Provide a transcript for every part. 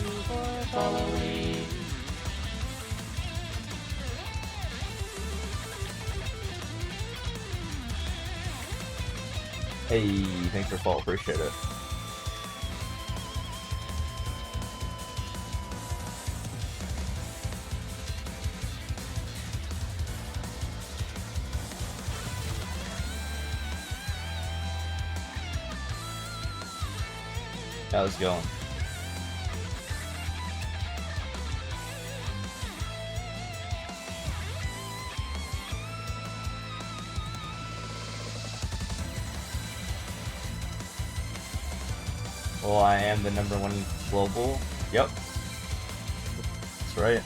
for following. Hey, thanks for follow, appreciate it. How's it going? Well, I am the #1 global. Yep. That's right.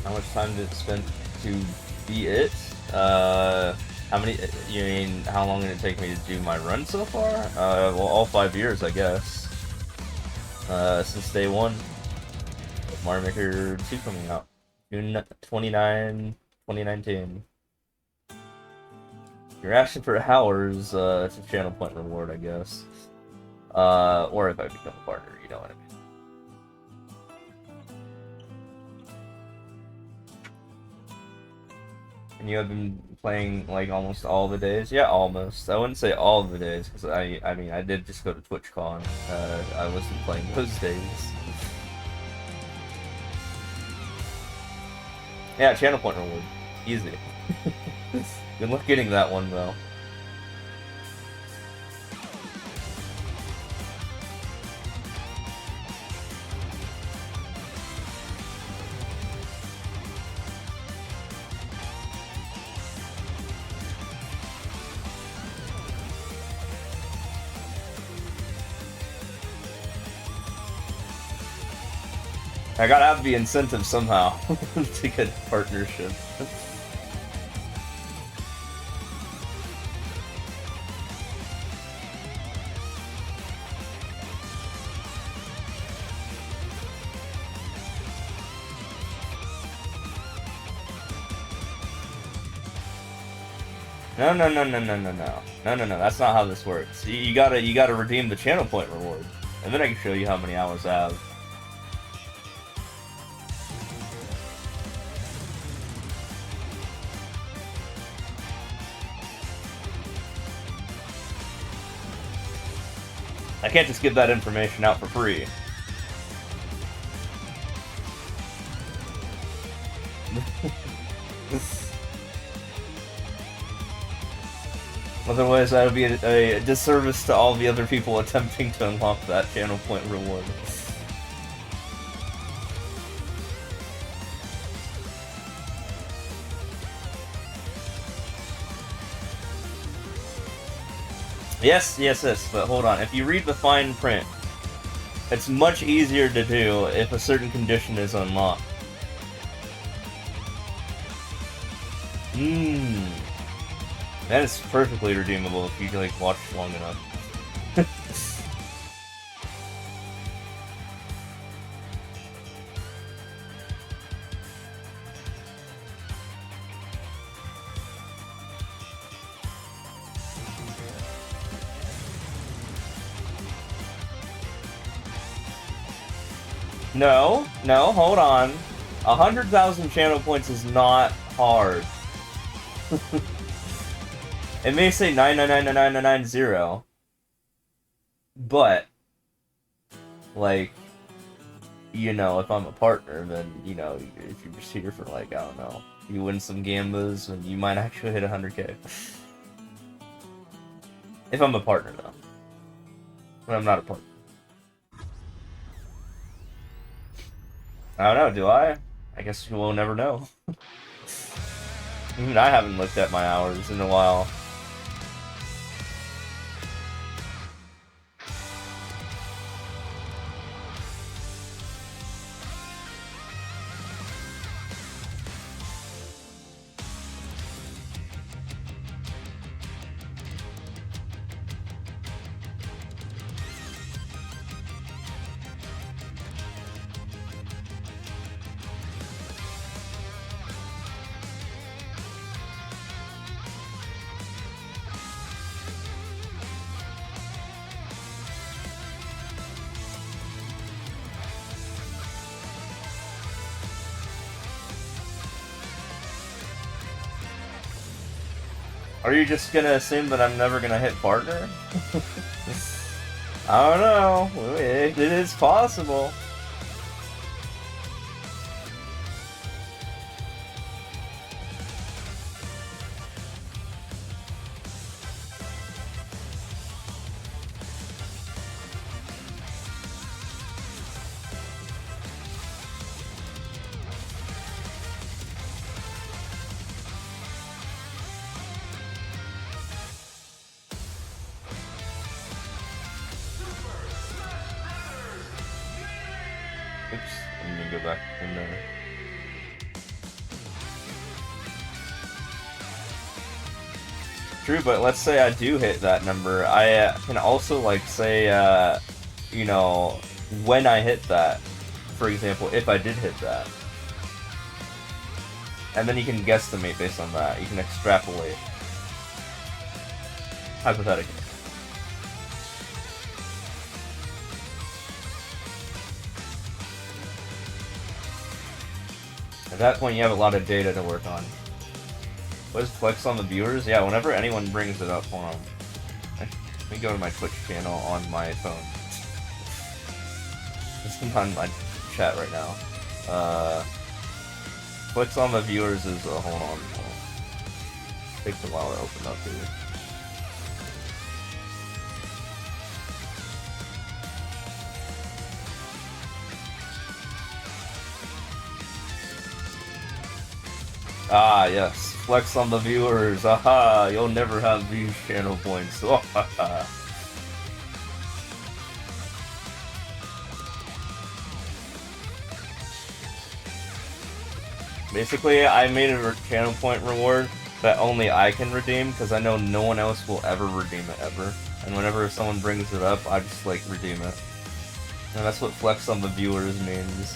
How much time did it spend to be it? How many, you mean, how long did it take me to do my run so far? Well, all 5 years, I guess. Since day one. Mario Maker 2 coming out. June 29, 2019. You're asking for hours, it's a channel point reward, I guess. Or if I become a partner, you know what I mean. And you have been playing like almost all the days? Yeah, almost. I wouldn't say all of the days, because I mean, I did just go to TwitchCon. I wasn't playing those days. Yeah, channel point reward. Easy. Good luck getting that one, though. I gotta have the incentive somehow to get partnership. No, no, no, no, no, no, no. No, no, no, that's not how this works. You gotta redeem the channel point reward. And then I can show you how many hours I have. I can't just give that information out for free. Otherwise, that would be a disservice to all the other people attempting to unlock that channel point reward. Yes, yes, yes, but hold on. If you read the fine print, it's much easier to do if a certain condition is unlocked. That is perfectly redeemable if you, like, watch long enough. No, no, hold on. 100,000 channel points is not hard. It may say 9999990, but, like, you know, if I'm a partner, then, you know, if you're just here for, like, I don't know, you win some gambas, and you might actually hit 100k. If I'm a partner, though. But I'm not a partner. I don't know, do I? I guess we'll never know. Even I haven't looked at my hours in a while. Are you just gonna assume that I'm never gonna hit partner? I don't know. It is possible. Oops, I'm gonna go back in there. True, but let's say I do hit that number. I can also, like, say, you know, when I hit that. For example, if I did hit that. And then you can guesstimate based on that. You can extrapolate. Hypothetically. At that point, you have a lot of data to work on. What is flex on the viewers? Yeah, whenever anyone brings it up, hold on. Let me go to my Twitch channel on my phone. This is on my chat right now. Flex on the viewers is, hold on. Takes a while to open up here. Ah, yes. Flex on the viewers. Aha! You'll never have views channel points. Basically, I made a channel point reward that only I can redeem, because I know no one else will ever redeem it, ever. And whenever someone brings it up, I just, like, redeem it. And that's what flex on the viewers means.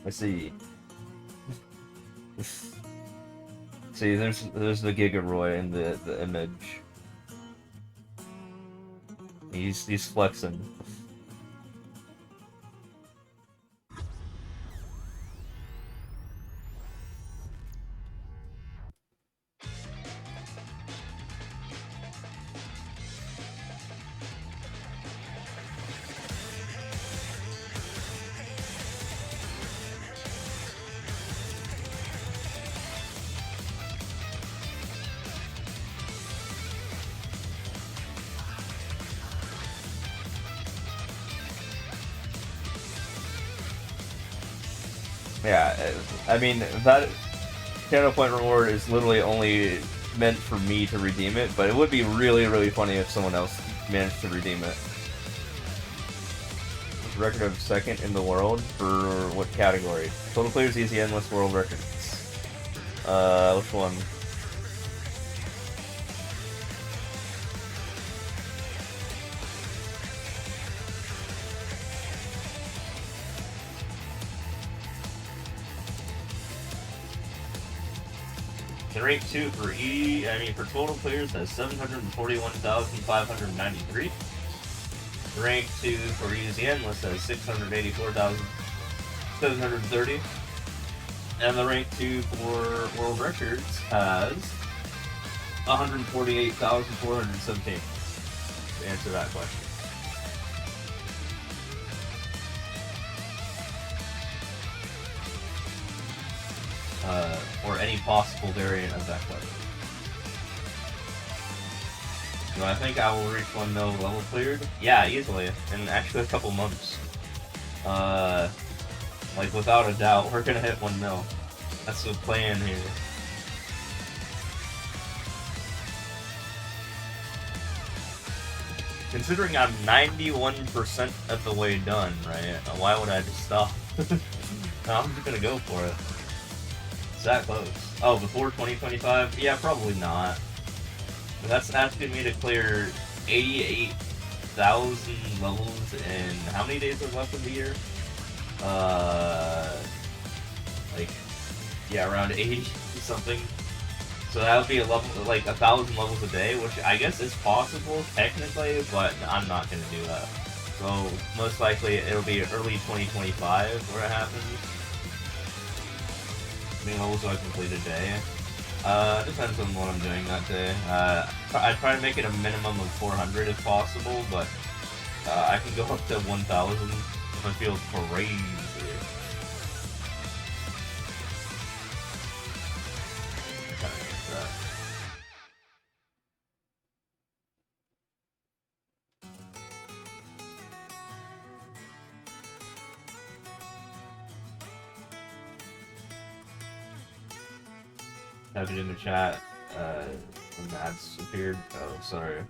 I see. See, there's the Gigaroy in the image. He's flexing. Yeah, I mean, that channel point reward is literally only meant for me to redeem it, but it would be really, really funny if someone else managed to redeem it. Record of second in the world for what category? Total players, easy, endless world records. Which one? The rank 2 for for total players has 741,593. The rank 2 for Easy Endless has 684,730. And the rank 2 for World Records has 148,417. To answer that question. Or any possible variant of that question. Do I think I will reach 1 mil level cleared? Yeah, easily. In actually a couple months. Like, without a doubt, we're gonna hit 1 mil. That's the plan here. Considering I'm 91% of the way done, right? Why would I just stop? I'm just gonna go for it. It's that close. Oh, before 2025? Yeah, probably not. But that's asking me to clear 88,000 levels in how many days are left of the year? Like Yeah, around 80 something. So that would be a level, like 1,000 levels a day, which I guess is possible technically, but I'm not gonna do that. So most likely it'll be early 2025 where it happens. How many levels do I complete a day? Depends on what I'm doing that day. I try to make it a minimum of 400 if possible, but I can go up to 1,000 if I feel crazy. Type it in the chat when the ads appeared. Oh, sorry.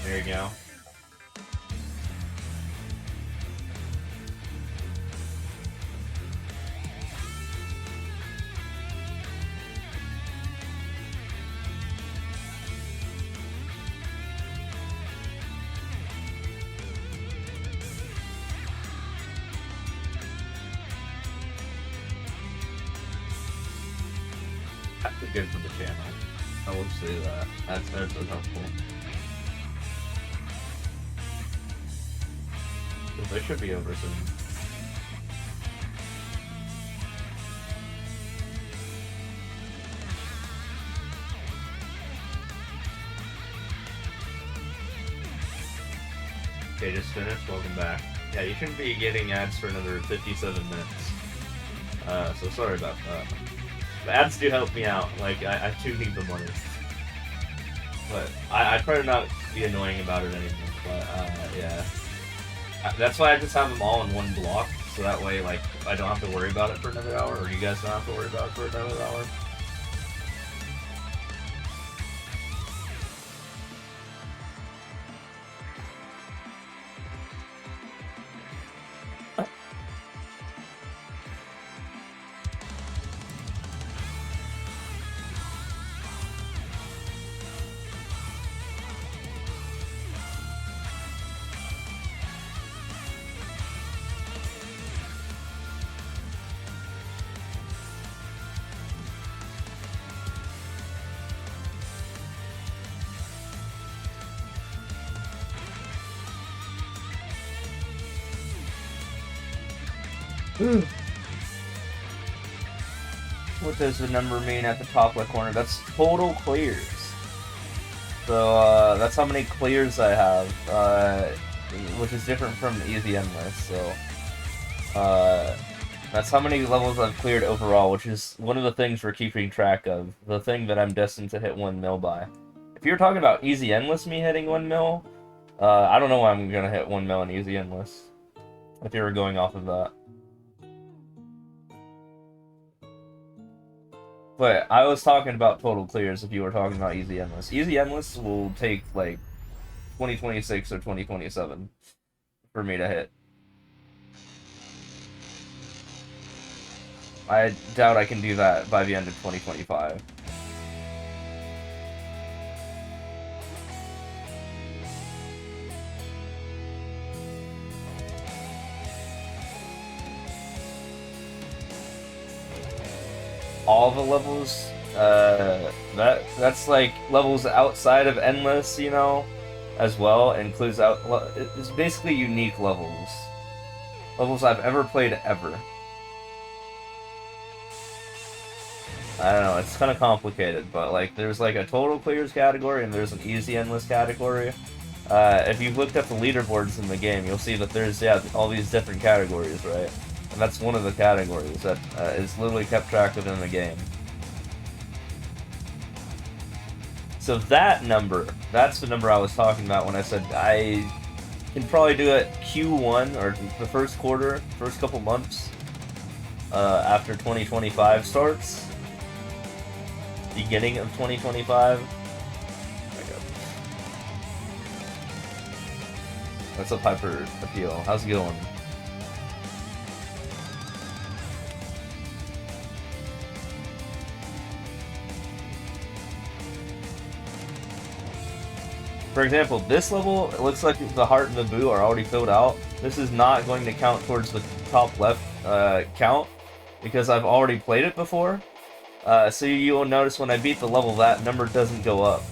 There you go. That's good for the channel. I will say that. That's helpful. They should be over soon. Okay, just finished. Welcome back. Yeah, you shouldn't be getting ads for another 57 minutes. So sorry about that. The ads do help me out. Like, I do need the money. But I try to not be annoying about it anymore. But, yeah. That's why I just have them all in one block, so that way, like, I don't have to worry about it for another hour, or you guys don't have to worry about it for another hour. What does the number mean at the top left corner? That's total clears. So, that's how many clears I have, which is different from easy endless, so, that's how many levels I've cleared overall, which is one of the things we're keeping track of, the thing that I'm destined to hit 1 mil by. If you're talking about easy endless me hitting 1 mil, I don't know why I'm gonna hit 1 mil in easy endless, if you were going off of that. But I was talking about total clears if you were talking about easy endless. Easy endless will take, like, 2026 or 2027 for me to hit. I doubt I can do that by the end of 2025. all the levels. That's like levels outside of Endless, you know, as well. Includes out. It's basically unique levels. Levels I've ever played ever. I don't know, it's kind of complicated, but like there's like a total clears category and there's an easy endless category. If you've looked at the leaderboards in the game, you'll see that there's all these different categories, right? And that's one of the categories that is literally kept track of in the game. So that number, that's the number I was talking about when I said I can probably do it Q1 or the first quarter, first couple months after 2025 starts. Beginning of 2025. What's up, Hyper Appeal? How's it going? For example, this level, it looks like the heart and the boo are already filled out. This is not going to count towards the top left count because I've already played it before. So you'll notice when I beat the level, that number doesn't go up.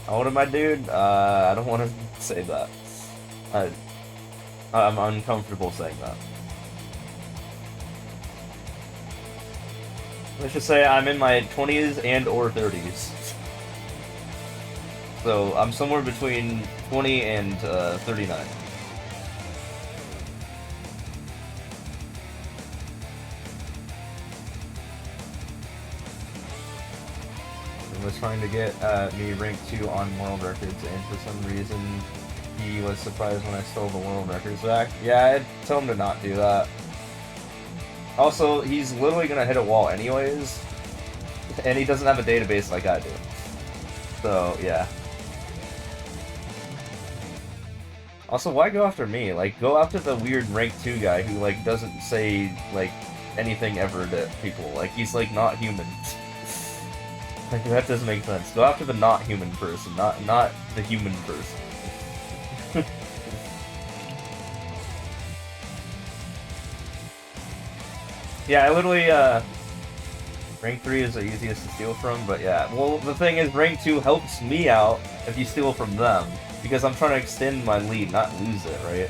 How old am I, dude? I don't want to say that. I'm uncomfortable saying that. Let's just say I'm in my 20s and or 30s. So I'm somewhere between 20 and 39. Was trying to get me ranked 2 on world records, and for some reason he was surprised when I stole the world records back. Yeah, I'd tell him to not do that. Also, he's literally gonna hit a wall anyways, and he doesn't have a database like I do. So, yeah. Also, why go after me? Like, go after the weird rank 2 guy who, like, doesn't say, like, anything ever to people. Like, he's, like, not human. Like, that doesn't make sense. Go after the not human person, not the human person. Yeah, I literally, rank 3 is the easiest to steal from, but yeah. Well, the thing is, rank 2 helps me out if you steal from them, because I'm trying to extend my lead, not lose it, right?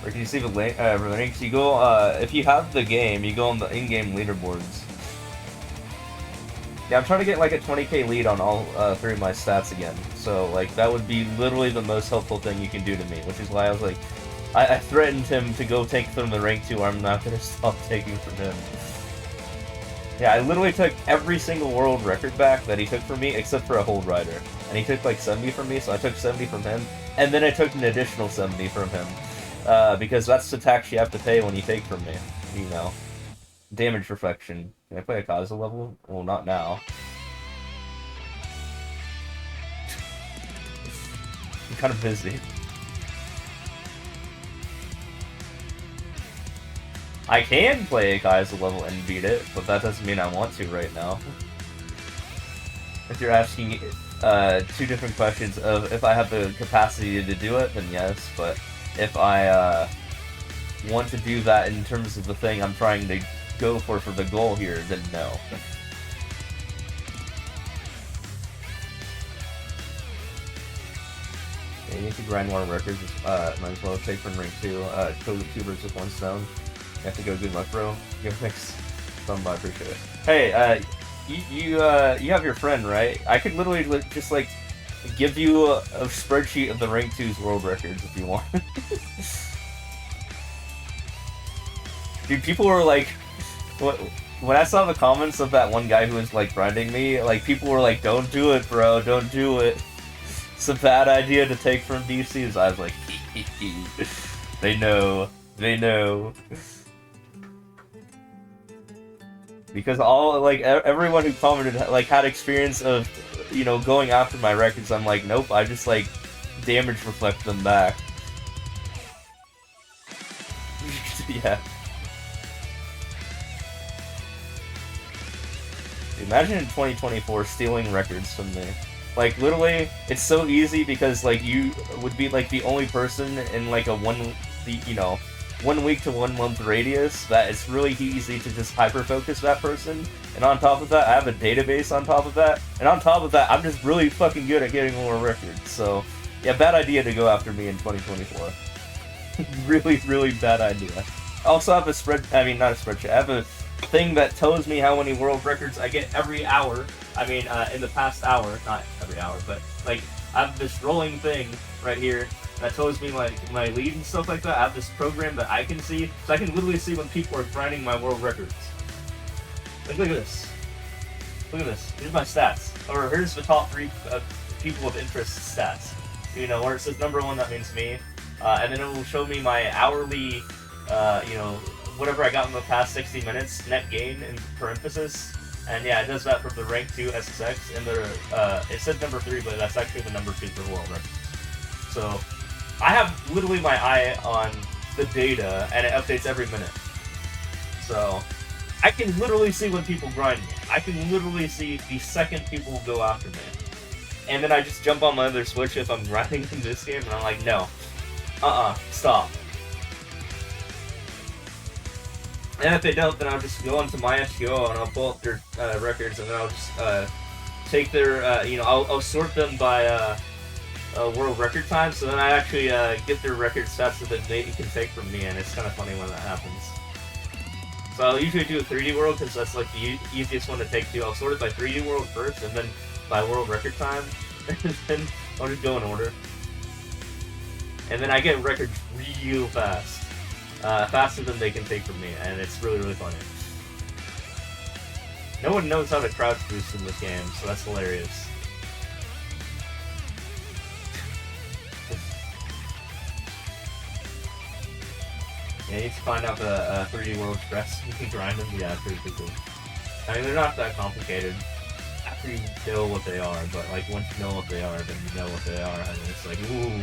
Or can you see the ranks? You go, if you have the game, you go on the in-game leaderboards. Yeah, I'm trying to get like a 20k lead on all 3 of my stats again. So, like, that would be literally the most helpful thing you can do to me, which is why I was like, I threatened him to go take from the rank 2, or I'm not going to stop taking from him. Yeah, I literally took every single world record back that he took from me, except for a hold rider. And he took like 70 from me, so I took 70 from him, and then I took an additional 70 from him. Because that's the tax you have to pay when you take from me, you know. Damage reflection. Can I play a Kaza level? Well, not now. I'm kind of busy. I can play a Kaza level and beat it, but that doesn't mean I want to right now. If you're asking 2 different questions of if I have the capacity to do it, then yes, but if I want to do that in terms of the thing I'm trying to go for the goal here, then no. Yeah, you need to grind more records, might as well take from rank 2, kill 2 birds with 1 stone. You have to go, good luck, bro. Give thanks. I appreciate it. Hey, you have your friend, right? I could literally just, like, give you a spreadsheet of the rank 2's world records if you want. Dude, people were like, when I saw the comments of that one guy who was like grinding me, like people were like, "Don't do it, bro, don't do it. It's a bad idea to take from DCs." I was like, they know, they know. Because everyone who commented like had experience of, you know, going after my records. I'm like, nope, I just like damage reflect them back. Yeah. Imagine in 2024 stealing records from me. Like, literally, it's so easy because, like, you would be, like, the only person in, like, you know, 1 week to 1 month radius that it's really easy to just hyper focus that person. And on top of that, I have a database on top of that. And on top of that, I'm just really fucking good at getting more records. So, yeah, bad idea to go after me in 2024. Really, really bad idea. I also have a not a spreadsheet. I have a thing that tells me how many world records I get every hour. I mean, in the past hour, not every hour, but like I have this rolling thing right here that tells me like my lead and stuff like that. I have this program that I can see, so I can literally see when people are grinding my world records. Like, look at this. Look at this. Here's my stats. Or here's the top 3 people of interest stats. You know, where it says number 1, that means me. And then it will show me my hourly, whatever I got in the past 60 minutes, net gain in parenthesis. And yeah, it does that for the rank 2 SSX. And it says number 3, but that's actually the number 2 for world record. So I have literally my eye on the data, and it updates every minute. So I can literally see when people grind me. I can literally see the second people go after me. And then I just jump on my other switch if I'm grinding in this game, and I'm like, no. Stop. And if they don't, then I'll just go onto my SQL and I'll pull up their records, and then I'll just take their, I'll sort them by world record time, so then I actually get their record stats so that they can take from me, and it's kind of funny when that happens. So I'll usually do a 3D world because that's like the easiest one to take too. I'll sort it by 3D world first, and then by world record time, and then I'll just go in order. And then I get records real fast. Faster than they can take from me, and it's really, really funny. No one knows how to crouch boost in this game, so that's hilarious. Yeah, you need to find out the 3D world stress. You can grind them, yeah, pretty quickly. I mean, they're not that complicated after you know what they are, but like once you know what they are, then you know what they are, and it's like, ooh,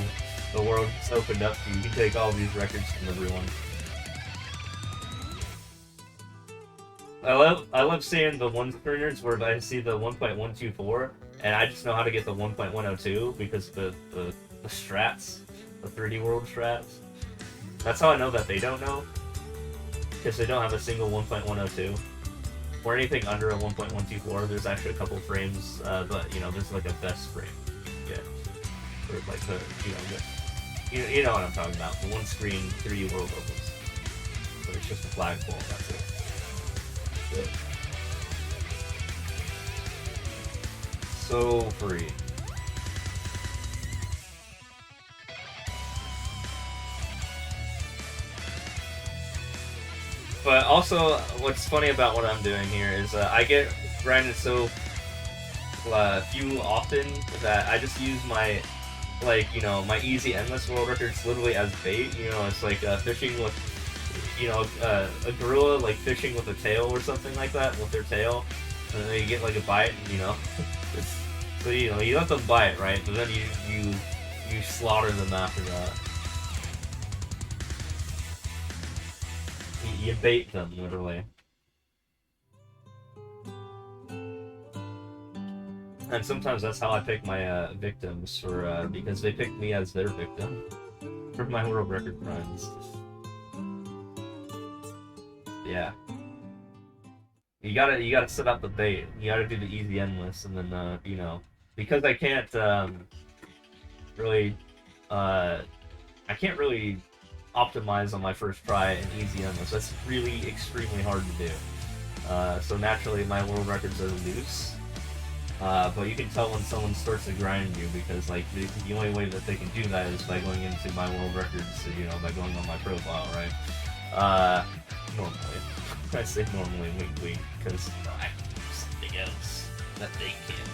the world's opened up to you. You can take all these records from everyone. I love seeing the one screeners where I see the 1.124, and I just know how to get the 1.102 because the strats, the 3D world strats. That's how I know that they don't know, because they don't have a single 1.102 or anything under a 1.124. There's actually a couple frames, but there's like a best frame. Yeah, or like the you know what I'm talking about. The one screen 3D world levels. But it's just a flagpole. That's it. Good. So free. But also, what's funny about what I'm doing here is I get grinded so few often that I just use my my easy endless world records literally as bait. It's like fishing with a gorilla like fishing with a tail or something like that with their tail, and then you get like a bite, so you let them bite, right? But then you slaughter them after that. You bait them, literally. And sometimes that's how I pick my victims, because they pick me as their victim for my world record crimes. Yeah. You gotta set up the bait. You gotta do the easy endless, and then because I can't really optimize on my first try an easy endless. That's really extremely hard to do. So naturally my world records are loose. But you can tell when someone starts to grind you, because like the only way that they can do that is by going into my world records, by going on my profile, right? Normally. I say normally, wink, because I do something else that they can't.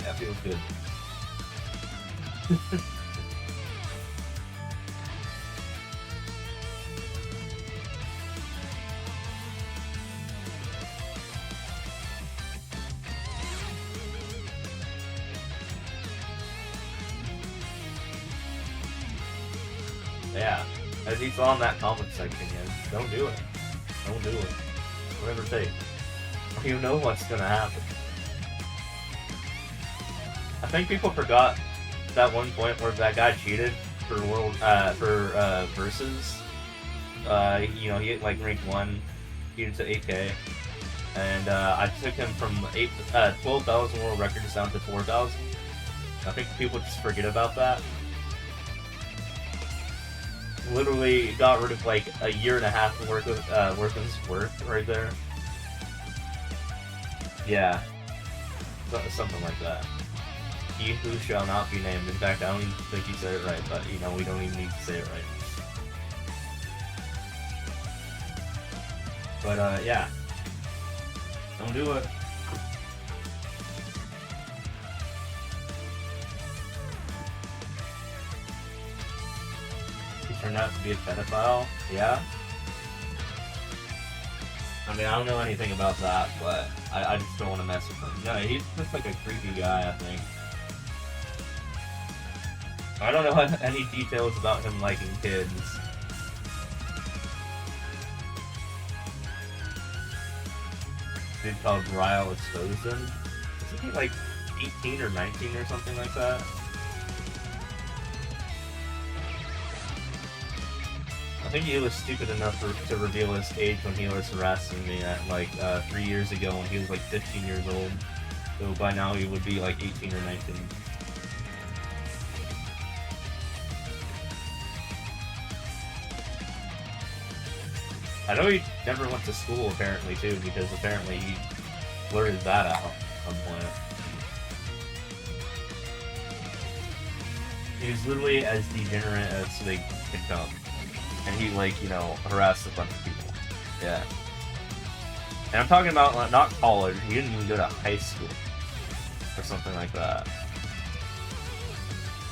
That feels good. Yeah, as you saw in that comment section, don't do it. Don't do it. Whatever it takes. You know what's gonna happen. think people forgot that one point where that guy cheated for versus. You know, he like ranked 1, cheated to 8K, and I took him from 12,000 world records down to 4,000. I think people just forget about that. Literally got rid of like a year and a half worth of his worth right there. Yeah, something like that. He who shall not be named. In fact, I don't even think he said it right, but you know, we don't even need to say it right. But yeah, don't do it. He turned out to be a pedophile. Yeah. I mean, I don't know anything about that, but I just don't want to mess with him. No, he's just like a creepy guy, I think. I don't know any details about him liking kids. Dude called Ryle exposed him. Isn't he like 18 or 19 or something like that? I think he was stupid enough to reveal his age when he was harassing me at like 3 years ago when he was like 15 years old. So by now he would be like 18 or 19. I know he never went to school apparently too, because apparently he blurted that out at some point. He was literally as degenerate as they could come. And he, like, you know, harassed a bunch of people. Yeah. And I'm talking about not college, he didn't even go to high school. Or something like that.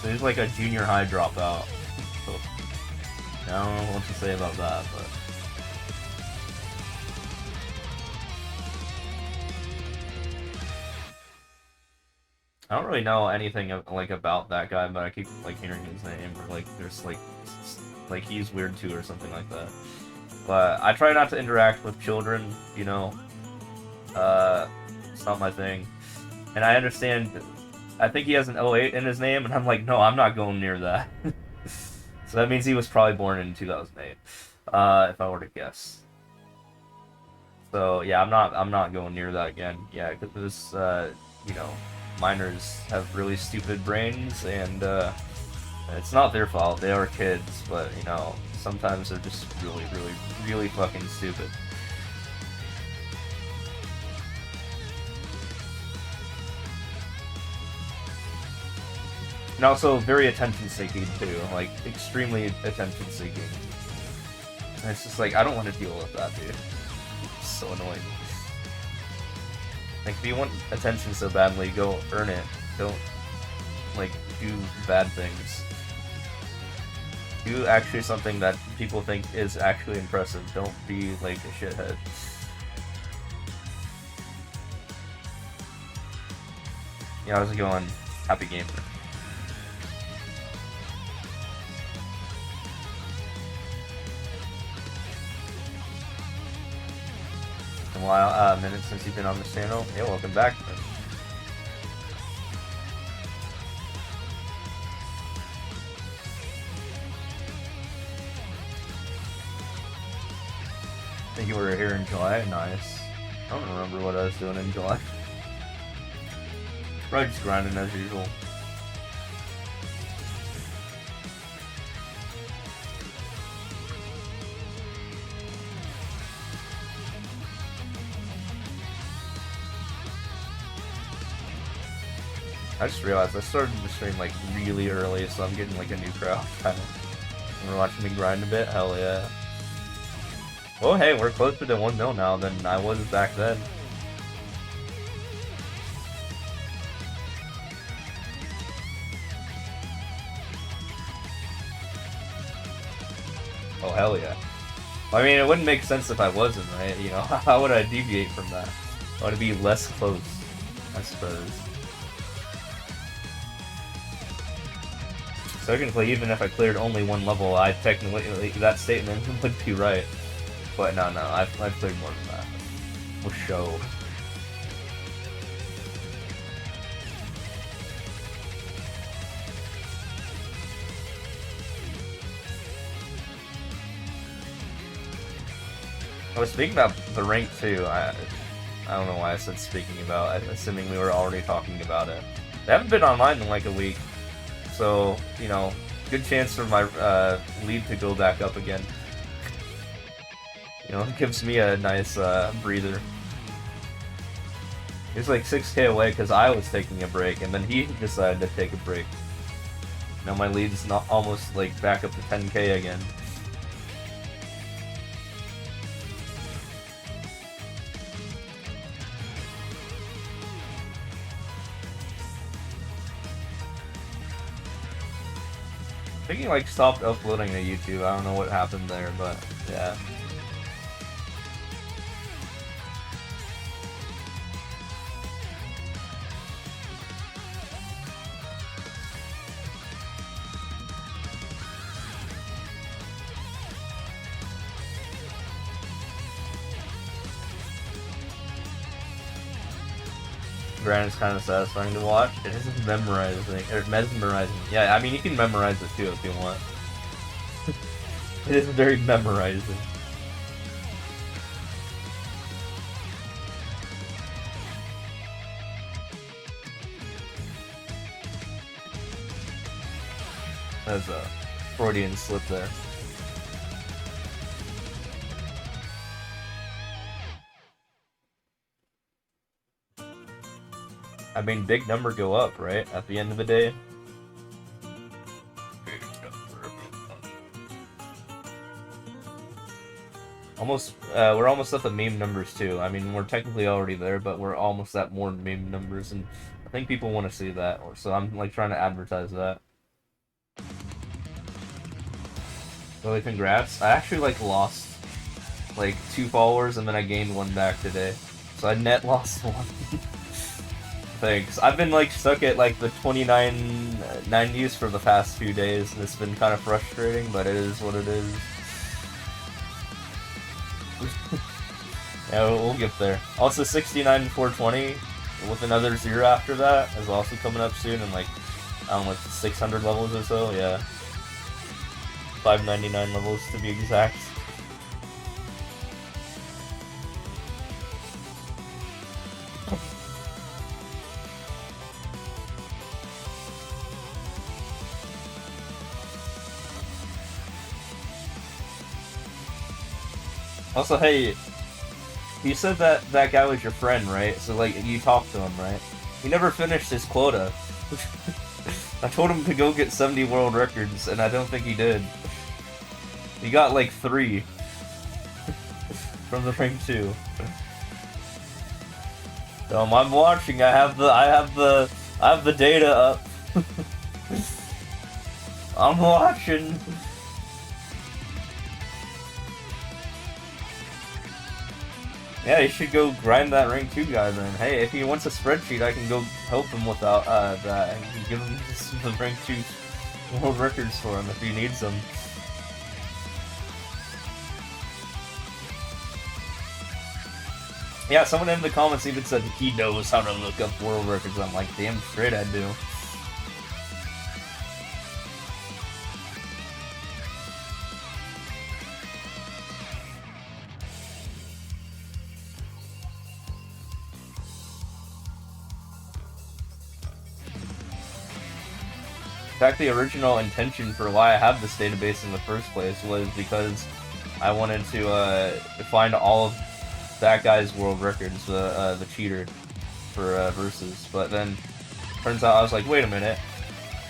So he's like a junior high dropout. So, I don't know what to say about that, but... I don't really know anything like about that guy, but I keep like hearing his name, or like there's like he's weird too, or something like that. But I try not to interact with children, you know. It's not my thing. And I understand. I think he has an 08 in his name, and I'm like, no, I'm not going near that. So that means he was probably born in 2008, if I were to guess. So yeah, I'm not going near that again. Yeah, because you know, minors have really stupid brains, and it's not their fault. They are kids, but you know, sometimes they're just really fucking stupid. And also very attention-seeking too, like extremely attention-seeking. And it's just like, I don't want to deal with that, dude. It's so annoying. Like, if you want attention so badly, go earn it. Don't, like, do bad things. Do actually something that people think is actually impressive. Don't be, like, a shithead. Yeah, how's it going? Happy gamer. A while, minutes since you've been on this channel. Yeah, welcome back. I think you were here in July. Nice. I don't remember what I was doing in July. Probably just grinding as usual. I just realized I started the stream like really early, so I'm getting like a new crowd. We're watching me grind a bit. Hell yeah! Oh hey, we're closer to 1 mil now than I was back then. Oh hell yeah! I mean, it wouldn't make sense if I wasn't, right? You know, how would I deviate from that? I would be less close, I suppose. Technically, even if I cleared only 1 level, I technically, that statement would be right. But no, I've cleared more than that. For show. I was speaking about the rank too. I don't know why I said speaking about, assuming we were already talking about it. They haven't been online in like a week, so, you know, good chance for my lead to go back up again. You know, it gives me a nice breather. He's like 6k away because I was taking a break, and then he decided to take a break. Now my lead's not almost like back up to 10k again. I think he like stopped uploading to YouTube. I don't know what happened there, but yeah. Granted, it's kind of satisfying to watch. It isn't memorizing, or mesmerizing. Yeah, I mean, you can memorize it too if you want. It is very memorizing. That's a Freudian slip there. I mean, big number go up, right? At the end of the day. Almost, we're almost at the meme numbers too. I mean, we're technically already there, but we're almost at more meme numbers, and I think people want to see that. So I'm like trying to advertise that. Really, congrats! I actually like lost like 2 followers, and then I gained 1 back today, so I net lost 1. Thanks. I've been like stuck at like the 2990s for the past few days, and it's been kind of frustrating, but it is what it is. Yeah, we'll get there. Also, 69,420 with another 0 after that is also coming up soon, and like, I don't know, like 600 levels or so, yeah. 599 levels to be exact. Also, hey, you said that that guy was your friend, right? So, like, you talked to him, right? He never finished his quota. I told him to go get 70 world records, and I don't think he did. He got, like, 3. From the rank 2. I'm watching. I have the data up. I'm watching. Yeah, you should go grind that rank 2 guy then. Hey, if he wants a spreadsheet, I can go help him without that. I can give him the rank 2 world records for him if he needs them. Yeah, someone in the comments even said he knows how to look up world records. I'm like, damn straight I do. In fact, the original intention for why I have this database in the first place was because I wanted to find all of that guy's world records, the cheater, for versus. But then, turns out I was like, wait a minute,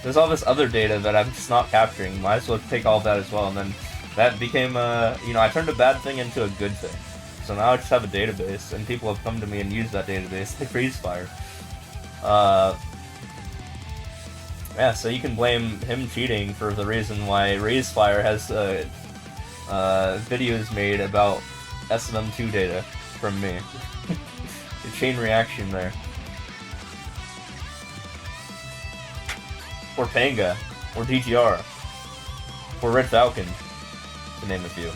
there's all this other data that I'm just not capturing. Might as well take all of that as well. And then that became you know, I turned a bad thing into a good thing. So now I just have a database, and people have come to me and used that database, like Freezefire. Yeah, so you can blame him cheating for the reason why Raisefire has videos made about SMM2 data from me. The chain reaction there. Or Panga, or DGR, or Red Falcon, to name a few.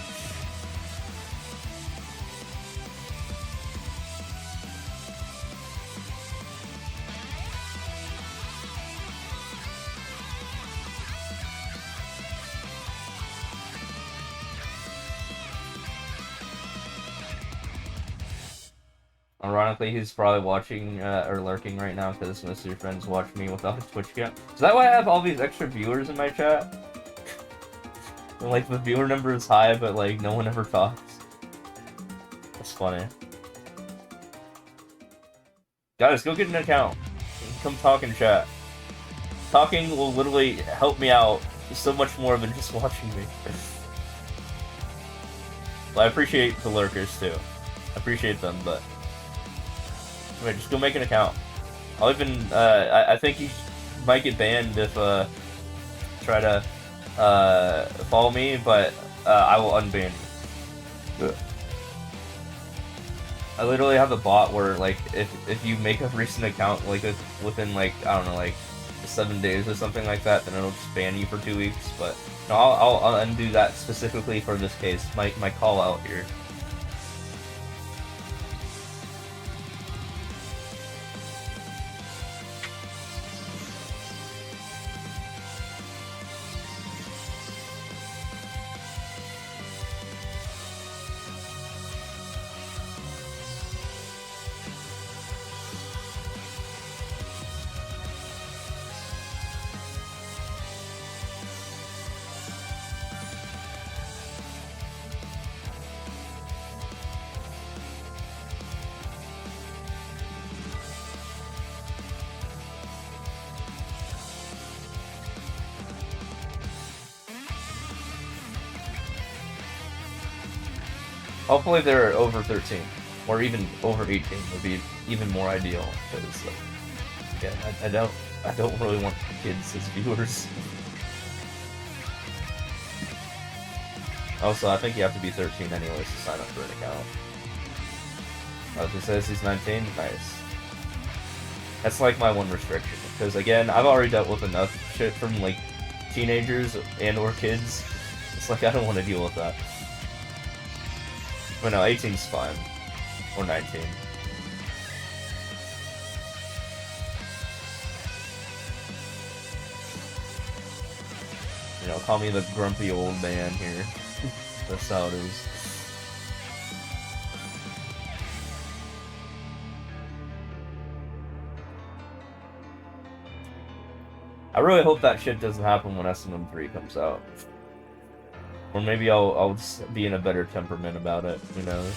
Ironically, he's probably watching or lurking right now because most of your friends watch me without a Twitch account. Is that why I have all these extra viewers in my chat? And, like, the viewer number is high, but, like, no one ever talks. That's funny. Guys, go get an account. Come talk in chat. Talking will literally help me out so much more than just watching me. Well, I appreciate the lurkers, too. I appreciate them, but... Wait, just go make an account. I'll even, I think you might get banned if, try to, follow me, but, I will unban you. Yeah. I literally have a bot where, like, if you make a recent account, like, within, like, I don't know, like, 7 days or something like that, then it'll just ban you for 2 weeks, but, no, I'll undo that specifically for this case, my call out here. Hopefully they're over 13, or even over 18 would be even more ideal, because, yeah, I don't really want kids as viewers. Also, I think you have to be 13 anyways to sign up for an account. Oh, if it says he's 19, nice. That's like my one restriction, because again, I've already dealt with enough shit from, like, teenagers and or kids. It's like, I don't want to deal with that. But no, 18's fine. Or 19. You know, call me the grumpy old man here. That's how it is. I really hope that shit doesn't happen when SMM3 comes out. Or maybe I'll just be in a better temperament about it, who knows.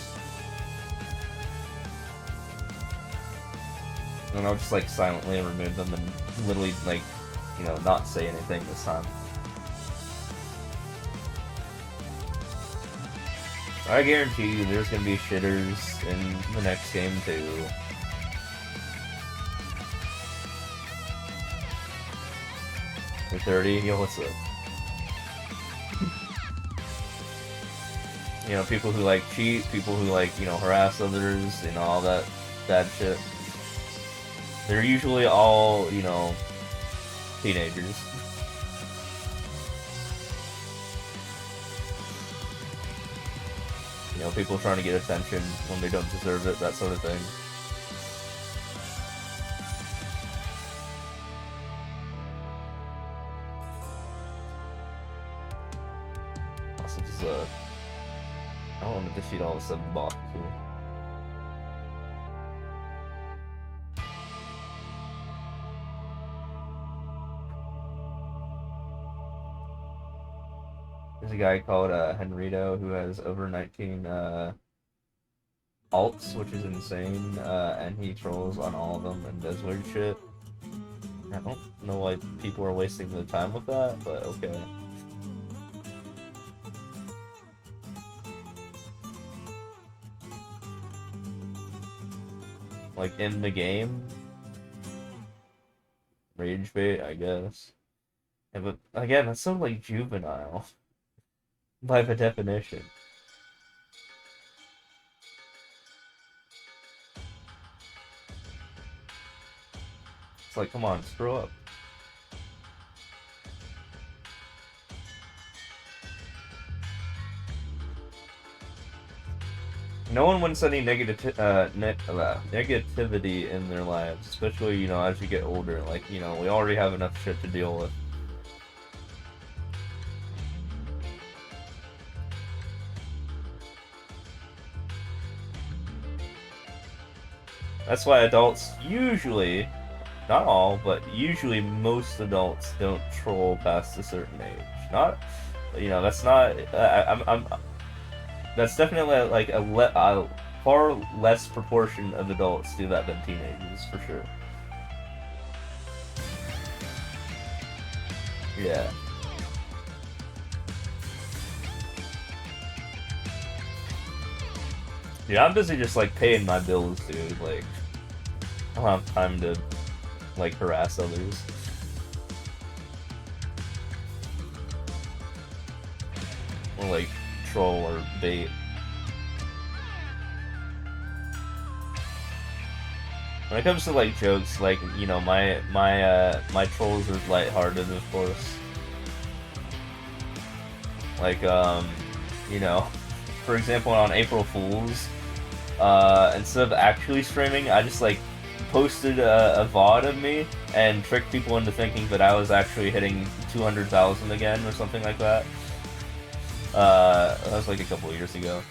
And I'll just, like, silently remove them and literally, like, you know, not say anything this time. I guarantee you there's gonna be shitters in the next game, too. You're 30? Yo, what's up? You know, people who, like, cheat, people who, like, you know, harass others, you know, all that bad shit. They're usually all, you know, teenagers. You know, people trying to get attention when they don't deserve it, that sort of thing. Also, just, I don't want to defeat all the 7 bosses here. There's a guy called Henrito who has over 19 alts, which is insane, and he trolls on all of them and does weird shit. I don't know why people are wasting their time with that, but okay. Like, in the game? Rage bait, I guess. Yeah, but, again, that's so, like, juvenile. By the definition. It's like, come on, screw up. No one wants any negativity in their lives, especially, you know, as you get older. Like, you know, we already have enough shit to deal with. That's why adults usually, not all, but usually most adults don't troll past a certain age. Not, that's not. That's definitely like a far less proportion of adults do that than teenagers, for sure. Yeah. Yeah, I'm busy just like paying my bills, dude. Like, I don't have time to like harass others. Or like troll or bait. When it comes to like jokes, like my trolls are lighthearted, of course. Like for example, on April Fools, instead of actually streaming, I just like posted a VOD of me and tricked people into thinking that I was actually hitting 200,000 again or something like that. That was like a couple of years ago.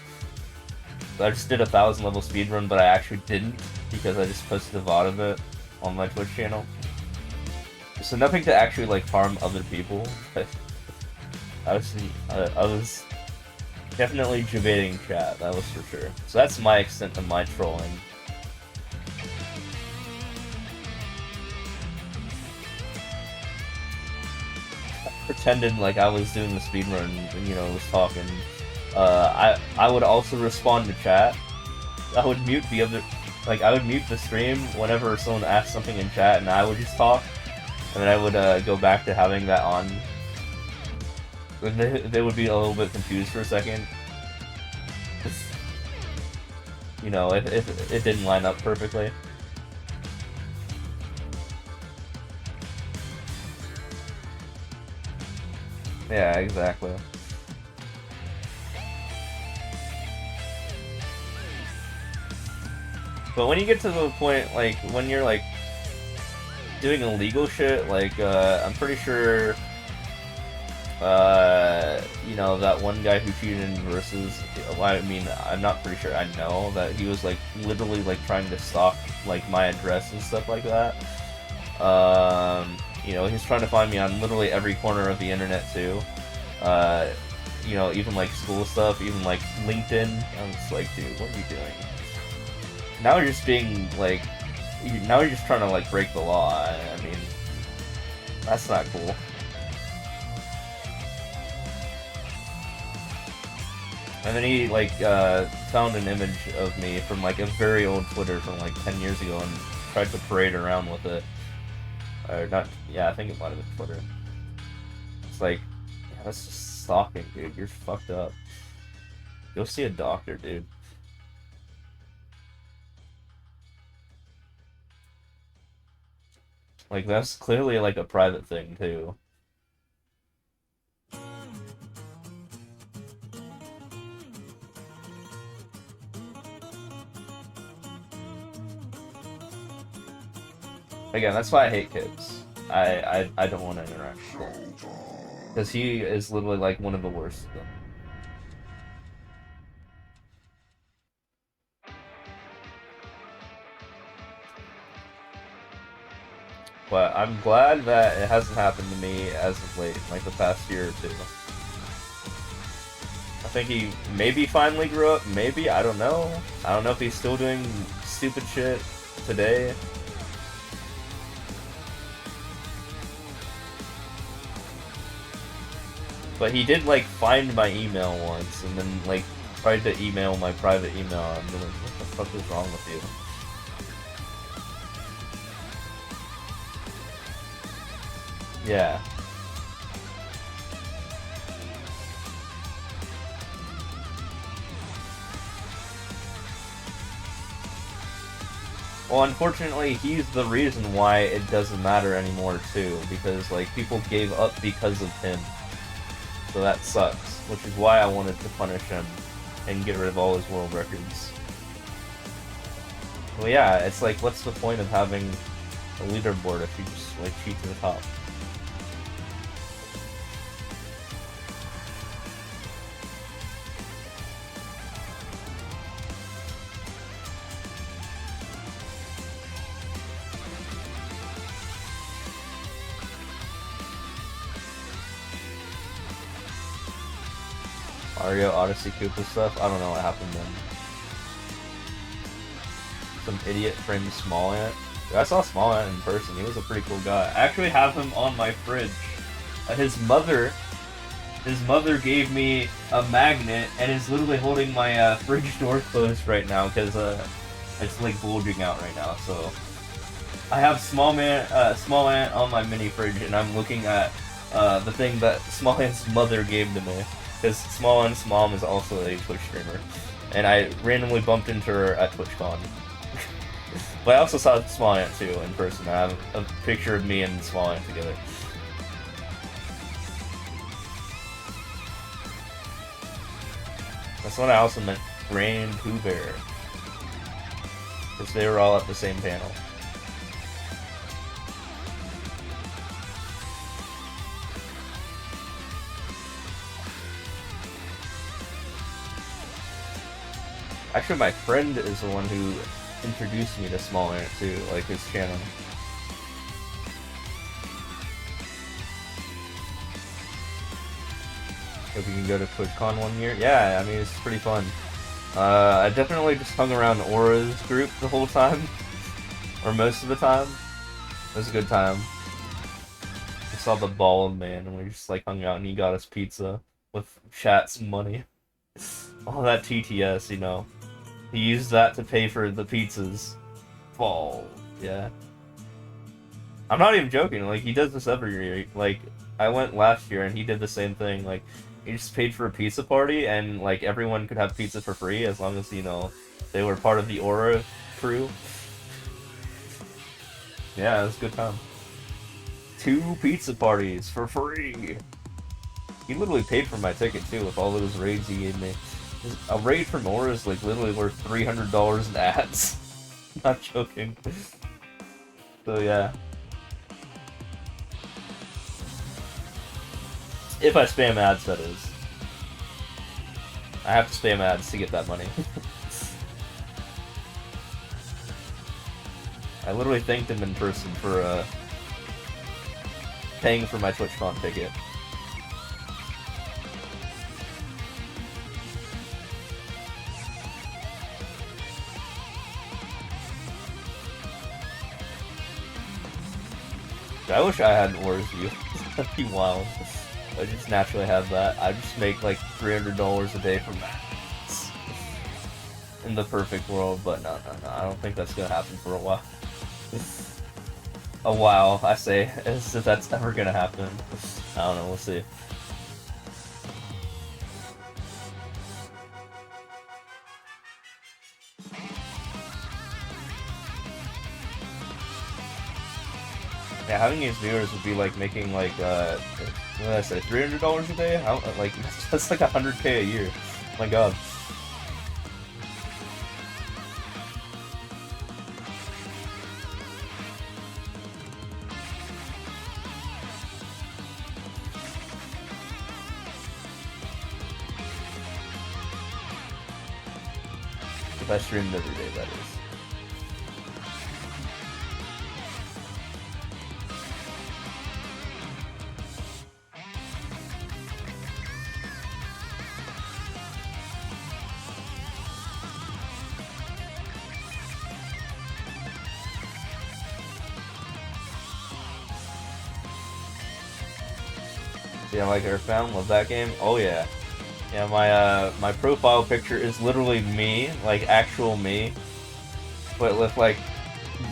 I just did a 1,000 level speedrun, but I actually didn't because I just posted a VOD of it on my Twitch channel. So nothing to actually like harm other people. But I was definitely debating chat, that was for sure. So that's my extent of my trolling. I pretended like I was doing the speedrun and was talking. I would also respond to chat. I would mute the other, like I would mute the stream whenever someone asked something in chat, and I would just talk, and then I would go back to having that on. They would be a little bit confused for a second. If it didn't line up perfectly. Yeah, exactly. But when you get to the point, like, when you're, like, doing illegal shit, like, I'm pretty sure, that one guy who cheated in Versus, I mean, I'm not pretty sure, I know that he was, like, literally, like, trying to stalk, like, my address and stuff like that. He's trying to find me on literally every corner of the internet, too. Even, like, school stuff, even, like, LinkedIn. I'm just like, dude, what are you doing? Now you're just being, like, now you're just trying to, like, break the law. I mean, that's not cool. And then he, like, found an image of me from, like, a very old Twitter from, like, 10 years ago and tried to parade around with it. Or not, yeah, I think it might have been Twitter. It's like, yeah, that's just stalking, dude. You're fucked up. Go see a doctor, dude. Like, that's clearly, like, a private thing, too. Again, that's why I hate kids. I don't want to interact with him. Because he is literally, like, one of the worst of them. But I'm glad that it hasn't happened to me as of late, like the past year or two. I think he maybe finally grew up, maybe, I don't know. I don't know if he's still doing stupid shit today. But he did, like, find my email once, and then, like, tried to email my private email. I'm like, what the fuck is wrong with you? Yeah. Well, unfortunately, he's the reason why it doesn't matter anymore, too. Because, like, people gave up because of him. So that sucks. Which is why I wanted to punish him and get rid of all his world records. Well, yeah, it's like, what's the point of having a leaderboard if you just, like, cheat to the top? Mario Odyssey Koopa stuff. I don't know what happened then. Some idiot framed Small Ant. Dude, I saw Small Ant in person. He was a pretty cool guy. I actually have him on my fridge. His mother gave me a magnet and is literally holding my fridge door closed right now because it's like bulging out right now. So I have Small Ant on my mini fridge, and I'm looking at the thing that Small Ant's mother gave to me, because Small Ant's mom is also a Twitch streamer, and I randomly bumped into her at TwitchCon. But I also saw Small Ant too in person. I have a picture of me and Small Ant together. That's when I also met Grand Pooh Bear, because they were all at the same panel. Actually, my friend is the one who introduced me to Small Ant too, like his channel. If we can go to TwitchCon one year. Yeah, I mean, it's pretty fun. I definitely just hung around Aura's group the whole time. Or most of the time. It was a good time. I saw the bald man and we just like hung out and he got us pizza with chat's money. All that TTS, you know. He used that to pay for the pizzas. Bald, yeah. I'm not even joking, like, he does this every year. Like, I went last year and he did the same thing, like, he just paid for a pizza party and, like, everyone could have pizza for free as long as, you know, they were part of the Aura crew. Yeah, it was a good time. 2 pizza parties for free! He literally paid for my ticket, too, with all those raids he gave me. A raid from Aura is, like, literally worth $300 in ads. Not joking. So, yeah. If I spam ads, that is. I have to spam ads to get that money. I literally thanked him in person for, paying for my TwitchCon ticket. I wish I had Aura's view. That'd be wild. I just naturally have that. I just make like $300 a day from that. In the perfect world, but no. I don't think that's gonna happen for a while. A while, I say, as if that's ever gonna happen. I don't know, we'll see. Yeah, having these viewers would be like making like, what did I say, $300 a day? How, like, that's like 100K a year. Oh my god. If I streamed every day, that is. Yeah, like Earthbound, love that game. Oh yeah. Yeah, my profile picture is literally me, like actual me, but with like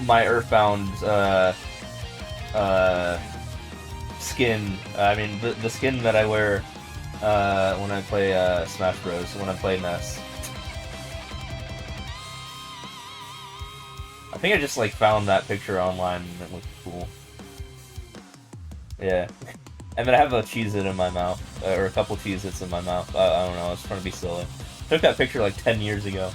my Earthbound skin. I mean the skin that I wear when I play Smash Bros. When I play NES. I think I just like found that picture online and it looked cool. Yeah. And then I have a Cheez-It in my mouth, or a couple Cheez-Its in my mouth. I don't know, I was trying to be silly. Took that picture like 10 years ago.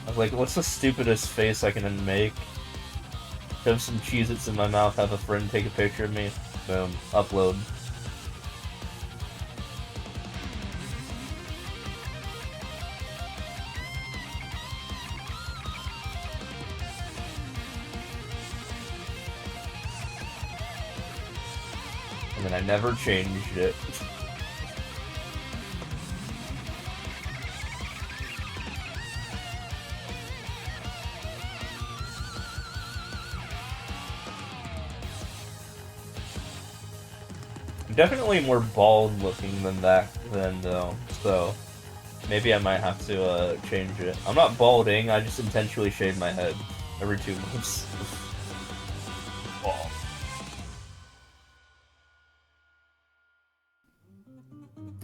I was like, what's the stupidest face I can make? Have some Cheez-Its in my mouth, have a friend take a picture of me, boom, upload. and I never changed it. I'm definitely more bald looking than that then though, so maybe I might have to change it. I'm not balding, I just intentionally shave my head every 2 months. Bald.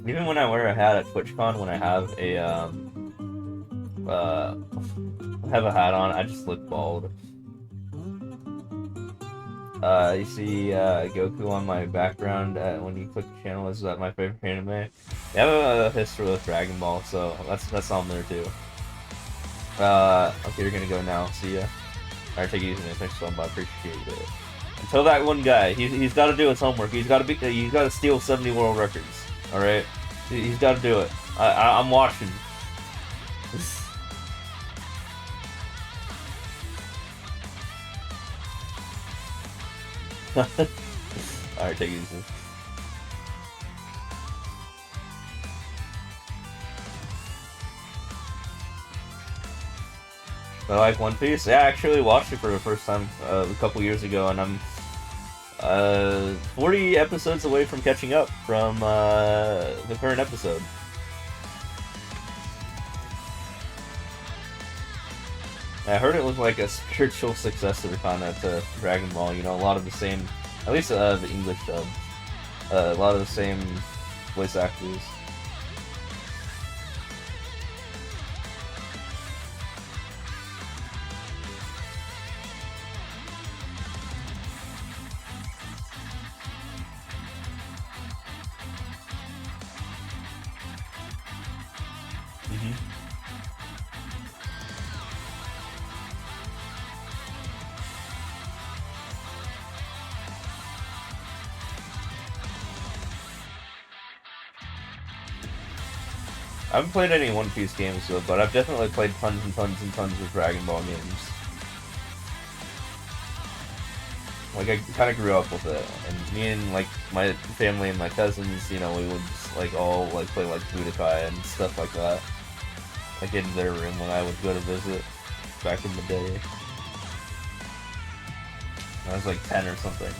Even when I wear a hat at TwitchCon, when I have a hat on, I just look bald. You see Goku on my background when you click the channel. Is that my favorite anime? They have a history with Dragon Ball, so that's on there too. Okay, you're gonna go now. See ya. Alright, take it easy, man. Thanks so much. I appreciate it. Until that one guy, he's got to do his homework. He's got to steal 70 world records. All right, he's got to do it. I'm watching. Alright, take it easy. I like One Piece. Yeah, I actually watched it for the first time a couple years ago, and I'm 40 episodes away from catching up from the current episode. I heard it was like a spiritual successor kind of to Dragon Ball. You know, a lot of the same, at least the English dub, a lot of the same voice actors. I haven't played any One Piece games though, but I've definitely played tons and tons and tons of Dragon Ball games. Like, I kind of grew up with it, and me and, like, my family and my cousins, you know, we would just, like, all, like, play, like, Budokai and stuff like that. Like, in their room when I would go to visit back in the day. I was, like, 10 or something.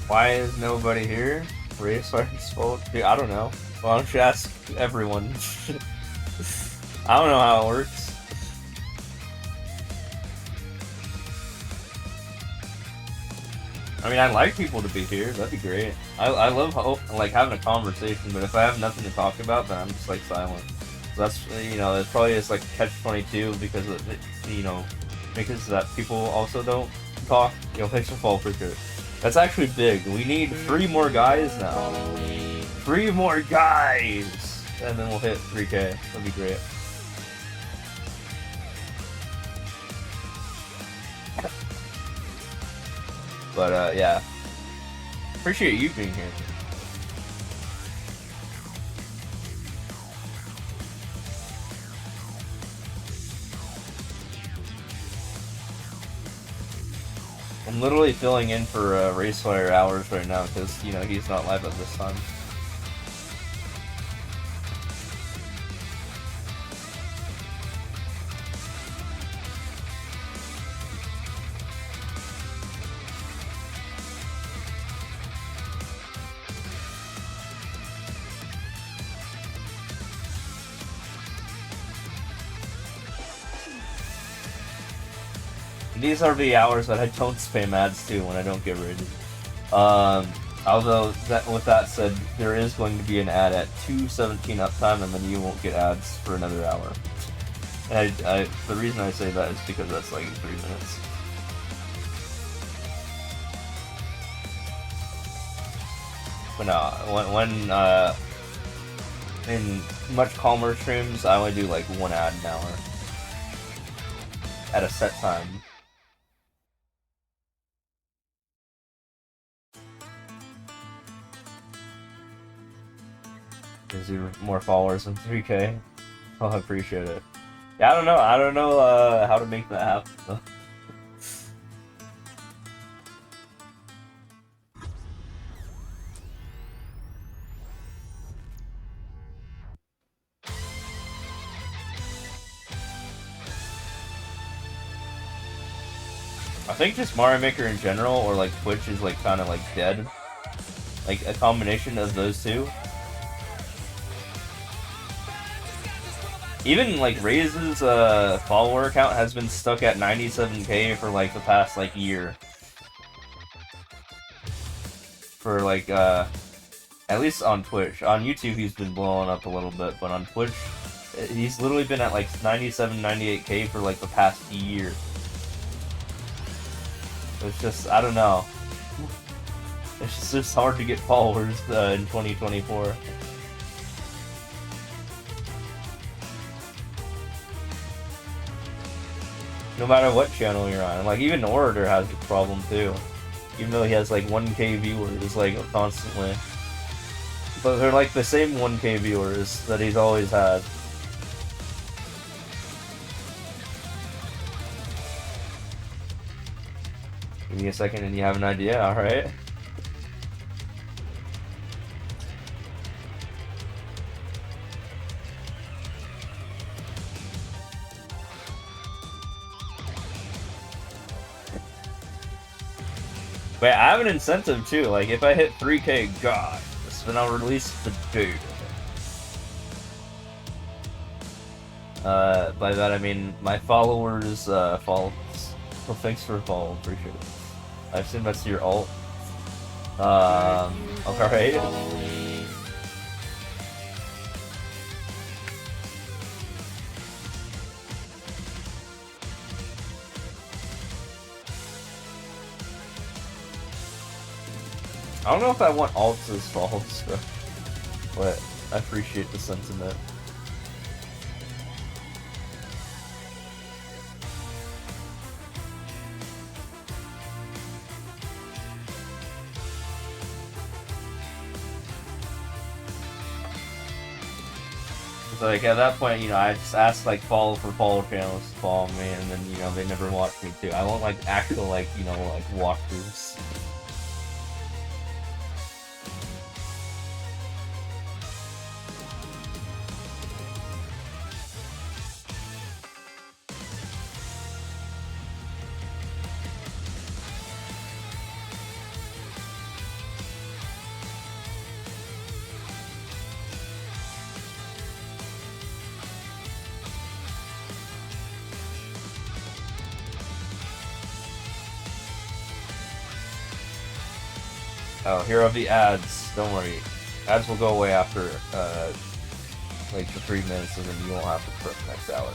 Why is nobody here? Race Artist fault? Dude, I don't know. Why don't you ask everyone? I don't know how it works. I mean, I'd like people to be here. That'd be great. I love like having a conversation, but if I have nothing to talk about, then I'm just like silent. So that's, you know, it's probably just like catch-22 because of it, you know, because that people also don't talk. You know, thanks for fall for sure. That's actually big. We need 3 more guys now. 3 more guys, and then we'll hit 3K. That'd be great. But yeah, appreciate you being here. I'm literally filling in for Racefire hours right now because, you know, he's not live at this time. These are the hours that I don't spam ads to when I don't get ready. Although, with that said, there is going to be an ad at 2:17 uptime, and then you won't get ads for another hour. And the reason I say that is because that's like 3 minutes. But no, when in much calmer streams, I only do like 1 ad an hour at a set time. Gives you more followers than 3K. Oh, I appreciate it. Yeah, I don't know how to make that happen though. I think just Mario Maker in general, or like Twitch, is like kind of like dead. Like a combination of those two. Even like Raze's follower count has been stuck at 97K for like the past like year. For like at least on Twitch. On YouTube he's been blowing up a little bit, but on Twitch he's literally been at like 97, 98K for like the past year. It's just, I don't know. It's just hard to get followers in 2024. No matter what channel you're on. Like, even Orator has a problem too. Even though he has like 1K viewers, like, constantly. But they're like the same 1K viewers that he's always had. Give me a second and you have an idea, alright? Wait, I have an incentive too, like if I hit 3K, God, then I'll release the dude. By that I mean my followers follow. Well, thanks for follow, appreciate it. I assume that's your alt. Alright. I don't know if I want alts as faults, but I appreciate the sentiment. Like at that point, you know, I just ask like follow for follow channels to follow me, and then, you know, they never watch me too. I want like actual, like, you know, like walkthroughs. Oh, here are the ads. Don't worry. Ads will go away after, like, the 3 minutes, and then you won't have to prep next hour.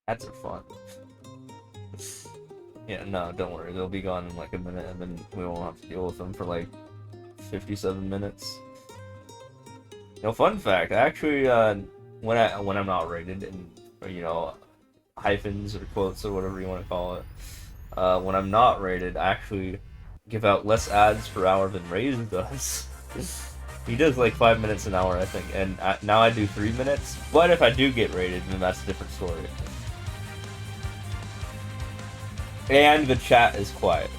Ads are fun. Yeah, no, don't worry. They'll be gone in like a minute, and then we won't have to deal with them for like 57 minutes. No, fun fact. Actually, when I'm not rated, and you know, hyphens or quotes or whatever you want to call it, when I'm not rated, I actually give out less ads per hour than Raze does. He does like 5 minutes an hour, I think, and now I do 3 minutes. But if I do get rated, then that's a different story. And the chat is quiet.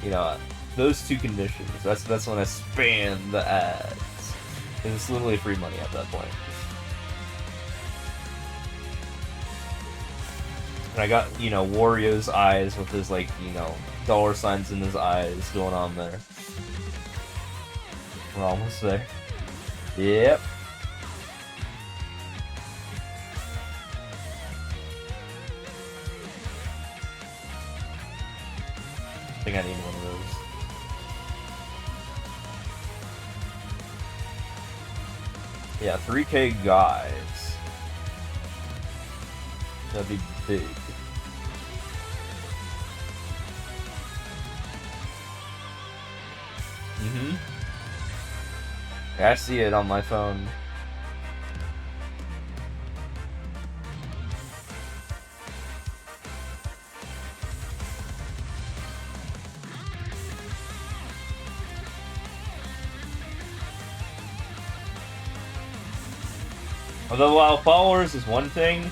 You know, those two conditions. That's when I spam the ads. And it's literally free money at that point. And I got, you know, Wario's eyes with his, like, you know, dollar signs in his eyes going on there. We're almost there. Yep. I think I need one of those. Yeah, 3K guys. That'd be big. Yeah, I see it on my phone. Although, while followers is one thing,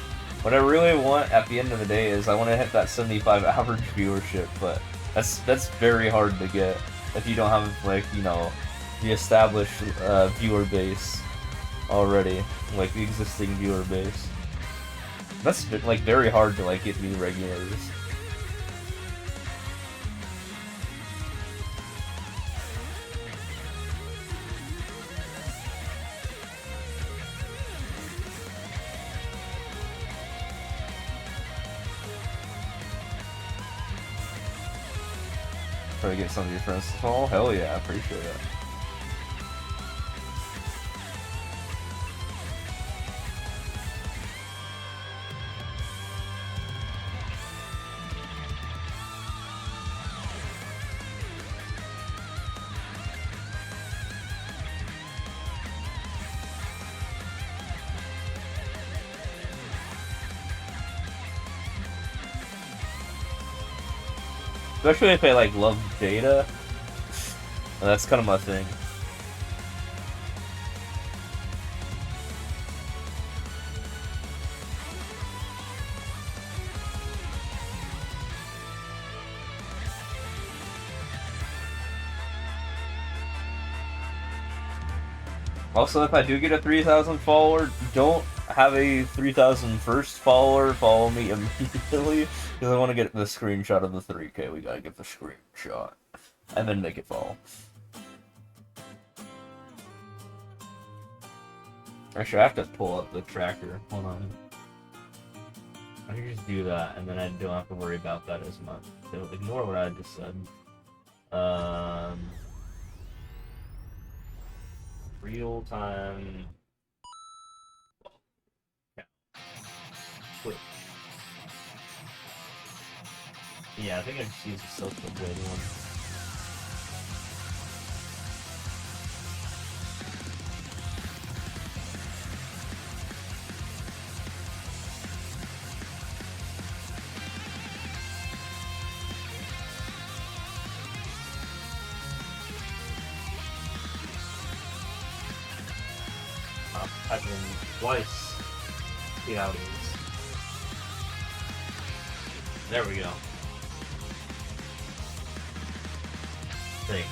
what I really want at the end of the day is I want to hit that 75 average viewership, but that's very hard to get if you don't have, like, you know, the established viewer base already, like the existing viewer base. That's like very hard to like get new regulars. Try to get some of your friends to follow. Hell yeah, I appreciate it. Especially if I like love data. That's kind of my thing. Also, if I do get a 3,000 follower, don't have a 3,000 first follower follow me immediately, because I want to get the screenshot of the 3K. We gotta get the screenshot, and then make it follow. Actually, I have to pull up the tracker. Hold on. I can just do that, and then I don't have to worry about that as much. So ignore what I just said. Real time. Twitch. Yeah, I think I just used the social blade one. Type in twice. See how it is. There we go. Thing.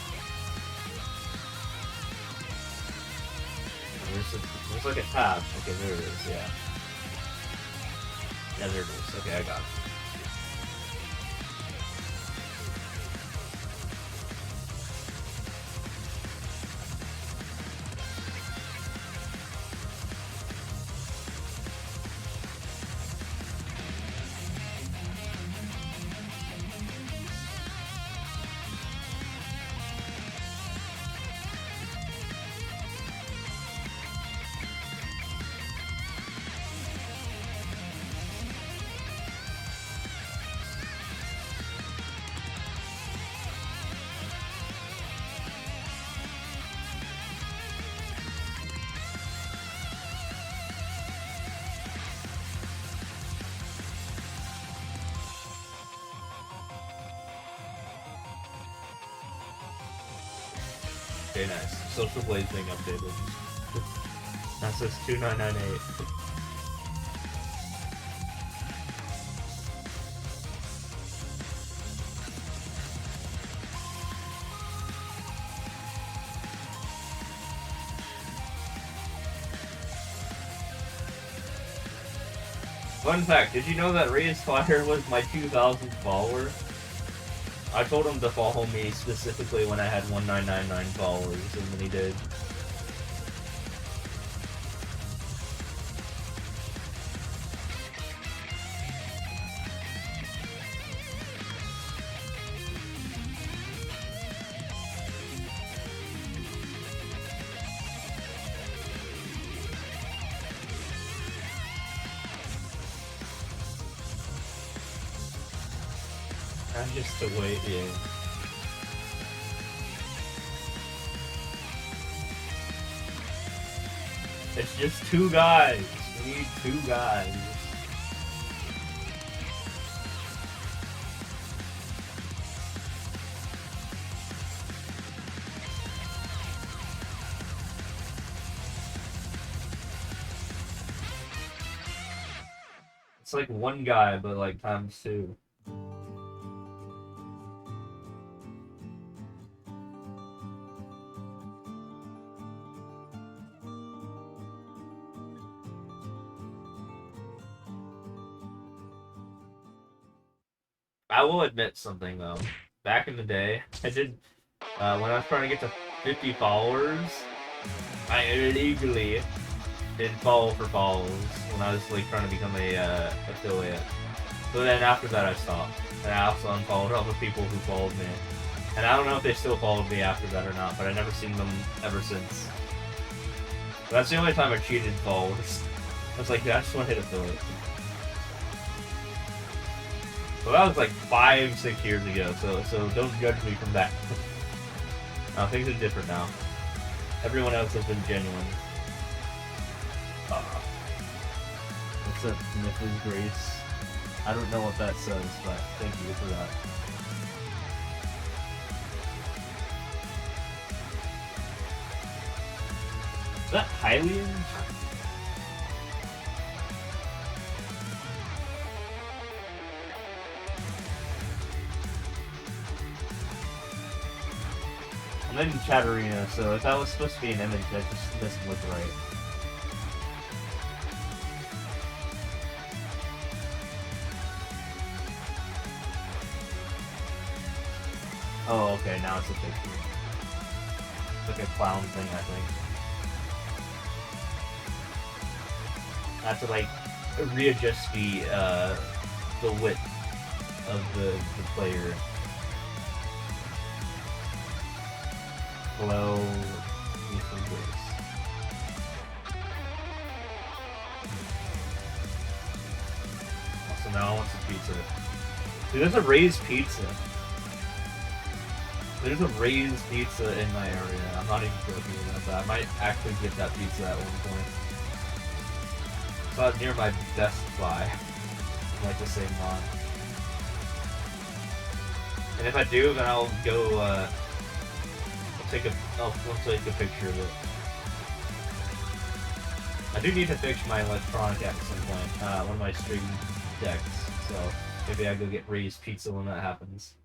There's like a tab. Okay, there it is, yeah. Yeah, there it is. Okay, I got it. Okay, nice. Social blade thing updated. That says 2998. Fun fact, did you know that Reyes Fire was my 2000th follower? I told him to follow me specifically when I had 1999 followers, and then he did. I'm just waiting. It's just two guys. We need two guys. It's like one guy, but like times two. I will admit something though. Back in the day, I did when I was trying to get to 50 followers, I illegally did follow for follows when I was like trying to become a affiliate. So then after that I stopped, and I also unfollowed all the people who followed me. And I don't know if they still followed me after that or not, but I never seen them ever since. But that's the only time I cheated followers. I was like, I just want to hit affiliate. Well, that was like 5-6 years ago, so don't judge me from that. No, things are different now. Everyone else has been genuine. What's up, Mrs. Grace? I don't know what that says, but thank you for that. Is that Hylian? I'm in Chatterina, so if that was supposed to be an image, that just doesn't look right. Oh, okay, now it's a picture. It's like a clown thing, I think. I have to, like, readjust the width of the player. Hello, Ethan Grace. So now I want some pizza. Dude, there's a raised pizza. There's a raised pizza in my area. I'm not even joking about that. I might actually get that pizza at one point. It's not near my Best Buy. Like the same lot. And if I do, then I'll go. I'll take a picture of it. I do need to fix my electronic at some point. One of my stream decks. So maybe I go get raised pizza when that happens.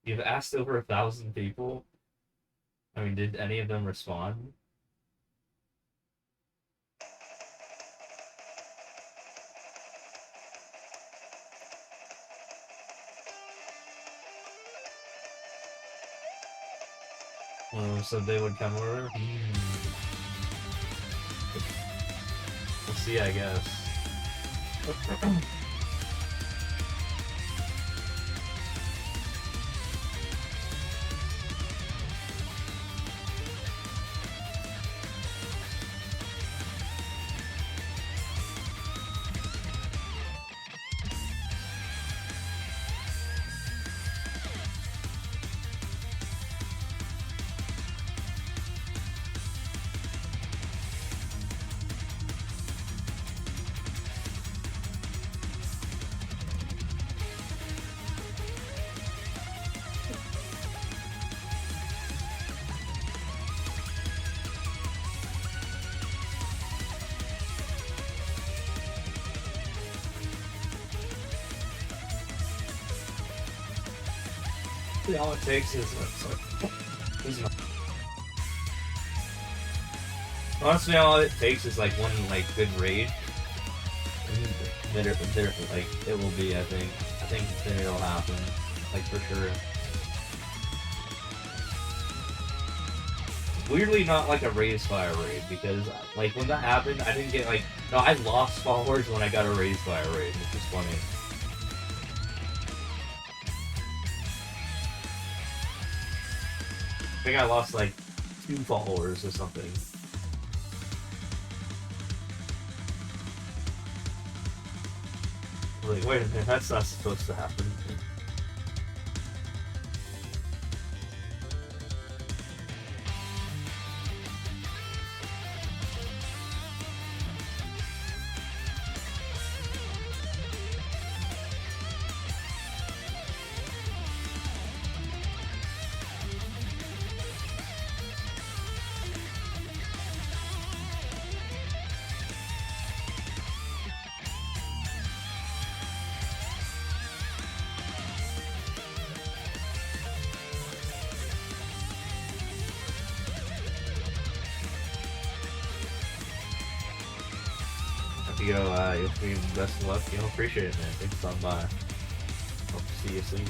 You've asked over 1,000 people. I mean, did any of them respond? Oh, so they would come over? We'll see, I guess. All it takes is honestly, all it takes is like one good raid. Like it will be. I think then it'll happen. Like for sure. Weirdly, not like a raised by a raid because like when that happened, I didn't get no. I lost followers when I got a raised by a raid, which is funny. I think I lost 2 followers or something. Like, wait a minute, that's not supposed to happen. You'll be best of luck. Appreciate it, man. Thanks for stopping by. Hope to see you soon.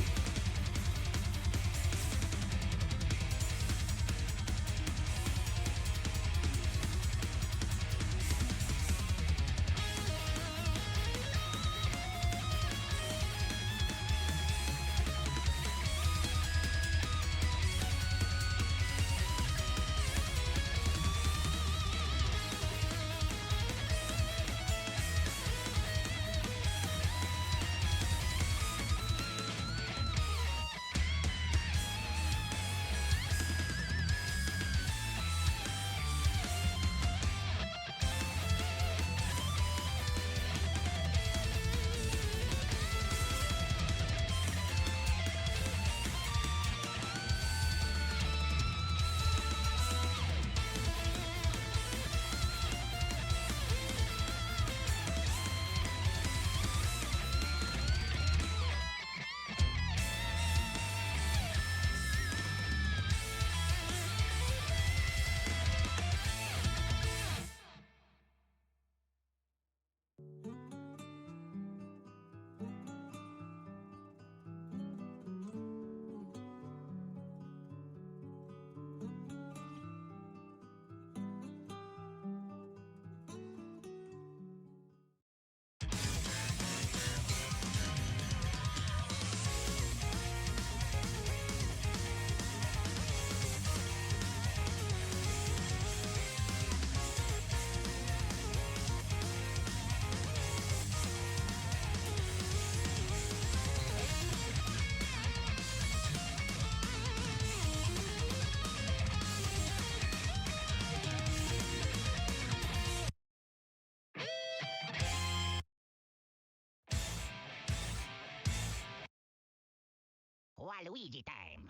Waluigi time.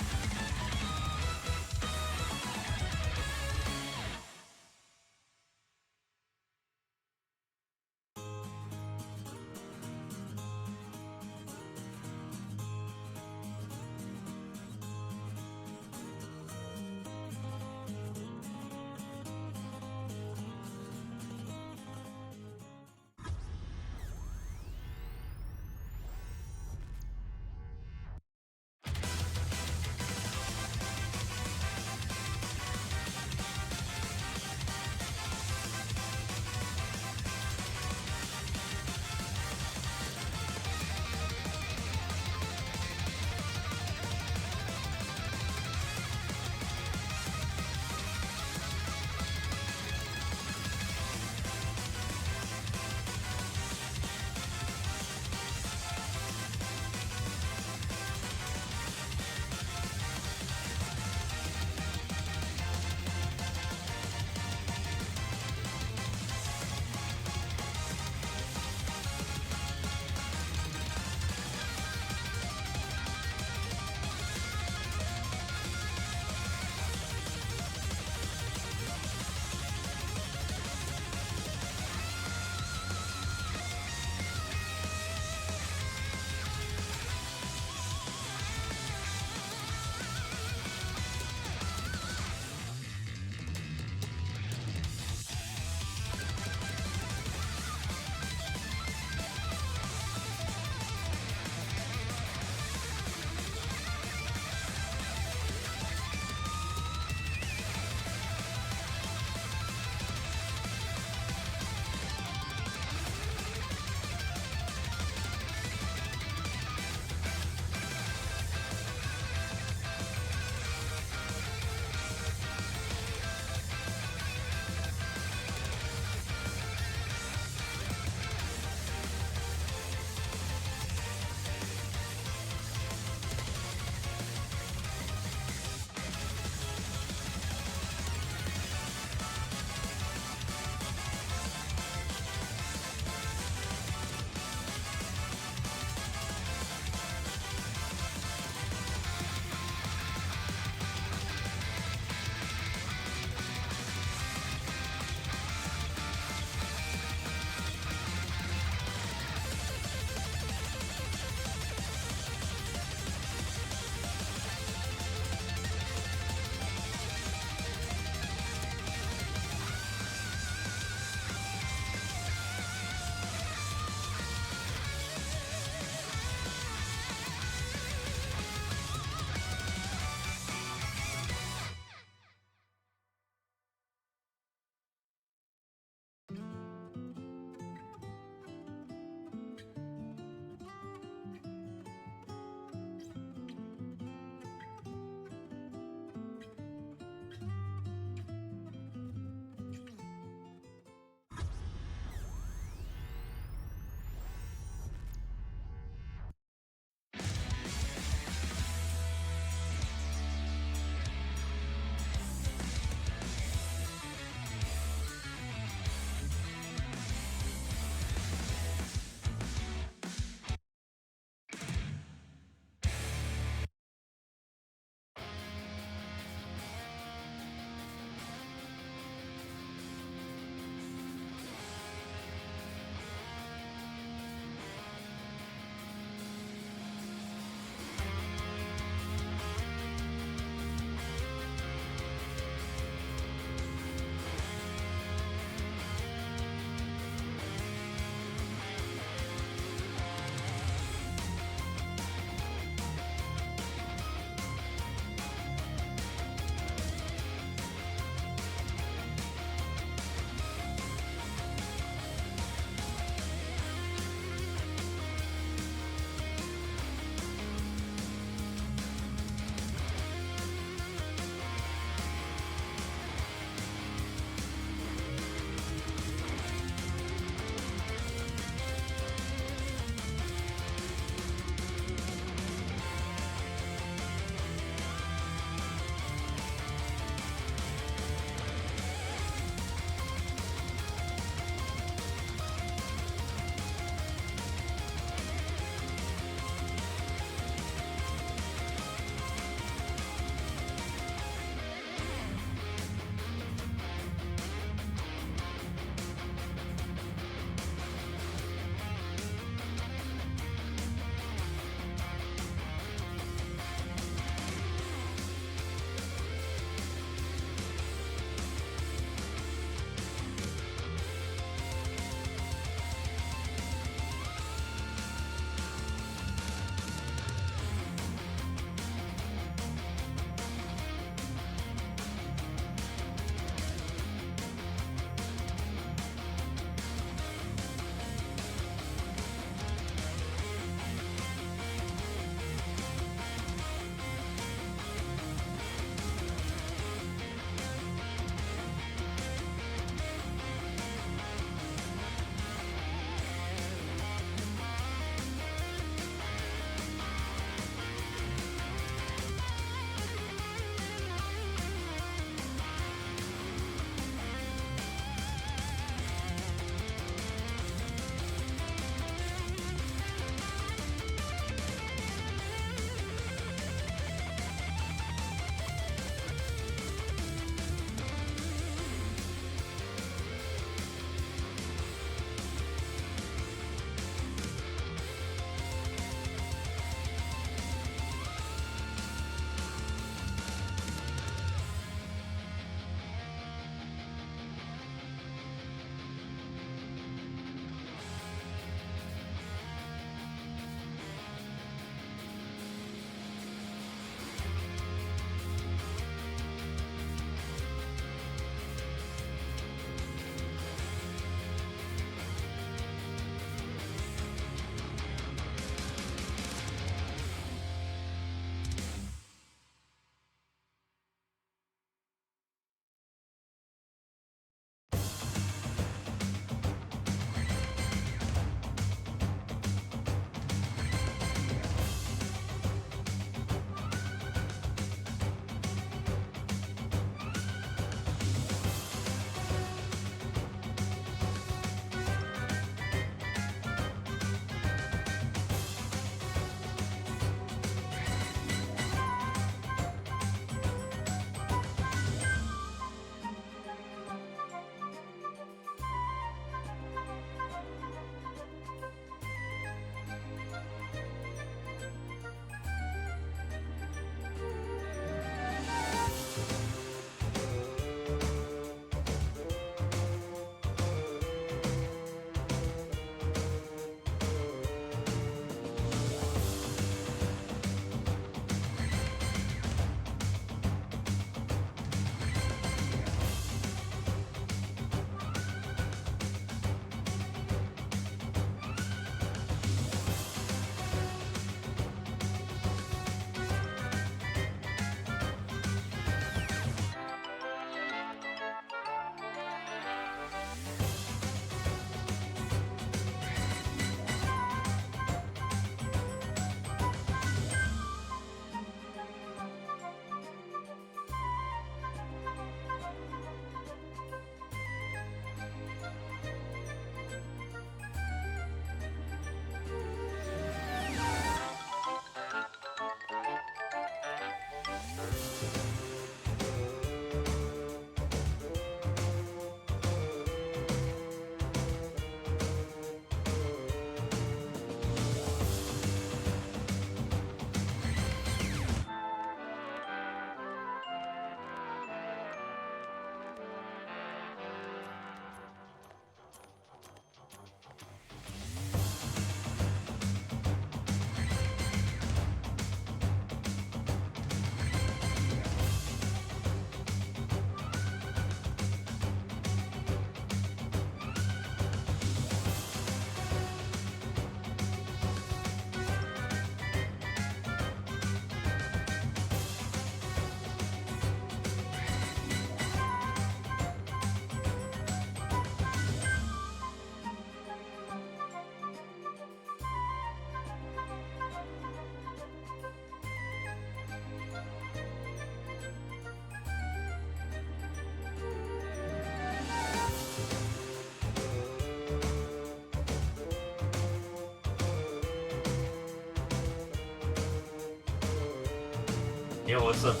Yo, what's up,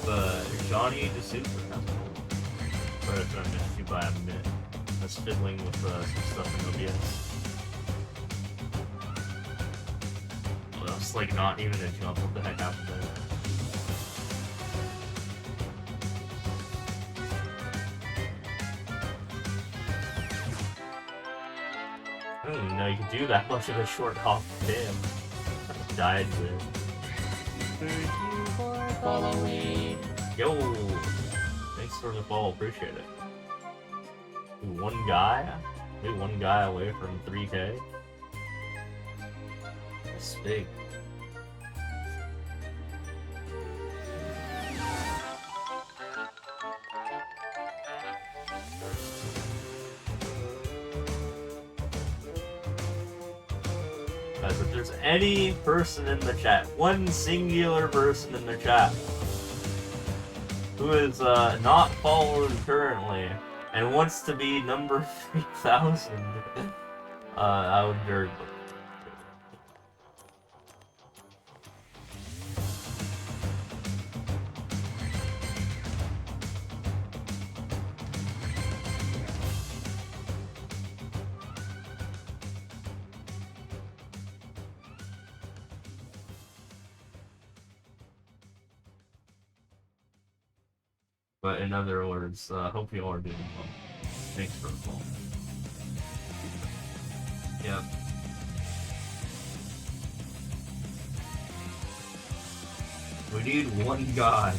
Johnny the Super? Sorry if I missed you by a minute. I was fiddling with some stuff in OBS. Well, that's like not even a jump. What the heck happened there? I didn't even know you could do that much of a short hop. Damn. I died with. Thank you for following. Yo! Thanks for the follow, appreciate it. Ooh, one guy? Maybe one guy away from 3K? That's big. Guys, if there's any person in the chat, one singular person in the chat, who is not followed currently and wants to be number 3000, I would very much. But in other words, hope you all are doing well. Thanks for the call. Yep. We need one guy.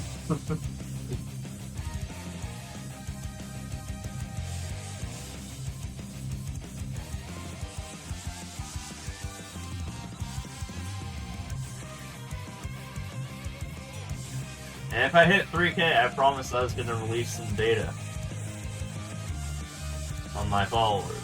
And if I hit 3K, I promised I was going to release some data on my followers.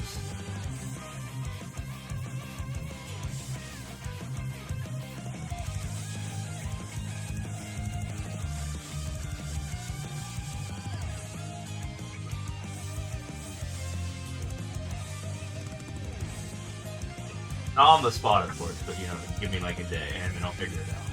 Not on the spot, of course, but you know, give me like a day and then I'll figure it out.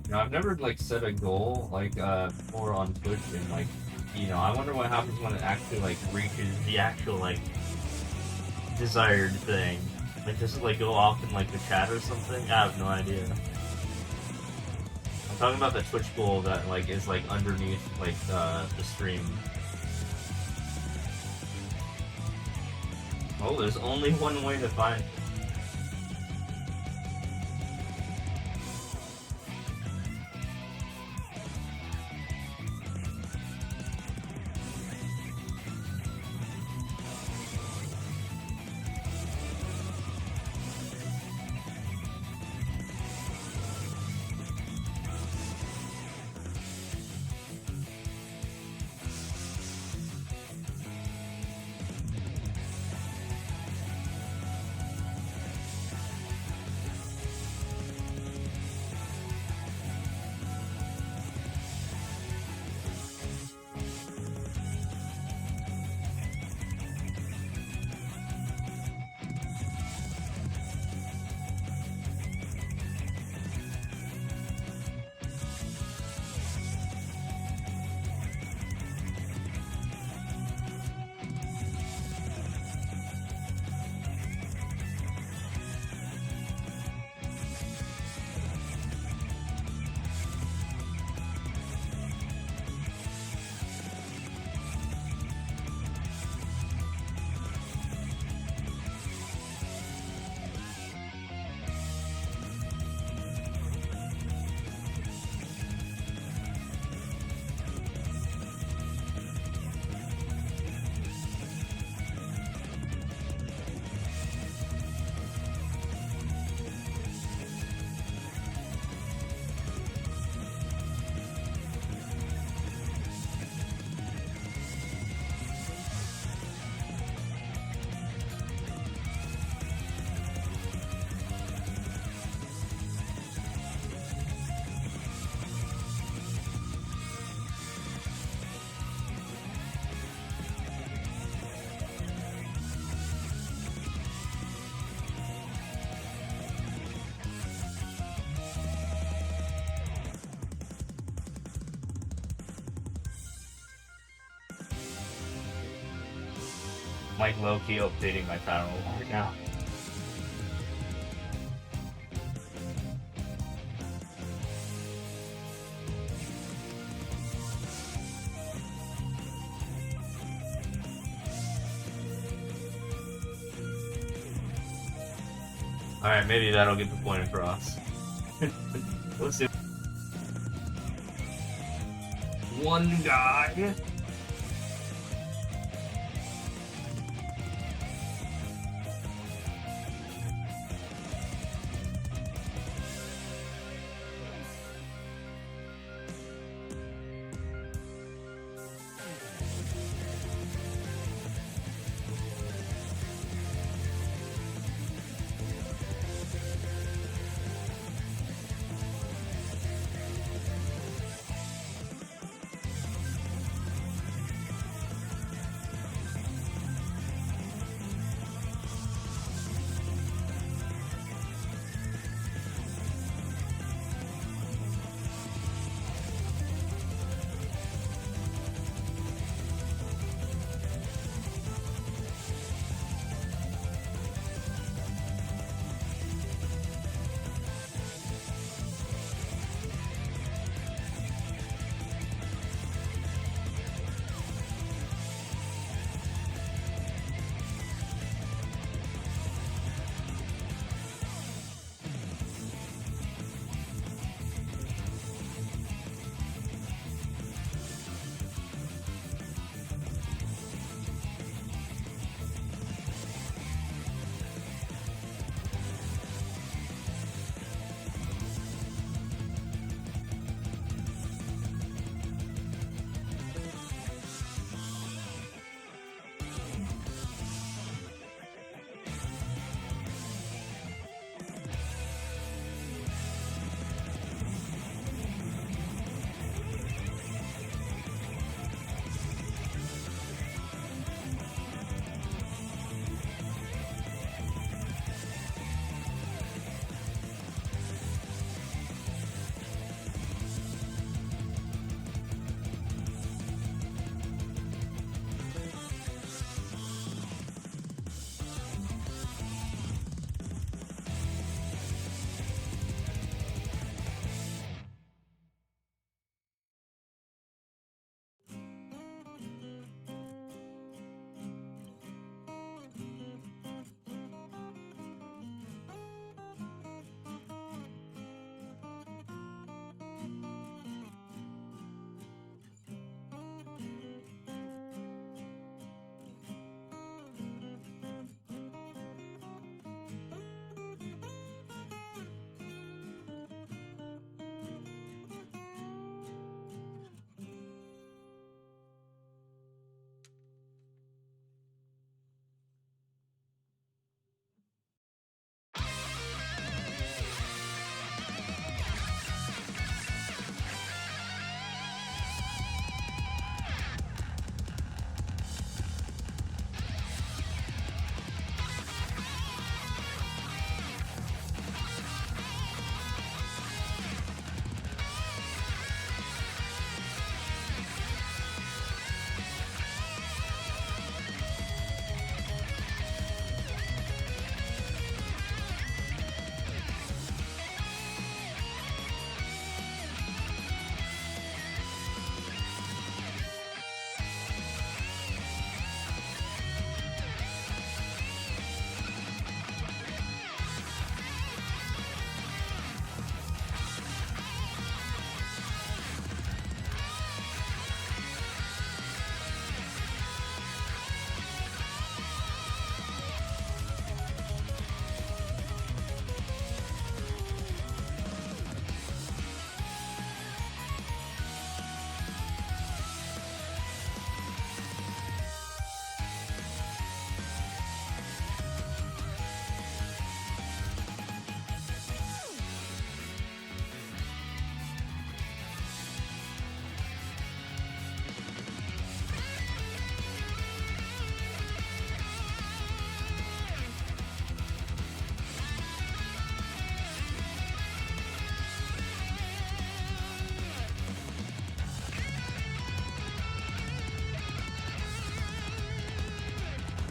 You know, I've never like set a goal like for on Twitch and like, you know, I wonder what happens when it actually like reaches the actual like desired thing. Like does it like go off in like the chat or something? I have no idea. I'm talking about the Twitch pool that like is like underneath like the stream. Oh, there's only one way to find it. Like low-key updating my channel right now. Alright, maybe that'll get the point across. Let's see. One guy.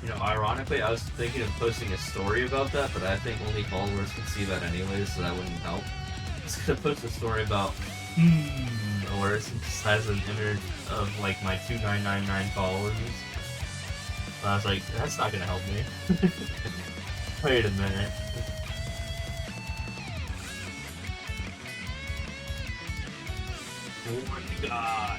You know, ironically, I was thinking of posting a story about that, but I think only followers can see that anyways, so that wouldn't help. I was gonna post a story about or it just has an image of like my 2999 followers. But I was like, that's not gonna help me. Wait a minute. Oh my god.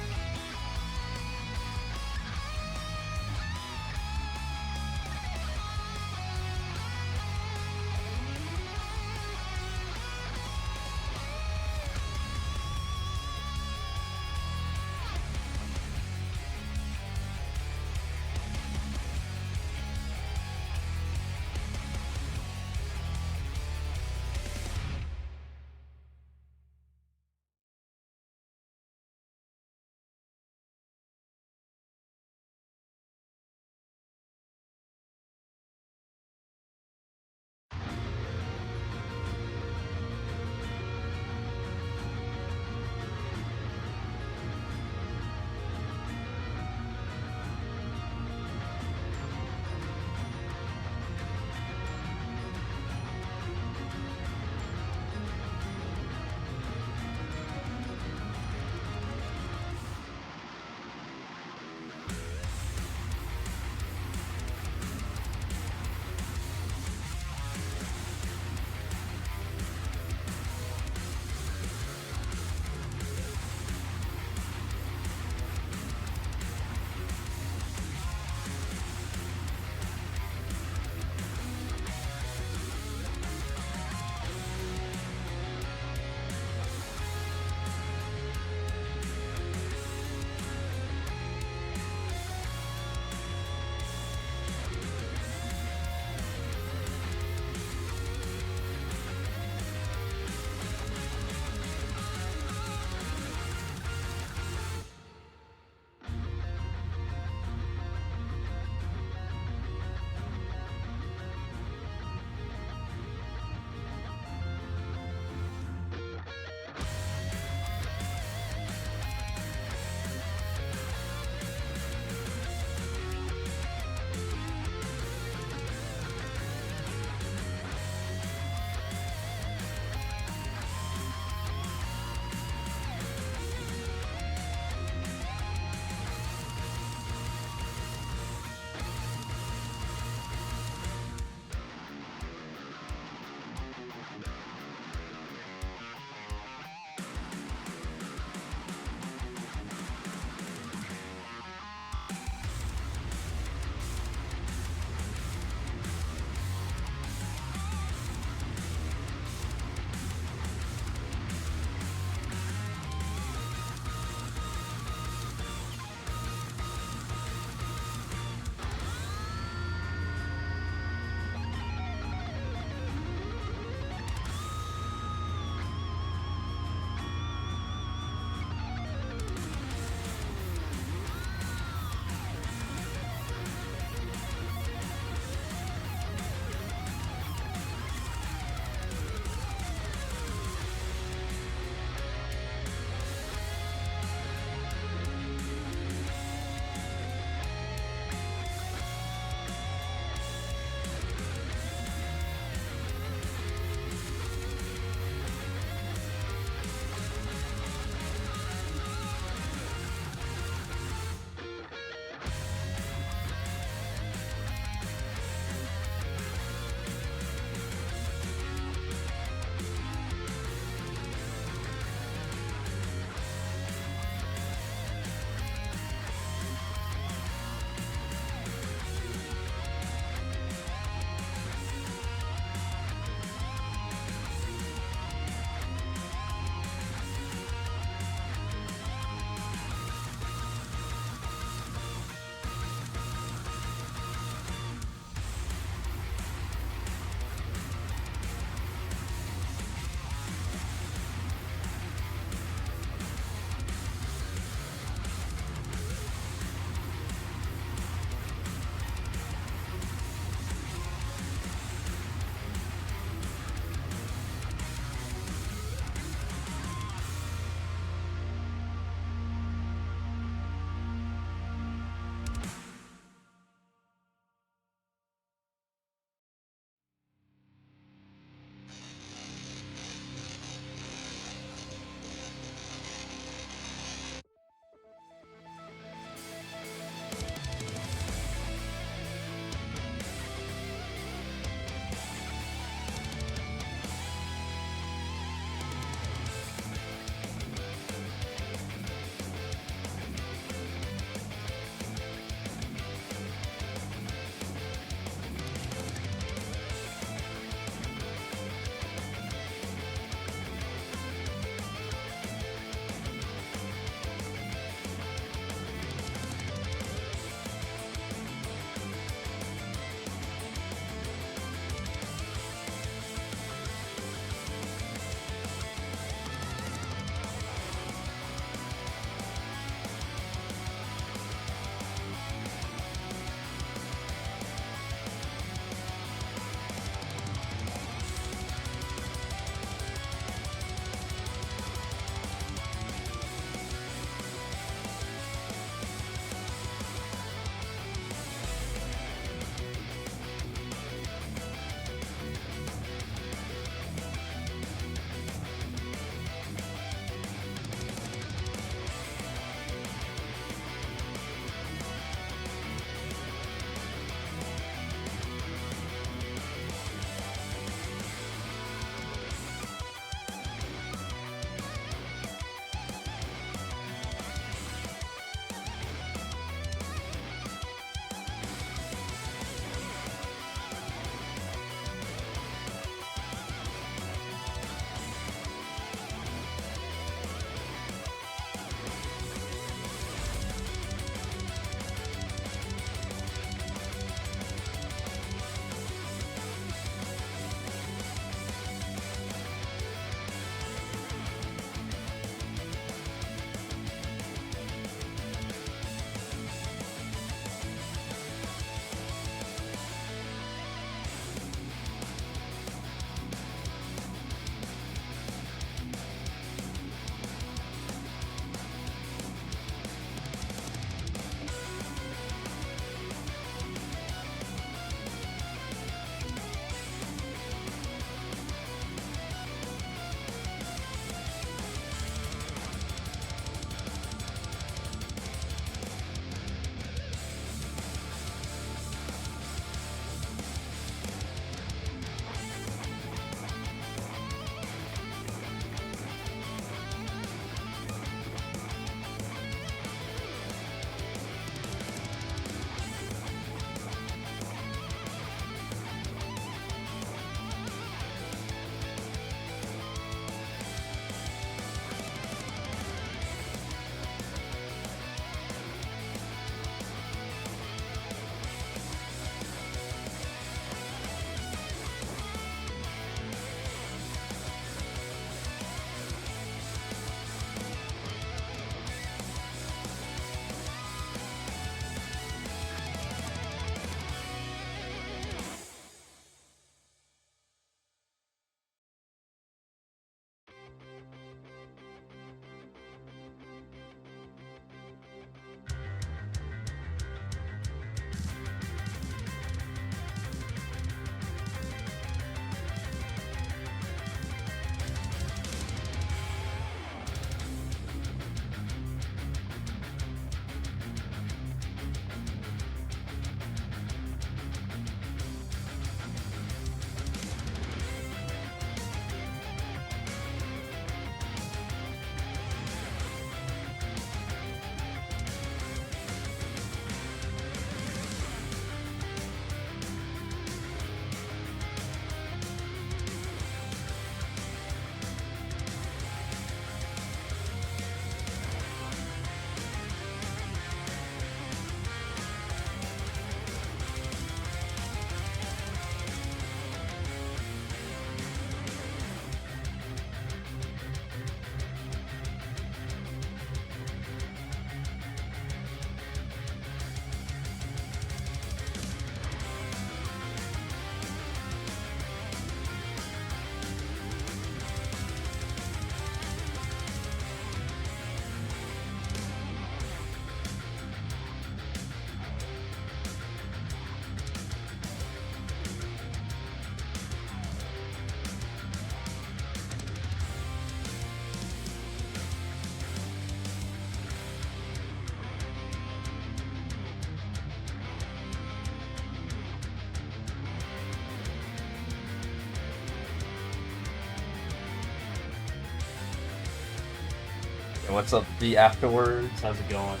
What's up, the afterwards? How's it going?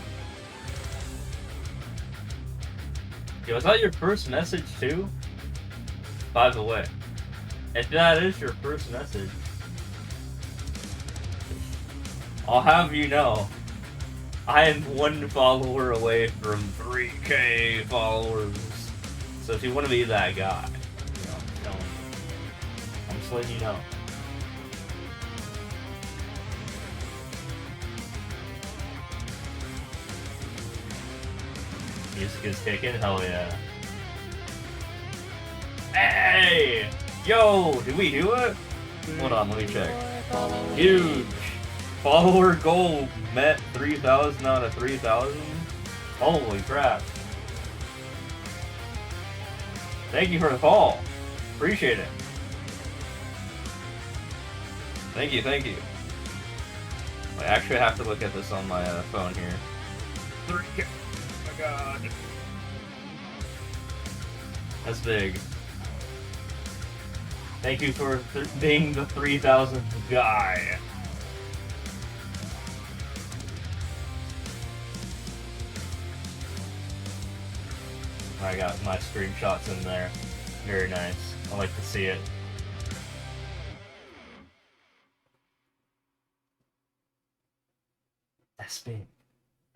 Yo, is that your first message too? By the way, if that is your first message, I'll have you know, I am 1 follower away from 3K followers. So if you want to be that guy, I'm just letting you know. Music is kicking? Hell yeah. Hey! Yo! Did we do it? Hold on, let me check. Huge! Follower goal met 3,000 out of 3,000. Holy crap. Thank you for the call. Appreciate it. Thank you, thank you. I actually have to look at this on my phone here. 3K. Oh my god. That's big. Thank you for being the 3,000th guy. I got my screenshots in there. Very nice. I like to see it. That's big.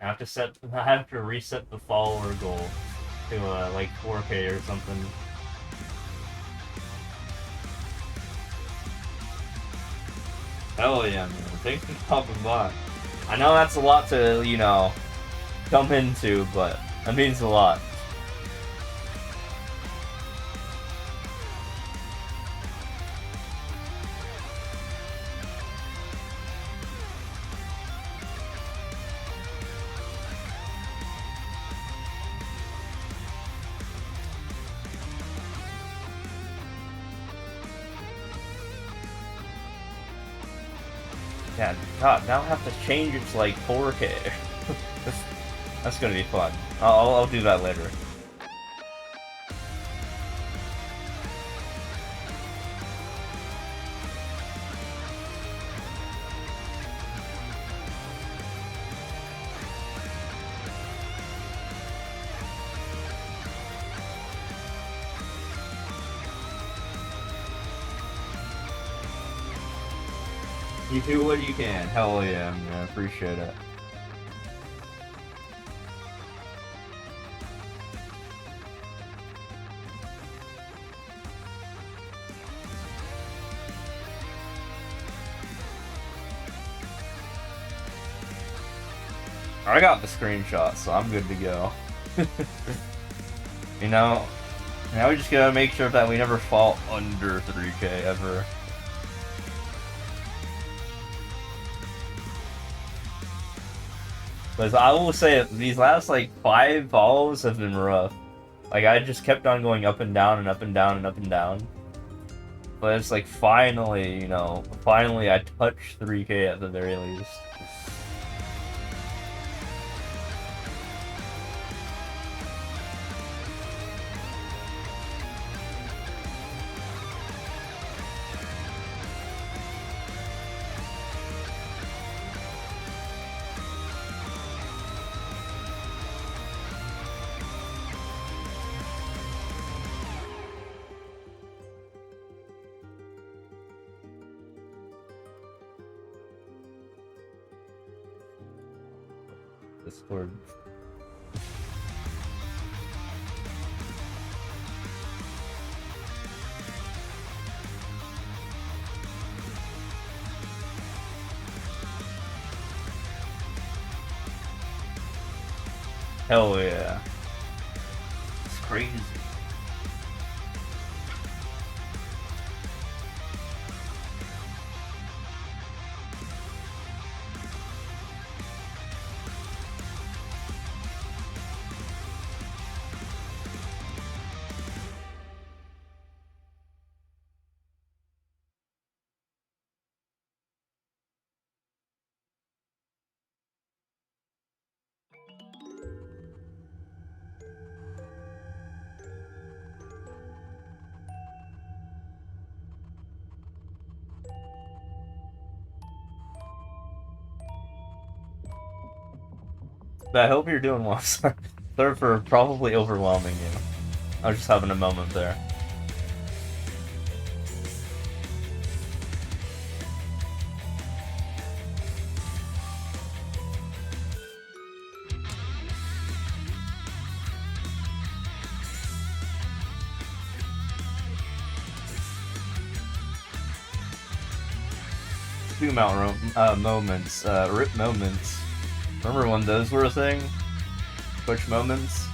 I have to reset the follower goal to like 4K or something. Hell yeah, man. Thanks for popping by. I know that's a lot to, you know, come into, but that means a lot. Yeah, God, now I have to change it to like 4K. That's gonna be fun. I'll do that later. You do what you can. Hell yeah, man. I appreciate it. I got the screenshot, so I'm good to go. You know, now we just gotta make sure that we never fall under 3K ever. Because I will say, these last like 5 follows have been rough. Like I just kept on going up and down and up and down and up and down. But it's like finally, you know, finally I touched 3K at the very least. Discord. Hell yeah. It's crazy. But I hope you're doing well. Sorry for probably overwhelming you. I was just having a moment there. Zoom out moments, rip moments. Remember when those were a thing? Twitch moments?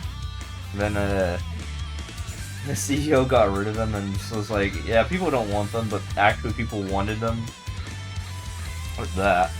Then the CEO got rid of them and just was like, yeah, people don't want them, but actually people wanted them. What's that?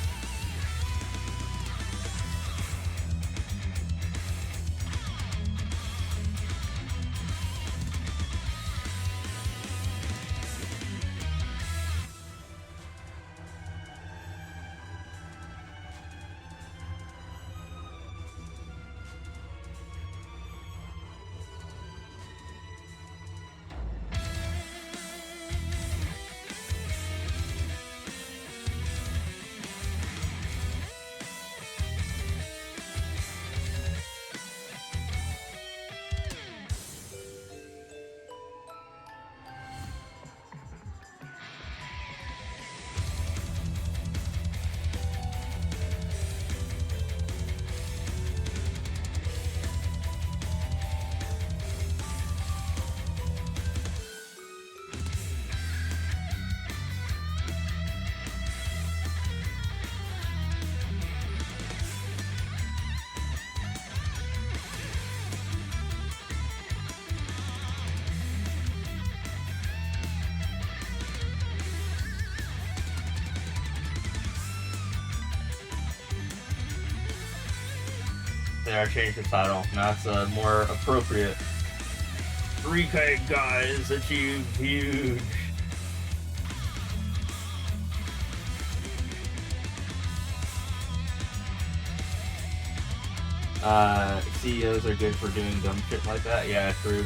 There, I changed the title. Now it's more appropriate. 3K guys achieved huge. CEOs are good for doing dumb shit like that. Yeah, true.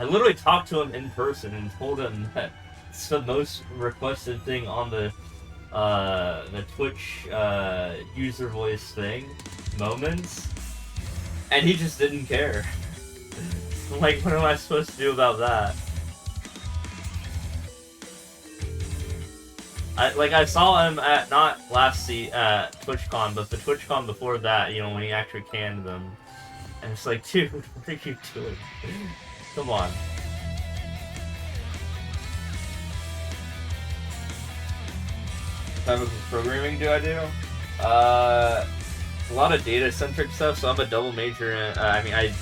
I literally talked to him in person and told him that it's the most requested thing on the Twitch user voice thing, moments, and he just didn't care. Like, what am I supposed to do about that? I saw him at, not last TwitchCon, but the TwitchCon before that, you know, when he actually canned them. And it's like, dude, what are you doing? Come on. What type of programming do I do? A lot of data-centric stuff, so I'm a double major in, I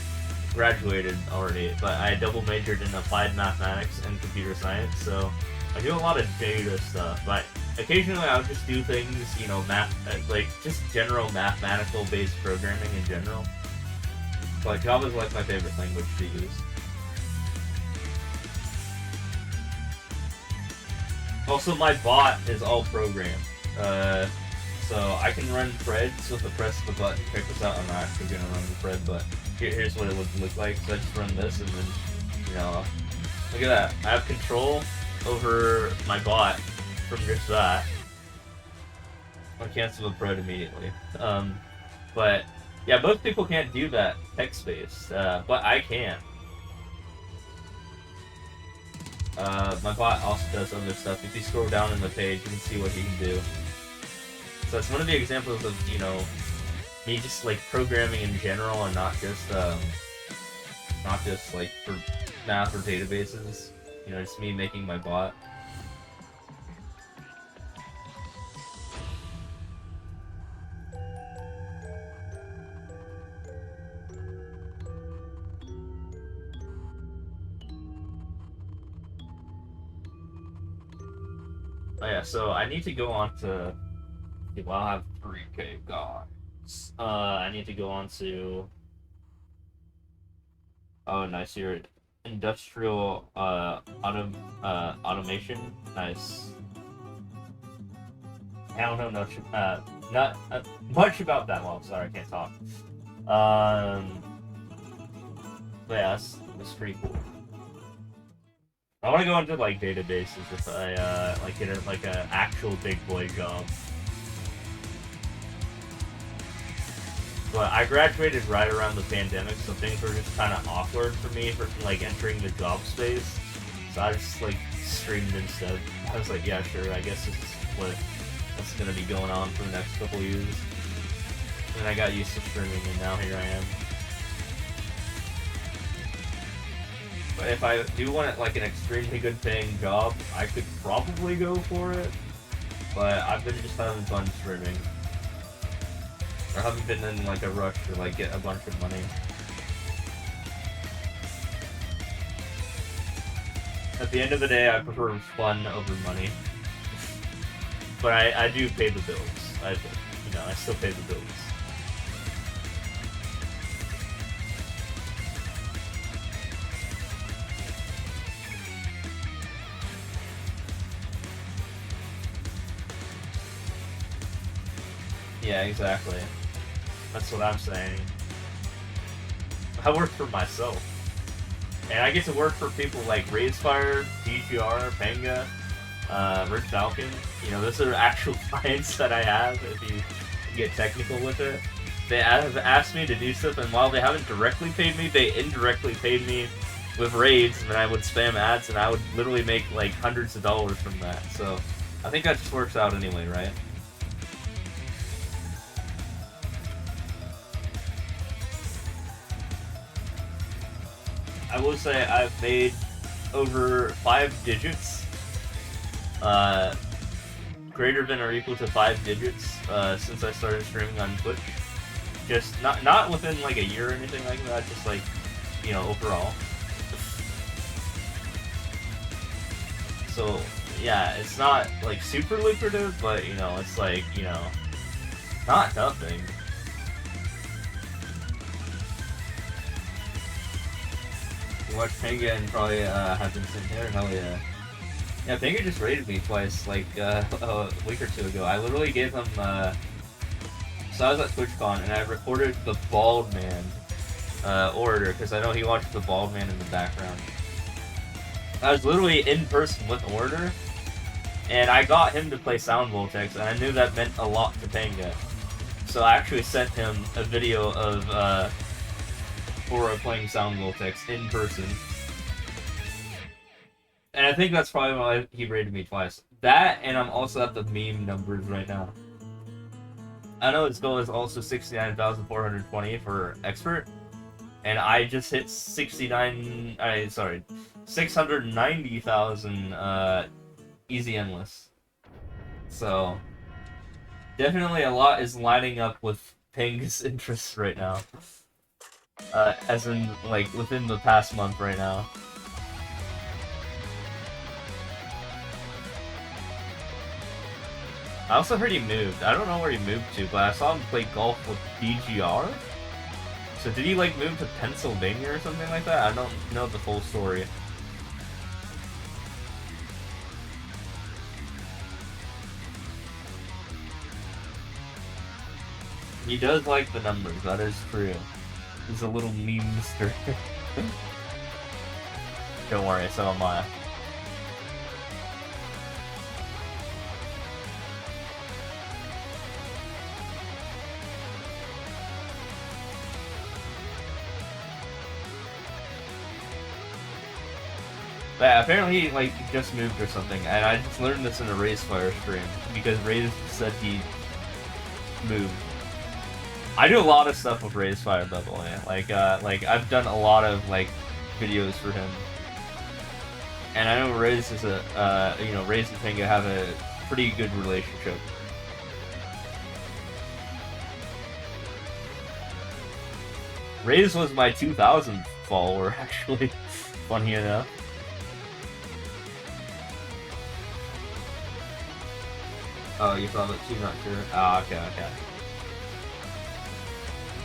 graduated already, but I double majored in applied mathematics and computer science, so I do a lot of data stuff, but occasionally I'll just do things, you know, like just general mathematical-based programming in general. But Java's like my favorite language to use. Also, my bot is all programmed, so I can run threads with the press of the button. Check this out, I'm not actually going to run the thread, but here's what it would look like. So I just run this, and then, you know, look at that. I have control over my bot from just that. I'll cancel the thread immediately. But, yeah, most people can't do that text-based, but I can. My bot also does other stuff. If you scroll down in the page, you can see what he can do. So it's one of the examples of, you know, me just like programming in general and not just like for math or databases. You know, just me making my bot. Oh yeah, so I need to go on to... Well, I'll have 3K guys. I need to go on to... Oh, nice. Your industrial automation. Nice. I don't know much, not much about that. Well, sorry, I can't talk. But yeah, that's pretty cool. I want to go into like databases if I like get like a actual big boy job. But I graduated right around the pandemic, so things were just kind of awkward for me for like entering the job space. So I just like streamed instead. I was like, yeah, sure, I guess this is what's gonna be going on for the next couple years. And I got used to streaming, and now here I am. But if I do want like an extremely good paying job, I could probably go for it. But I've been just having fun streaming. I haven't been in like a rush to like get a bunch of money. At the end of the day, I prefer fun over money. But I do pay the bills. I still pay the bills. Yeah, exactly. That's what I'm saying. I work for myself. And I get to work for people like Raisefire, DGR, Panga, Red Falcon. You know, those are actual clients that I have, if you get technical with it. They have asked me to do stuff, and while they haven't directly paid me, they indirectly paid me with raids, and I would spam ads, and I would literally make like hundreds of dollars from that. So I think that just works out anyway, right? I will say I've made over 5 digits, greater than or equal to 5 digits, since I started streaming on Twitch. Just not within like a year or anything like that, just like, you know, overall. So yeah, it's not like super lucrative, but you know, it's like, you know, not nothing. You watch Panga and probably have instant hair. Hell yeah. Yeah, Panga just raided me twice, like a week or two ago. I literally gave him. So I was at TwitchCon and I recorded the Bald Man orator because I know he watched the Bald Man in the background. I was literally in person with orator, and I got him to play Sound Voltex, and I knew that meant a lot to Panga. So I actually sent him a video of Aura playing Sound Voltex in person. And I think that's probably why he rated me twice. That, and I'm also at the meme numbers right now. I know his goal is also 69,420 for expert, and I just hit 690,000 easy endless. So definitely a lot is lining up with Ping's interests right now. As in, like, within the past month right now. I also heard he moved. I don't know where he moved to, but I saw him play golf with DGR. So did he, like, move to Pennsylvania or something like that? I don't know the full story. He does like the numbers, that is true. He's a little meme-ster. Don't worry, so am I. But yeah, apparently he, like, just moved or something, and I just learned this in a Raisefire stream, because Raise said he moved. I do a lot of stuff with Raisefire, by the way. Like I've done a lot of, like, videos for him. And I know Raise is Raise and Panga have a pretty good relationship. Raise was my 2000th follower, actually. Funny enough. Oh, you thought that too? Not sure. Oh, okay.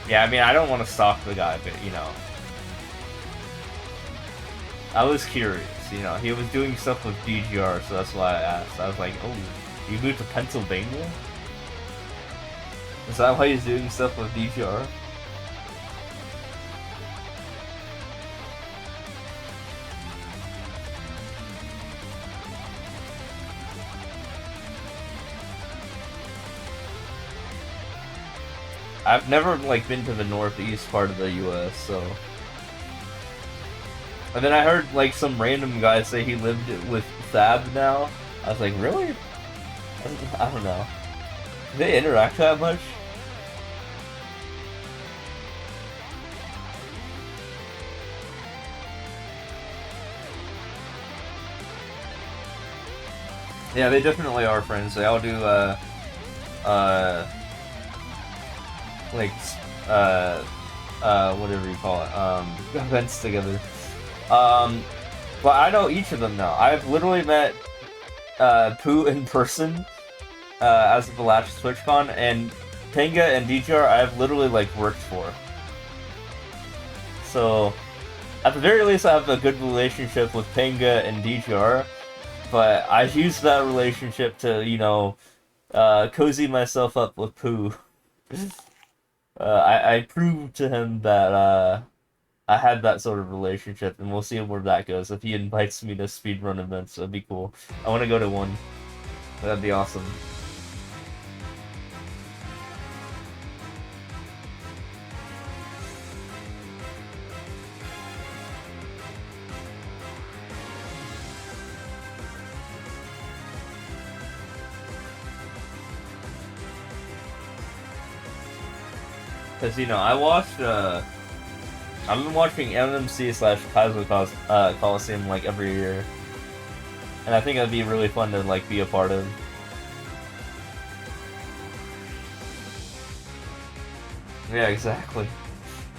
Yeah, I mean, I don't want to stalk the guy, but, you know. I was curious, you know. He was doing stuff with DGR, so that's why I asked. I was like, oh, you moved to Pennsylvania? Is that why he's doing stuff with DGR? I've never like been to the northeast part of the U.S. So, and then I heard like some random guy say he lived with Thab now. I was like, really? I don't know. Do they interact that much? Yeah, they definitely are friends. They all do, like, whatever you call it, events together. But I know each of them now. I've literally met, Pooh in person, as of the last TwitchCon, and Tenga and DGR I've literally, like, worked for. So, at the very least, I have a good relationship with Tenga and DGR. But I used that relationship to, you know, cozy myself up with Pooh. I proved to him that I had that sort of relationship, and we'll see where that goes. If he invites me to speedrun events, that'd be cool. I want to go to one. That'd be awesome. Because, you know, I've been watching MMC / Kaizo Coliseum, like, every year. And I think it'd be really fun to, like, be a part of. Yeah, exactly.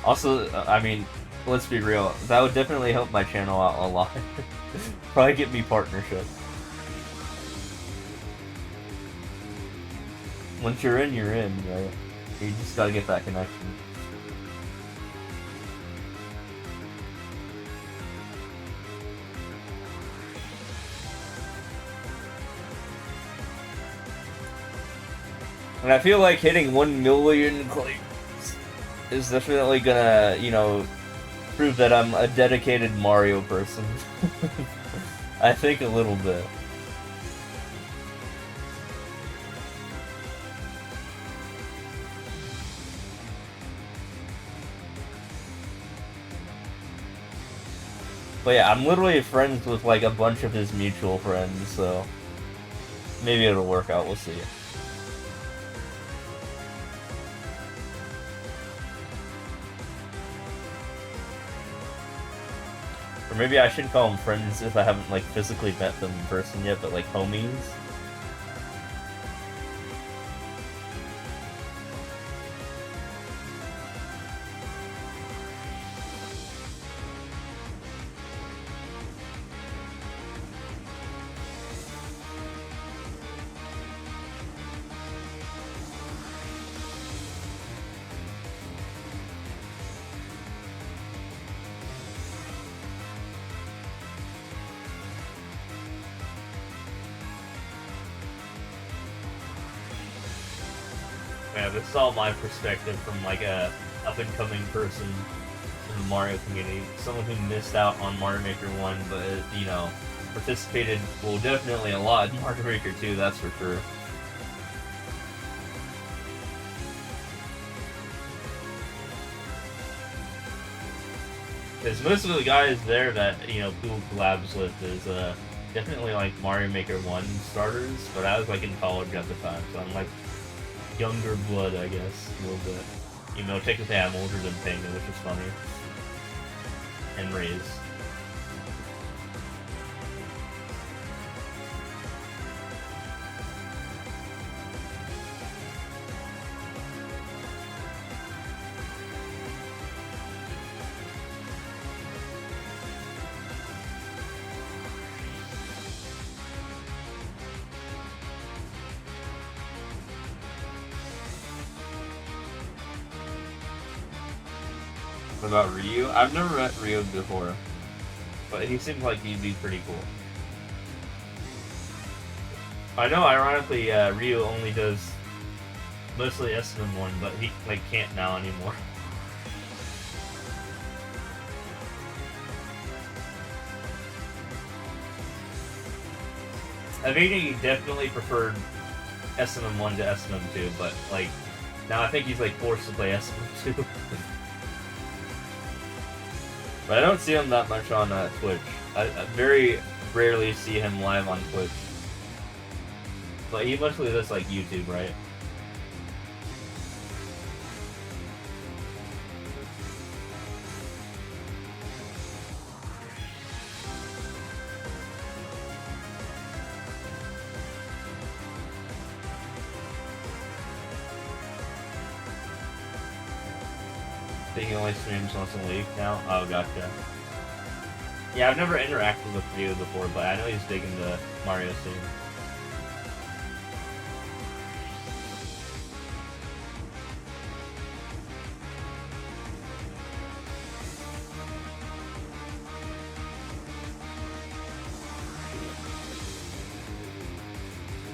Also, I mean, let's be real, that would definitely help my channel out a lot. Probably get me partnership. Once you're in, right? You just gotta get that connection. And I feel like hitting 1 million claims is definitely gonna, you know, prove that I'm a dedicated Mario person. I think a little bit. But yeah, I'm literally friends with like a bunch of his mutual friends, so maybe it'll work out, we'll see. Or maybe I shouldn't call them friends if I haven't like physically met them in person yet, but like homies. Yeah, this is all my perspective from like a up-and-coming person in the Mario community. Someone who missed out on Mario Maker 1, but, you know, participated, well, definitely a lot in Mario Maker 2, that's for sure. Because most of the guys there that, you know, Pool collabs with is definitely like Mario Maker 1 starters, but I was like in college at the time, so I'm like younger blood, I guess, a little bit. You know, technically I'm older than Penguin, which is funny. And Raze. What about Ryu? I've never met Ryu before, but he seems like he'd be pretty cool. I know, ironically, Ryu only does mostly SM1, but he like can't now anymore. I think he definitely preferred SM1 to SM2, but like Now I think he's like forced to play SM too. But I don't see him that much on Twitch. I very rarely see him live on Twitch. But he mostly does like YouTube, right? I think he only streams once a week now? Oh, gotcha. Yeah, I've never interacted with Rio before, but I know he's big in the Mario scene.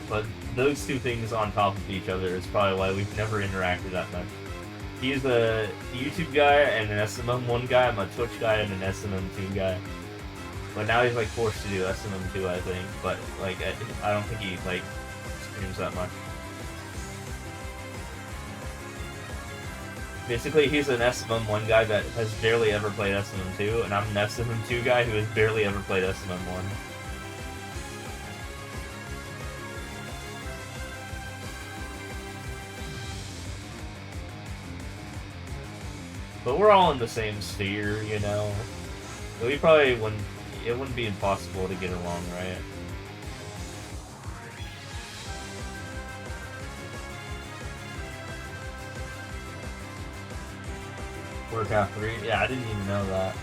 But those two things on top of each other is probably why we've never interacted that much. He's a YouTube guy and an SMM1 guy. I'm a Twitch guy and an SMM2 guy. But now he's like forced to do SMM2, I think. But like, I don't think he like streams that much. Basically, he's an SMM1 guy that has barely ever played SMM2, and I'm an SMM2 guy who has barely ever played SMM1. But we're all in the same sphere, you know? So we probably wouldn't, it wouldn't be impossible to get along, right? Warcraft 3? Yeah, I didn't even know that.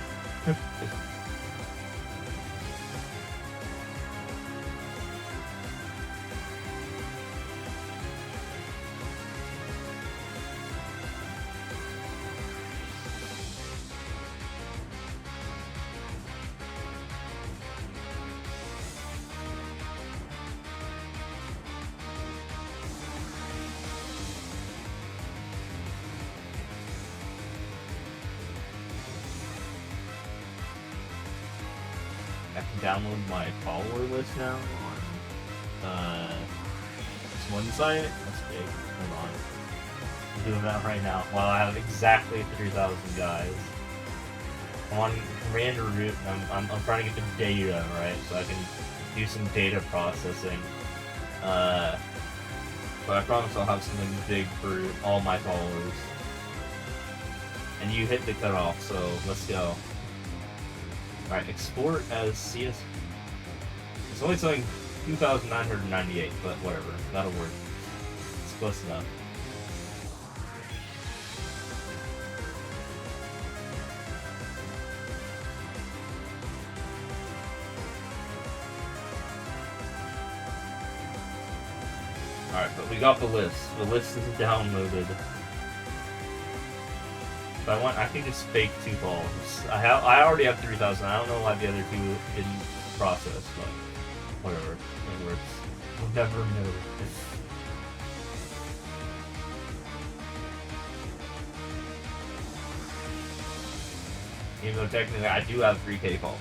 I can download my follower list now on this one site. That's big. Hold on. I'm doing that right now. Well, I have exactly 3,000 guys. I'm on Commander Root. I'm trying to get the data, right? So I can do some data processing. But I promise I'll have something big for all my followers. And you hit the cutoff, so let's go. Alright, export as CS. It's only saying 2,998, but whatever. That'll work. It's close enough. Alright, but we got the list. The list is downloaded. If I want, I can just fake 2 balls. I already have 3,000. I don't know why the other 2 didn't process, but whatever. It works. We'll never know. Even though technically I do have 3K calls.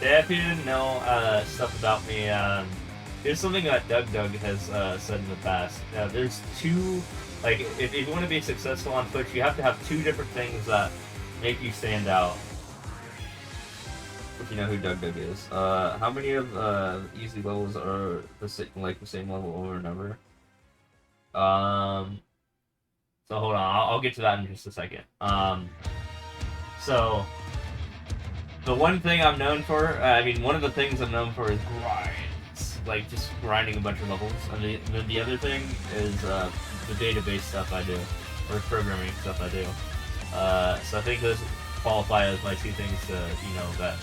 Yeah, if you didn't know stuff about me, here's something that Doug has said in the past. There's 2, like, if you want to be successful on Twitch, you have to have 2 different things that make you stand out. If you know who Doug is. How many of easy levels are the same level over and over? So hold on, I'll get to that in just a second. So the one thing I'm known for, one of the things I'm known for is grinds. Like, just grinding a bunch of levels. And the other thing is the database stuff I do. Or programming stuff I do. So I think those qualify as my 2 things to, that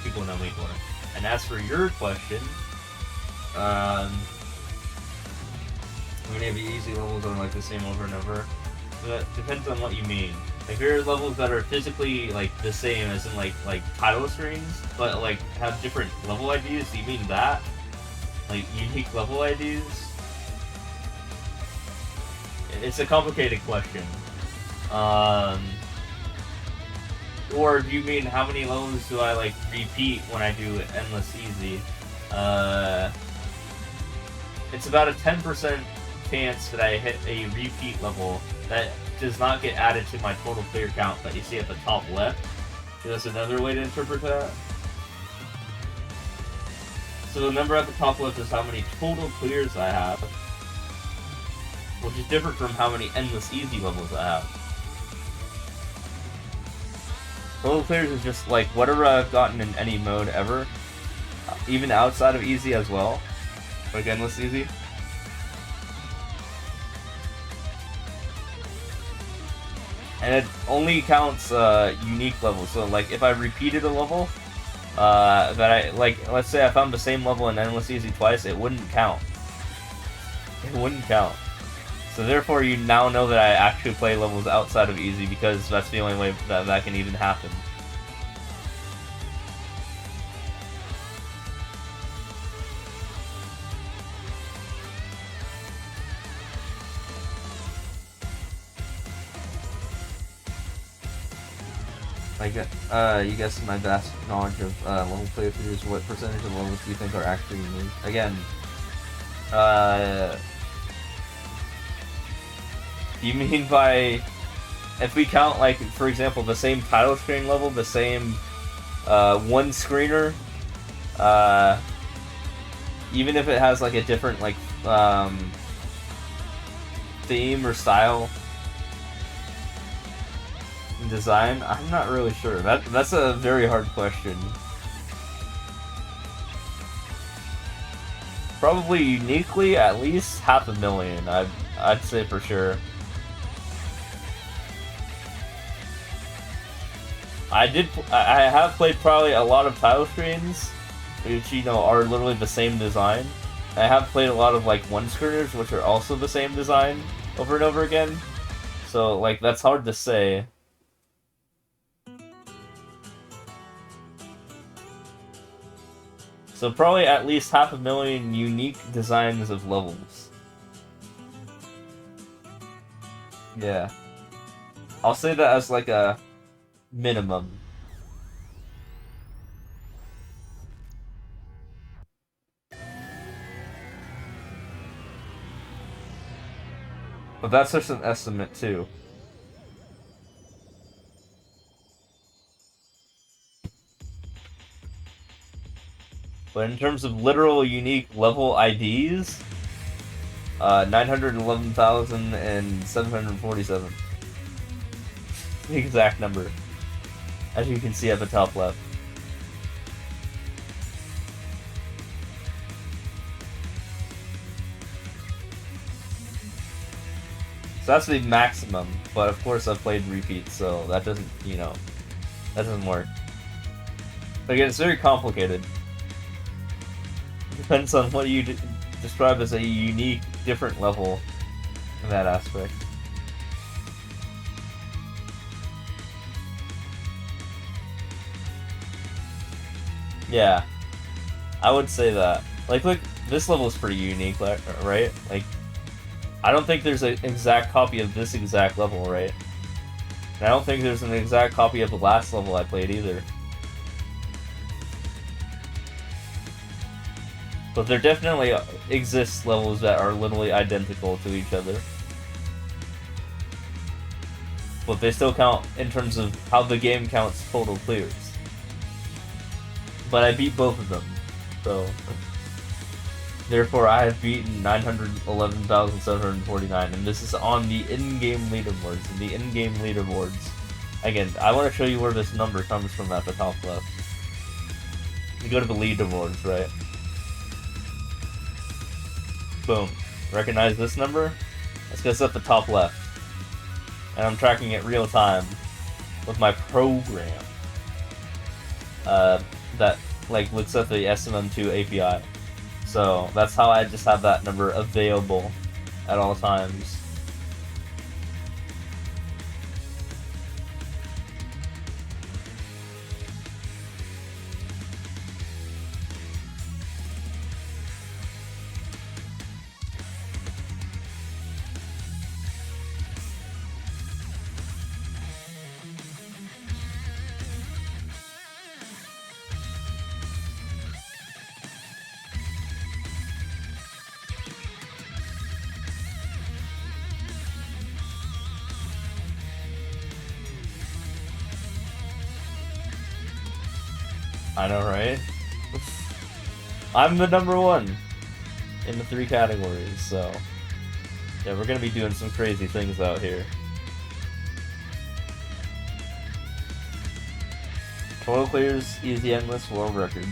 people know me for. And as for your question, How many of the easy levels are like the same over and over? That depends on what you mean. If there are levels that are physically like the same as in like title screens, but like have different level IDs, do you mean that? Like unique level IDs? It's a complicated question. Or do you mean how many levels do I like repeat when I do endless easy? It's about a 10% chance that I hit a repeat level that does not get added to my total player count that you see at the top left. So that's another way to interpret that. So the number at the top left is how many total clears I have, which is different from how many endless easy levels I have. Total clears is just like whatever I've gotten in any mode ever, even outside of easy as well, like endless easy. And it only counts unique levels. So like if I repeated a level, that I like, let's say I found the same level in endless easy twice, it wouldn't count. It wouldn't count. So therefore, you now know that I actually play levels outside of easy because that's the only way that that can even happen. Like, you guess my vast knowledge of level playthroughs, what percentage of levels do you think are actually unique? Again, you mean by, if we count, like, for example, the same title screen level, the same one screener, even if it has like a different like theme or style, design? I'm not really sure. That's a very hard question. Probably uniquely at least 500,000. I'd say for sure. I have played probably a lot of title screens, which, you know, are literally the same design. I have played a lot of like one screeners, which are also the same design over and over again. So like that's hard to say. So probably at least 500,000 unique designs of levels. Yeah. I'll say that as like a minimum. But that's just an estimate too. But in terms of literal unique level IDs, 911,747. The exact number, as you can see at the top left. So that's the maximum, but of course I've played repeats, so that doesn't, you know, that doesn't work. But again, it's very complicated. Depends on what you describe as a unique, different level in that aspect. Yeah, I would say that. Like, look, this level is pretty unique, right? Like, I don't think there's an exact copy of this exact level, right? And I don't think there's an exact copy of the last level I played either. But there definitely exists levels that are literally identical to each other. But they still count in terms of how the game counts total clears. But I beat both of them, so... Therefore, I have beaten 911,749, and this is on the in-game leaderboards. And the in-game leaderboards... Again, I want to show you where this number comes from at the top left. You go to the leaderboards, right? Boom. Recognize this number? Let's go at the top left. And I'm tracking it real time with my program that like looks at the SMM2 API. So that's how I just have that number available at all times. I know, right? I'm the #1 in the 3 categories, so yeah, we're gonna be doing some crazy things out here. Total clears, easy endless, world records.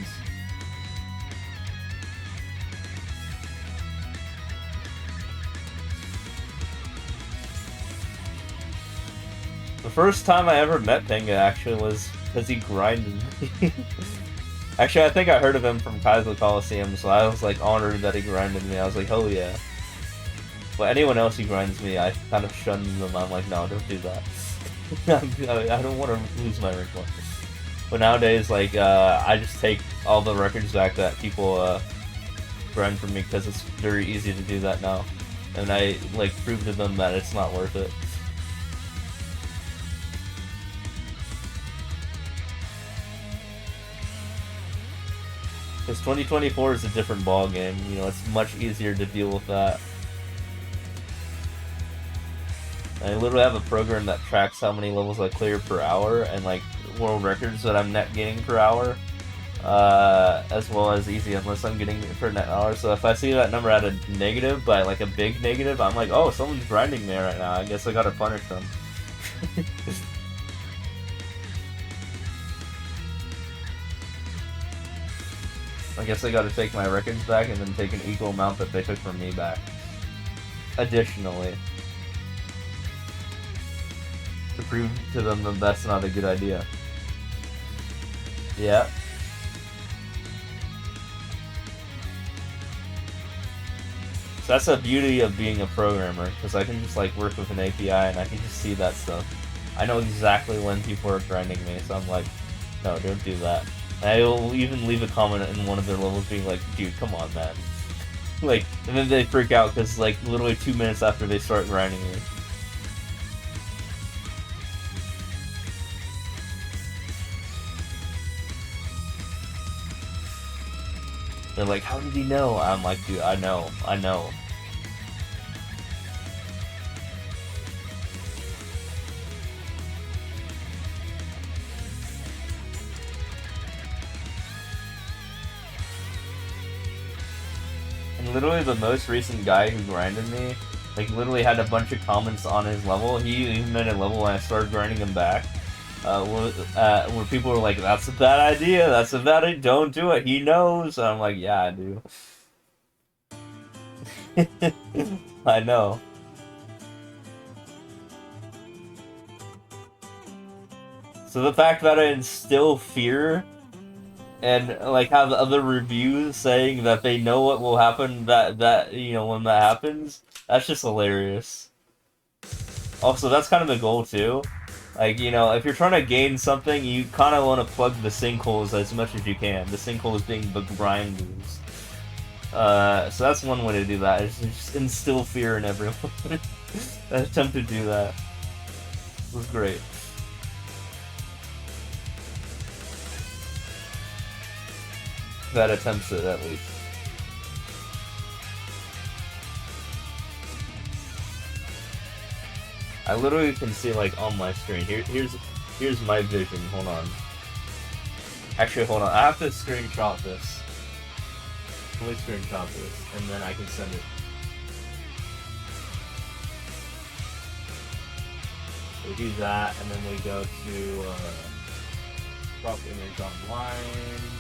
The first time I ever met Penga actually was because he grinded me. Actually, I think I heard of him from Kaiser Coliseum, so I was like honored that he grinded me. I was like, oh yeah. But anyone else who grinds me, I kind of shun them. I'm like, no, don't do that. I don't want to lose my rank one. But nowadays, like, I just take all the records back that people grind for me because it's very easy to do that now. And I, like, prove to them that it's not worth it. Because 2024 is a different ball game, you know, it's much easier to deal with that. I literally have a program that tracks how many levels I clear per hour and like world records that I'm net gaining per hour, as well as easy endless I'm getting per net hour. So if I see that number at a negative, by like a big negative, I'm like, oh, someone's grinding me right now. I guess I gotta punish them. I guess I gotta take my records back and then take an equal amount that they took from me back. Additionally. To prove to them that that's not a good idea. Yeah. So that's the beauty of being a programmer, because I can just like work with an API and I can just see that stuff. I know exactly when people are grinding me, so I'm like, no, don't do that. And I will even leave a comment in one of their levels being like, dude, come on, man. Like, and then they freak out because like literally 2 minutes after they start grinding me. They're like, how did he know? I'm like, dude, I know. And literally the most recent guy who grinded me, like literally had a bunch of comments on his level. He even made a level when I started grinding him back. Where people were like, that's a bad idea, don't do it, he knows. And I'm like, yeah, I do. I know. So the fact that I instill fear and like have other reviews saying that they know what will happen that you know when that happens, that's just hilarious. Also, that's kind of the goal too. Like, you know, if you're trying to gain something, you kind of want to plug the sinkholes as much as you can. The sinkholes being the grinders. So that's one way to do that, is just instill fear in everyone. That attempt to do that was great. That attempts it, at least. I literally can see, like, on my screen. Here's my vision. Hold on. Actually, hold on. I have to screenshot this. Let me screenshot this, and then I can send it. We do that, and then we go to crop image online.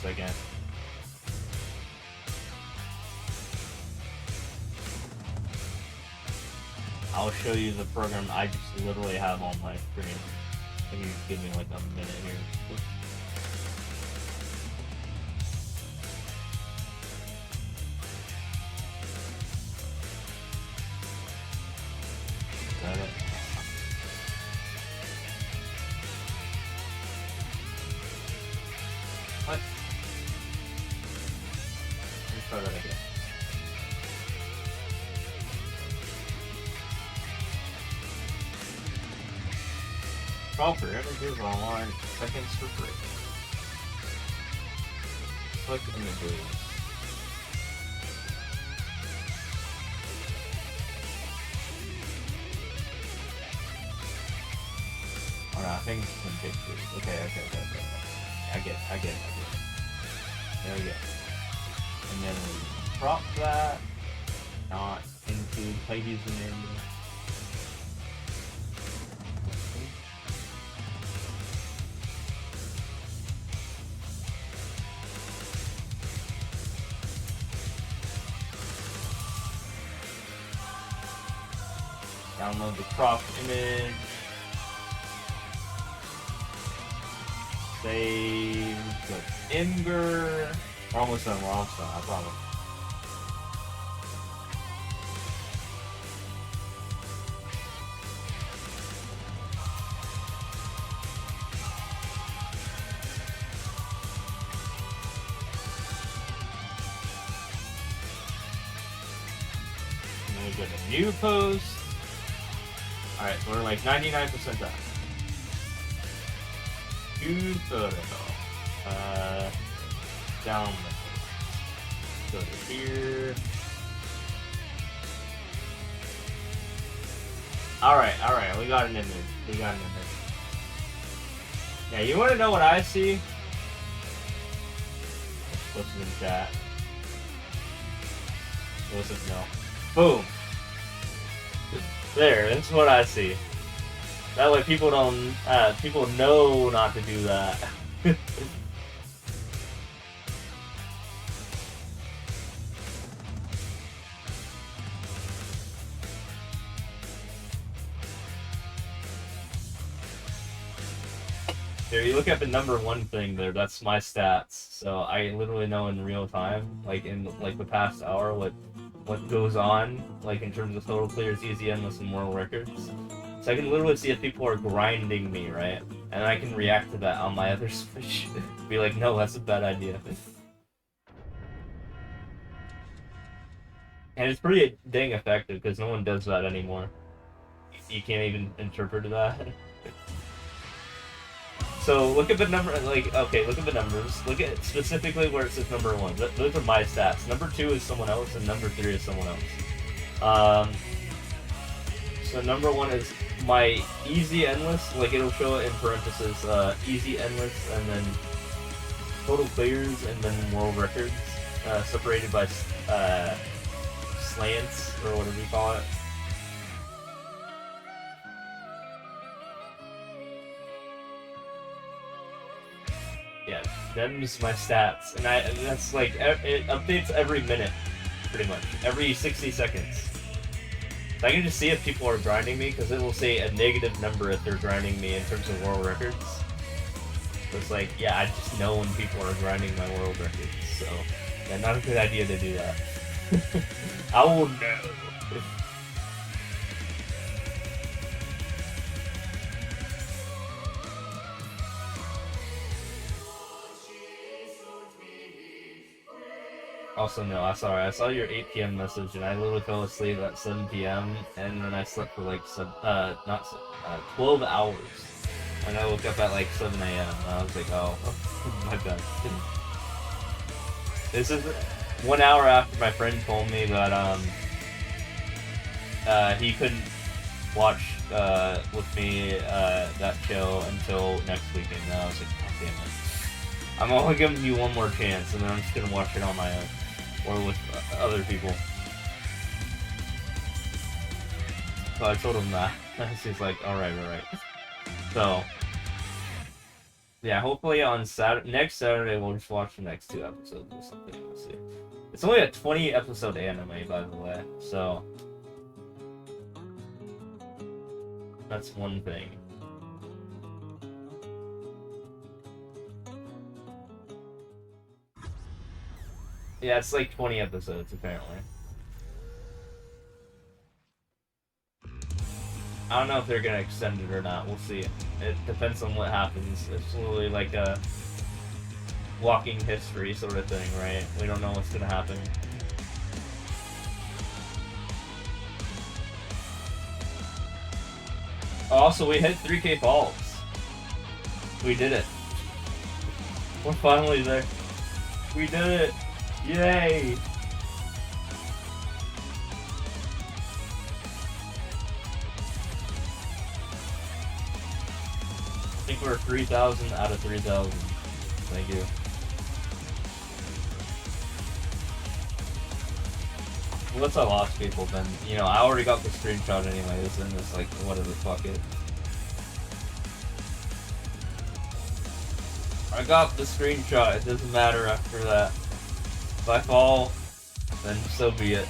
Second. I'll show you the program I just literally have on my screen. Can you give me like a minute here? Is that it? What? Let's try that again. Call for images online, seconds for free. Click images. Oh no, I think it's some pictures. Okay. I get it. There we go. And then we crop that, not include pages in there. Download the cropped image. Save the Ember. We're almost done, I promise. And then we go to new post. Alright, so we're like 99% done. Use photo. Down. Go to here. Alright, we got an image. Yeah, you wanna know what I see? What's in the chat? What's it? No. Boom! There, that's what I see. That way people don't, people know not to do that. There, you look at the #1 thing there, that's my stats. So I literally know in real time, like in like the past hour, what goes on, like in terms of total clears, easy endless, and world records. So I can literally see if people are grinding me, right? And I can react to that on my other Switch. Be like, no, that's a bad idea. And it's pretty dang effective, because no one does that anymore. You can't even interpret that. So look at the number, like, okay, look at the numbers. Look at specifically where it says #1. Those are my stats. #2 is someone else, and #3 is someone else. So #1 is my easy endless, like it'll show it in parentheses, easy endless, and then total clears, and then world records, separated by slants, or whatever you call it. Yeah, them's my stats, and that's like, it updates every minute, pretty much, every 60 seconds. So I can just see if people are grinding me, because it will say a negative number if they're grinding me in terms of world records. So it's like, yeah, I just know when people are grinding my world records, so yeah, not a good idea to do that. I will know. Also, no, I saw your 8 p.m. message, and I literally fell asleep at 7 p.m. and then I slept for like 12 hours, and I woke up at like 7 a.m. I was like, oh, my bad. This is 1 hour after my friend told me that he couldn't watch with me that show until next weekend. And I was like, God damn it. I'm only giving you one more chance, and then I'm just gonna watch it on my own, or with other people. So I told him that. He's like, alright. So, yeah, hopefully on next Saturday we'll just watch the next 2 episodes or something. We'll see. It's only a 20-episode anime, by the way, so that's one thing. Yeah, it's like 20 episodes apparently. I don't know if they're gonna extend it or not. We'll see. It depends on what happens. It's literally like a walking history sort of thing, right? We don't know what's gonna happen. Also, we hit 3K falls. We did it. We're finally there. We did it. Yay! I think we're 3,000 out of 3,000. Thank you. What's I lost people then? You know, I already got the screenshot anyways, and it's like, whatever, fuck it. I got the screenshot, it doesn't matter after that. If I fall, then so be it.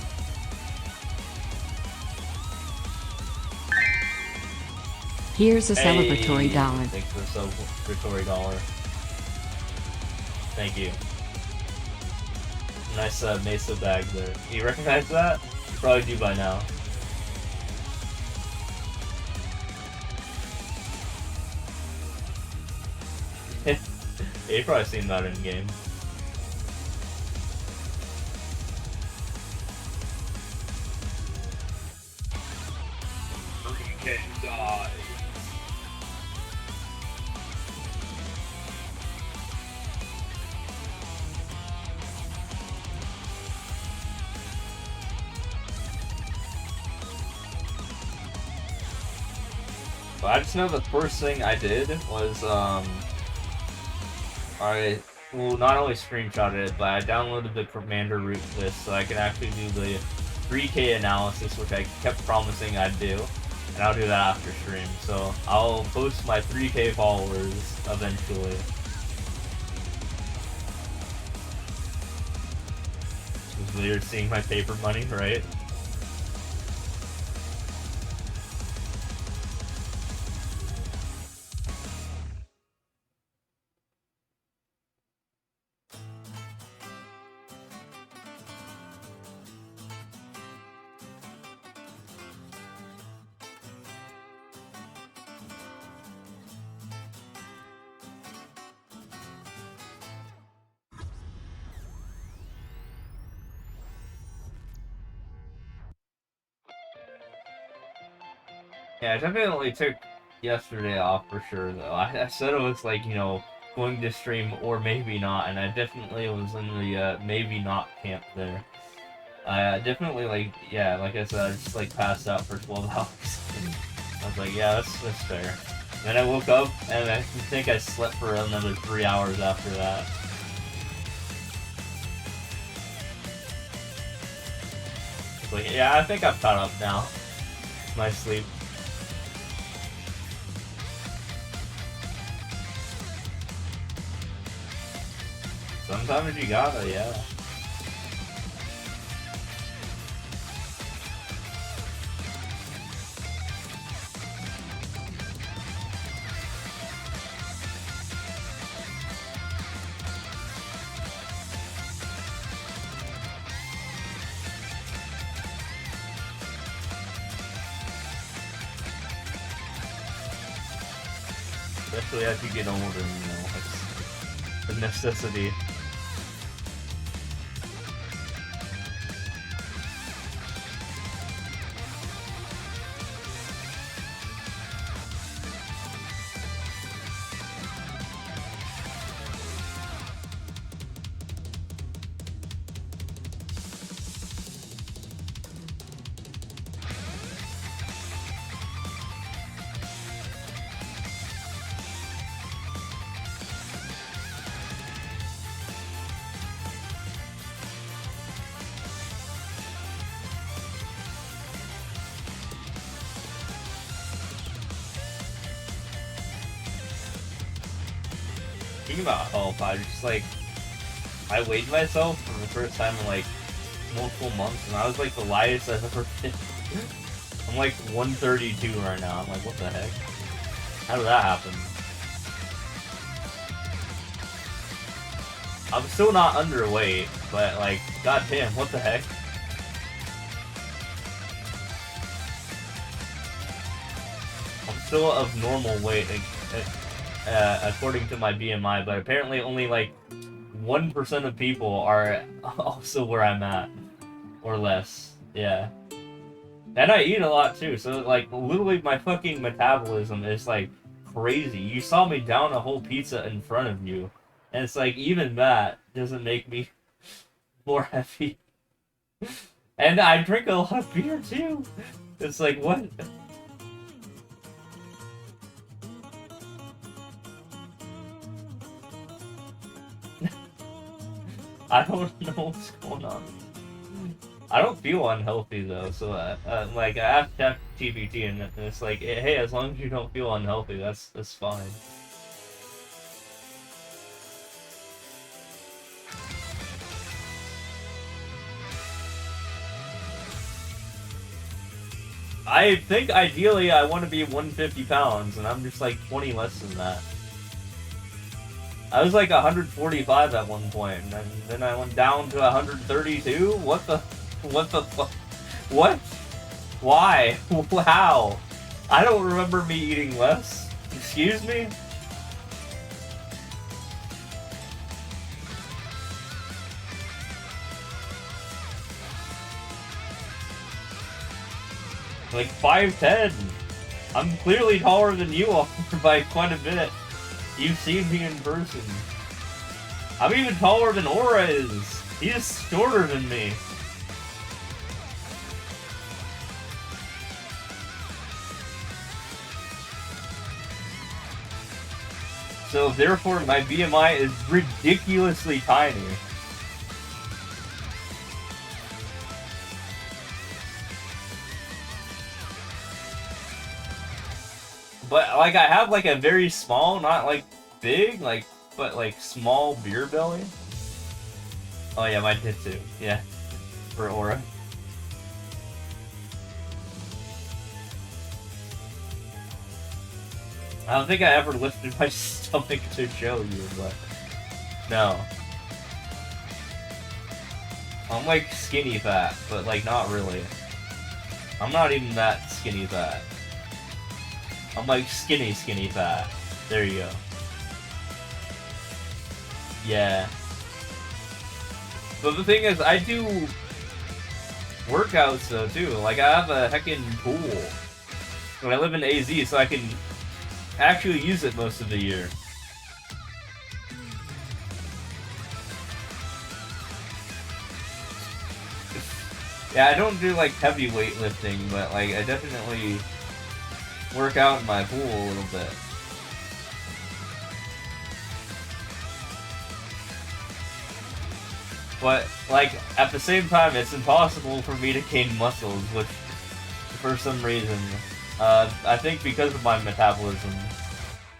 Here's a celebratory dollar. Thanks for the celebratory dollar. Thank you. Nice Mesa bag there. You recognize that? You probably do by now. Yeah, you've probably seen that in game. Okay, die. But I just know the first thing I did was, I not only screenshotted it, but I downloaded the commander root list so I can actually do the 3K analysis, which I kept promising I'd do, and I'll do that after stream. So I'll post my 3K followers eventually. It's weird seeing my paper money, right? Yeah, I definitely took yesterday off for sure, though. I said it was like, you know, going to stream or maybe not, and I definitely was in the maybe not camp there. I definitely, like, yeah, like I said, I just like passed out for 12 hours. I was like, yeah, that's fair. Then I woke up, and I think I slept for another 3 hours after that. It's like, yeah, I think I'm caught up now. My sleep. Sometimes you gotta, yeah. Especially as you get older, you know, it's a necessity. Thinking about health, I just like, I weighed myself for the first time in like multiple months, and I was like the lightest I've ever been. I'm like 132 right now. I'm like, what the heck? How did that happen? I'm still not underweight, but like, goddamn, what the heck? I'm still of normal weight, according to my BMI, but apparently only like 1% of people are also where I'm at, or less. Yeah. And I eat a lot too, so like literally my fucking metabolism is like crazy. You saw me down a whole pizza in front of you, and it's like even that doesn't make me more heavy. And I drink a lot of beer too. It's like what? I don't know what's going on. I don't feel unhealthy though, so like I have to have TBT, and it's like, hey, as long as you don't feel unhealthy, that's fine. I think ideally I want to be 150 pounds, and I'm just like 20 less than that. I was like 145 at one point, and then I went down to 132? What the fuck? What? Why? How? I don't remember me eating less. Excuse me? Like 5'10". I'm clearly taller than you are by quite a bit. You've seen me in person. I'm even taller than Aura is. He's shorter than me. So therefore my BMI is ridiculously tiny. But like I have like a very small, not like big, like but like small beer belly. Oh yeah, mine did too. Yeah, for Aura. I don't think I ever lifted my stomach to show you, but no. I'm like skinny fat, but like not really. I'm not even that skinny fat. I'm like skinny fat. There you go. Yeah. But the thing is, I do workouts though too. Like I have a heckin' pool. And I live in AZ, so I can actually use it most of the year. Yeah, I don't do like heavy weightlifting, but like I definitely work out in my pool a little bit. But like at the same time, it's impossible for me to gain muscles, which for some reason, I think because of my metabolism.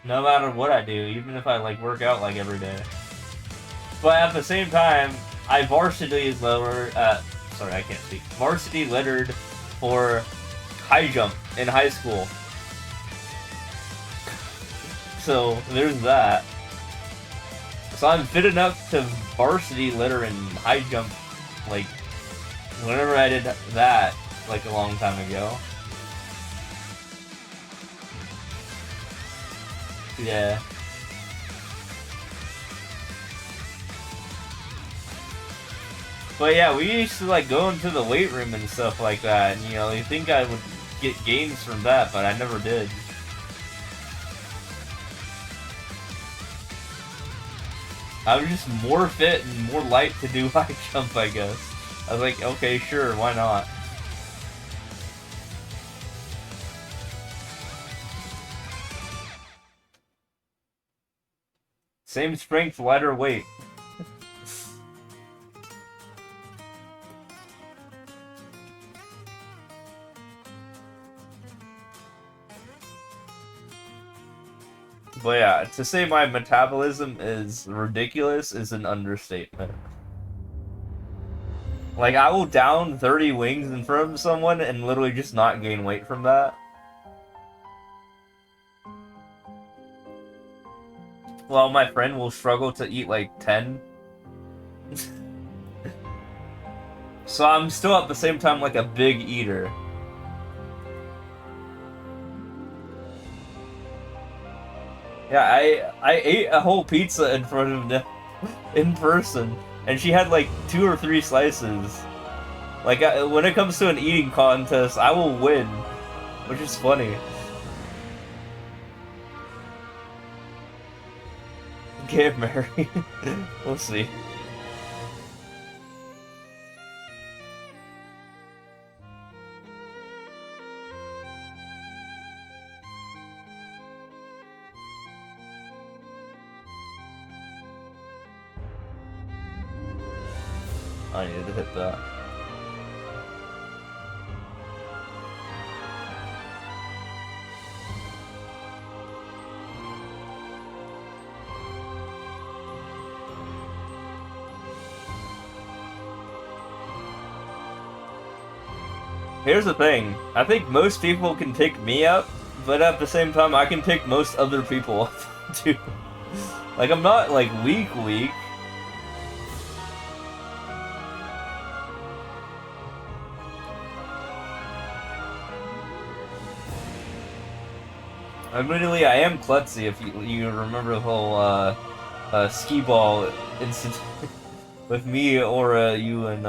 No matter what I do, even if I like work out like every day. But at the same time, I varsity lettered for high jump in high school. So there's that. So I'm fit enough to varsity litter in high jump, like whenever I did that, like a long time ago. Yeah. But yeah, we used to like go into the weight room and stuff like that, and you know, you think I would get gains from that, but I never did. I was just more fit and more light to do high jump, I guess. I was like, okay, sure, why not? Same strength, lighter weight. But yeah, to say my metabolism is ridiculous is an understatement. Like, I will down 30 wings in front of someone and literally just not gain weight from that. While my friend will struggle to eat like 10 So I'm still at the same time like a big eater. Yeah, I ate a whole pizza in front of them in person, and she had like 2 or 3 slices. Like, when it comes to an eating contest, I will win, which is funny. Get married. We'll see. I needed to hit that. Here's the thing. I think most people can pick me up, but at the same time, I can pick most other people up, too. Like, I'm not, like, weak. Admittedly, I am klutzy, if you remember the whole, skee ball incident with me, or, you and,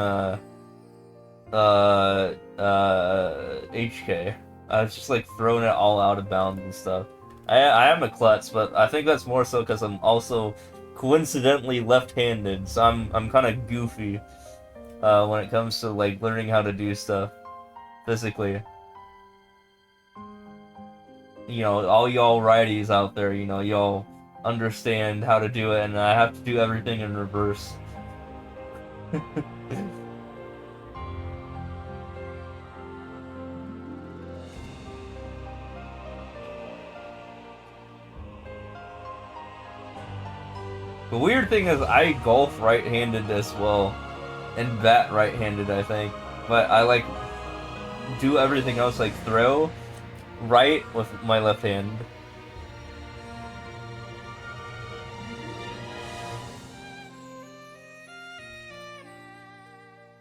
HK. I was just like throwing it all out of bounds and stuff. I am a klutz, but I think that's more so because I'm also coincidentally left-handed, so I'm kind of goofy when it comes to like learning how to do stuff physically. You know, all y'all righties out there, you know, y'all understand how to do it, and I have to do everything in reverse. The weird thing is I golf right-handed as well, and bat right-handed, I think. But I like do everything else, like throw right with my left hand.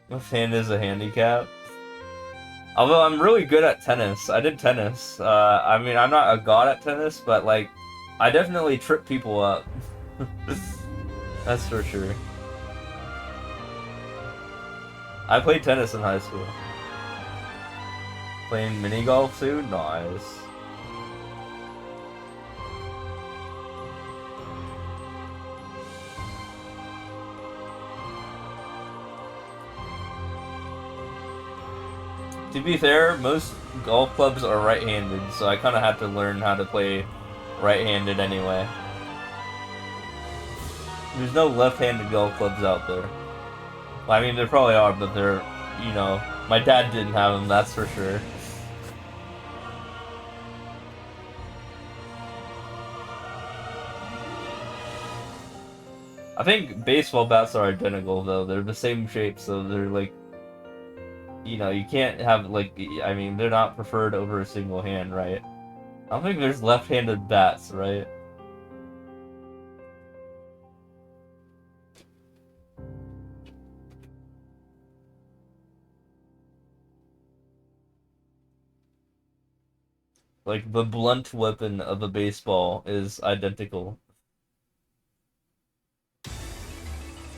Left hand is a handicap. Although I'm really good at tennis. I did tennis. I mean, I'm not a god at tennis, but like, I definitely trip people up. That's for sure. I played tennis in high school. Playing mini golf too? Nice. To be fair, most golf clubs are right-handed, so I kind of have to learn how to play right-handed anyway. There's no left-handed golf clubs out there. Well, I mean, there probably are, but they're, you know, my dad didn't have them, that's for sure. I think baseball bats are identical, though. They're the same shape, so they're like, you know, you can't have, like, I mean, they're not preferred over a single hand, right? I don't think there's left-handed bats, right? Like, the blunt weapon of a baseball is identical.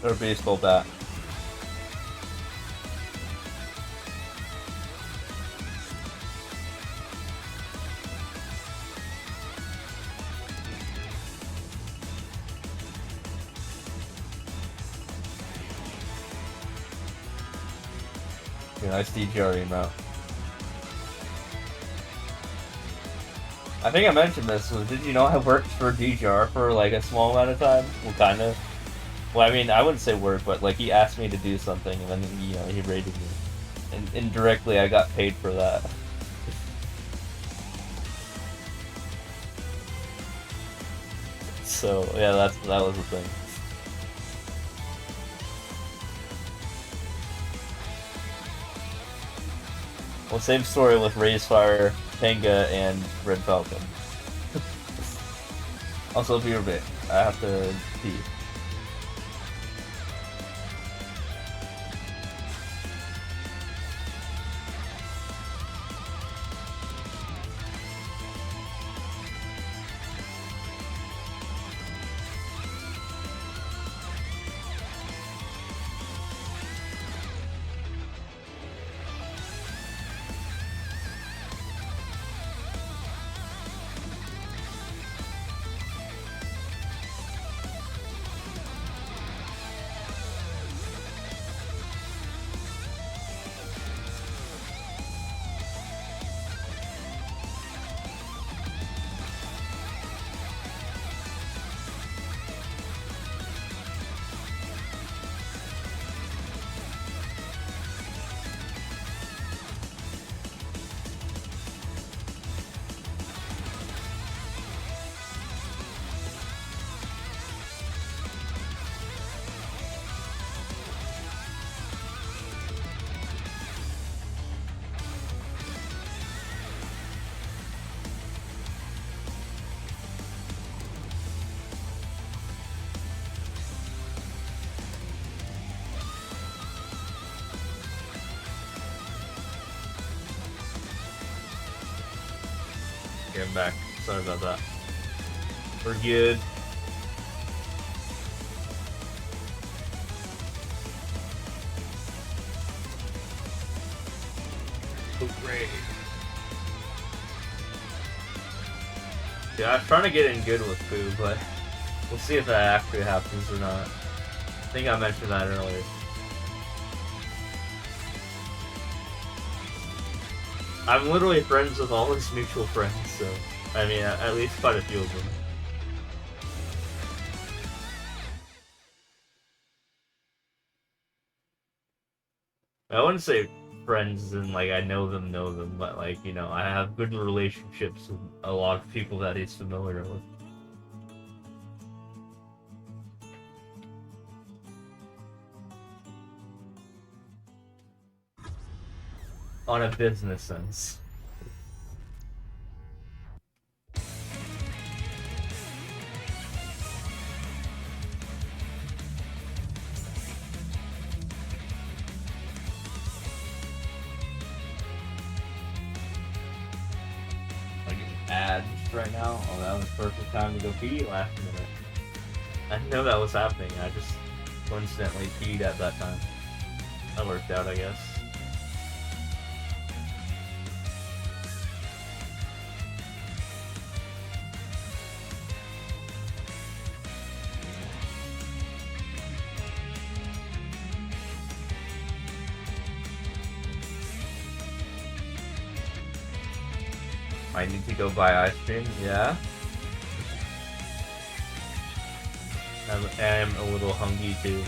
Or a baseball bat. Yeah, nice DGR amount. I think I mentioned this, so did you know I worked for DGR for like a small amount of time? Well, kind of. Well, I mean, I wouldn't say work, but like he asked me to do something, and then, you know, he rated me. And indirectly, I got paid for that. So, yeah, that was the thing. Well, same story with Razefire, Tenga, and Red Falcon. Also, be a bit. I have to pee. Okay, I'm back. Sorry about that. We're good. Great. Yeah, I'm trying to get in good with food, but we'll see if that actually happens or not. I think I mentioned that earlier. I'm literally friends with all his mutual friends, so I mean, at least quite a few of them. I wouldn't say friends and like I know them, but like, you know, I have good relationships with a lot of people that he's familiar with. On a business sense. Ads right now. Oh, that was the perfect time to go pee last minute. I didn't know that was happening. I just coincidentally peed at that time. That worked out, I guess. I need to go buy ice cream, yeah. I am a little hungry too.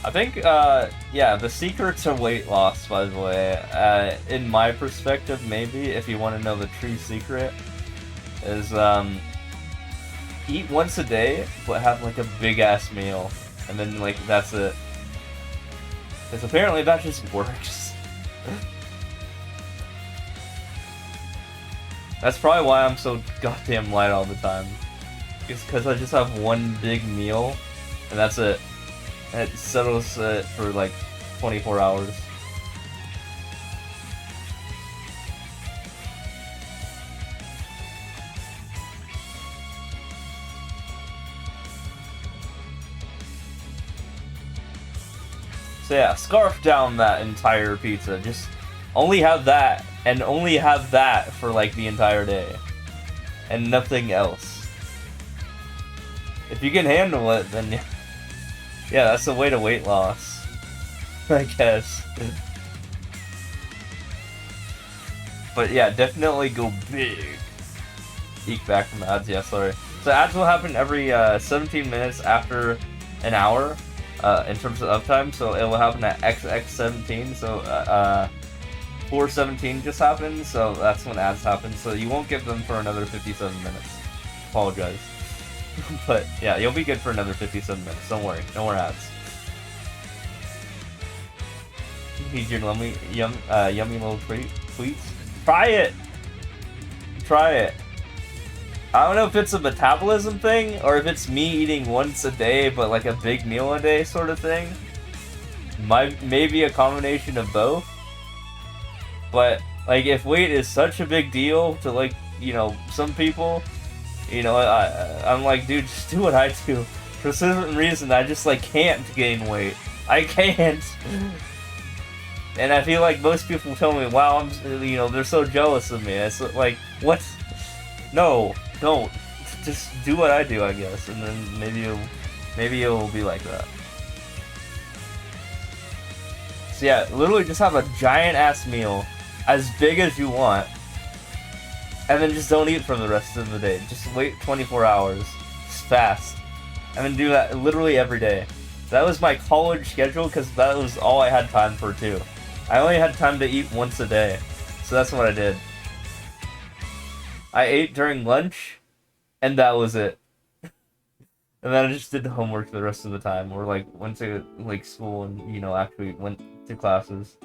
I think, yeah, the secret to weight loss, by the way, in my perspective, maybe, if you want to know the true secret, is, eat once a day, but have, like, a big-ass meal, and then, like, that's it. Because apparently that just works. That's probably why I'm so goddamn light all the time. It's because I just have one big meal, and that's it. And it settles it for like 24 hours. So yeah, scarf down that entire pizza. Just only have that, and only have that for like the entire day. And nothing else. If you can handle it, then yeah, that's the way to weight loss, I guess. But yeah, definitely go big. Eek back from ads, yeah, sorry. So ads will happen every 17 minutes after an hour in terms of uptime. So it will happen at XX17. So 4:17 just happened. So that's when ads happen. So you won't get them for another 57 minutes. Apologize. But yeah, you'll be good for another 57 minutes. Don't worry, no more ads. Need your yummy little tweets. Try it. Try it. I don't know if it's a metabolism thing or if it's me eating once a day, but like a big meal a day sort of thing. Maybe a combination of both. But like, if weight is such a big deal to, like, you know, some people. You know, I'm like, dude, just do what I do. For some reason, I just, like, can't gain weight. I can't. And I feel like most people tell me, wow, you know, they're so jealous of me. It's like, what? No, don't. Just do what I do, I guess. And then maybe it'll be like that. So yeah, literally just have a giant-ass meal, as big as you want. And then just don't eat for the rest of the day. Just wait 24 hours. Just fast. And then do that literally every day. That was my college schedule because that was all I had time for too. I only had time to eat once a day. So that's what I did. I ate during lunch, and that was it. And then I just did the homework the rest of the time. Or like went to like school and, you know, actually went to classes.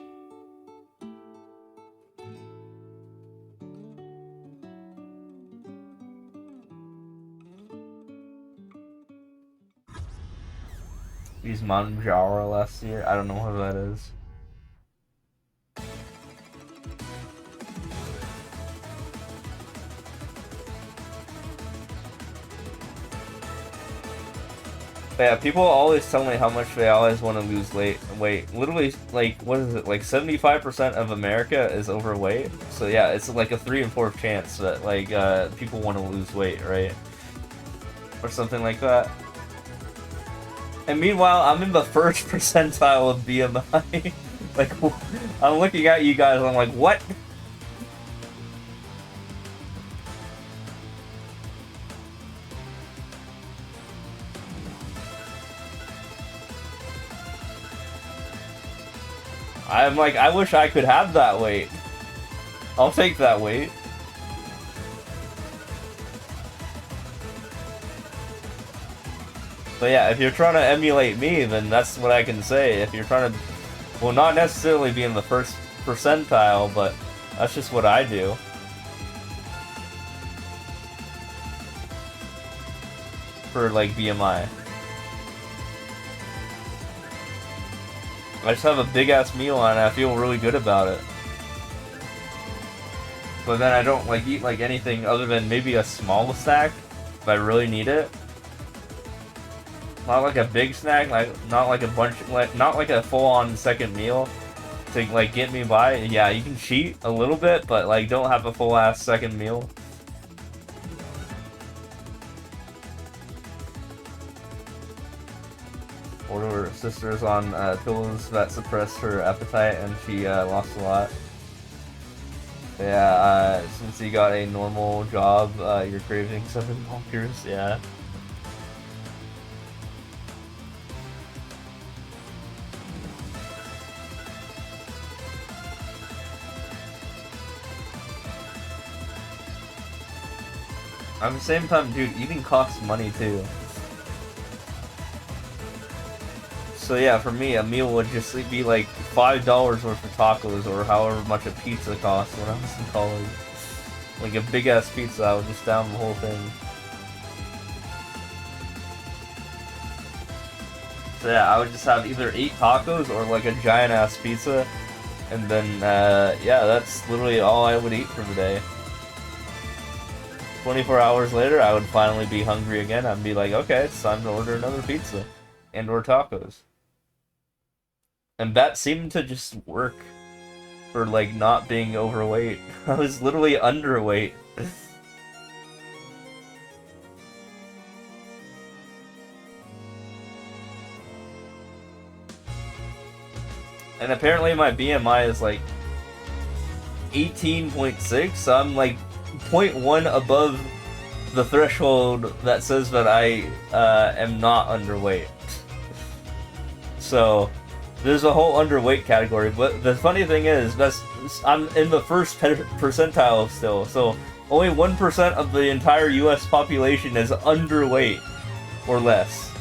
He's Manjaro last year. I don't know who that is. But yeah, people always tell me how much they always want to lose weight. Literally, like, what is it? Like 75% of America is overweight. So yeah, it's like a 3 in 4 chance that like people want to lose weight, right? Or something like that. And meanwhile, I'm in the first percentile of BMI. Like, I'm looking at you guys, I'm like, what? I'm like, I wish I could have that weight. I'll take that weight. But yeah, if you're trying to emulate me, then that's what I can say. If you're trying to, well, not necessarily be in the first percentile, but that's just what I do. For like BMI. I just have a big ass meal and I feel really good about it. But then I don't like eat like anything other than maybe a small snack if I really need it. Not like a big snack, like not like a bunch, like not like a full-on second meal to like get me by. Yeah, you can cheat a little bit, but like don't have a full ass second meal. One of her sisters on pills that suppress her appetite, and she lost a lot. Yeah, since you got a normal job, your cravings have been bonkers. Yeah. At the same time, dude, eating costs money too. So yeah, for me, a meal would just be like $5 worth of tacos, or however much a pizza cost when I was in college. Like a big ass pizza, I would just down the whole thing. So yeah, I would just have either 8 tacos or like a giant ass pizza, and then yeah, that's literally all I would eat for the day. 24 hours later, I would finally be hungry again. I'd be like, okay, it's time to order another pizza and or tacos. And that seemed to just work for like not being overweight. I was literally underweight. And apparently my BMI is like 18.6, so I'm like 0.1 above the threshold that says that I am not underweight. So there's a whole underweight category, but the funny thing is I'm in the first percentile still, so only 1% of the entire US population is underweight or less.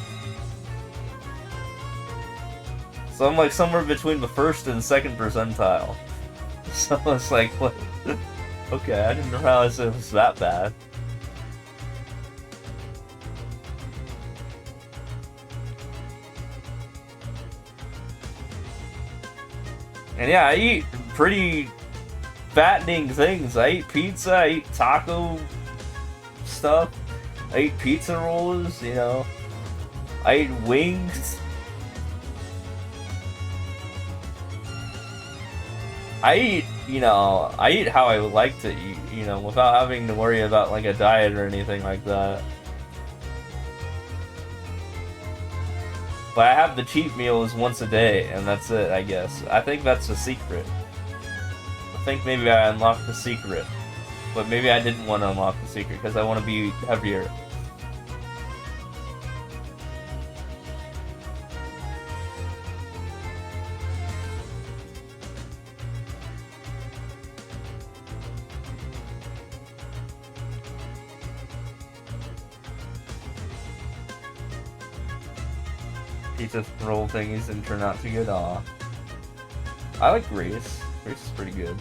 So I'm like somewhere between the first and second percentile. So it's like, what? Okay, I didn't realize it was that bad. And yeah, I eat pretty fattening things. I eat pizza, I eat taco stuff, I eat pizza rolls, you know. I eat wings. I eat, you know, I eat how I would like to eat, you know, without having to worry about like a diet or anything like that. But I have the cheat meals once a day, and that's it, I guess. I think that's the secret. I think maybe I unlocked the secret. But maybe I didn't want to unlock the secret, because I want to be heavier. Pizza roll thingies didn't turn out too good. Aw. I like Reese. Reese is pretty good.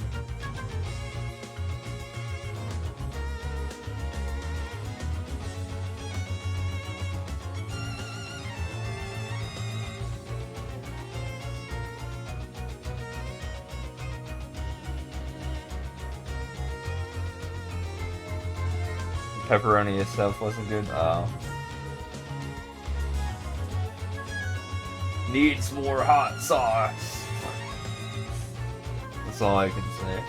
pepperoni itself wasn't good. Needs more hot sauce. That's all I can say.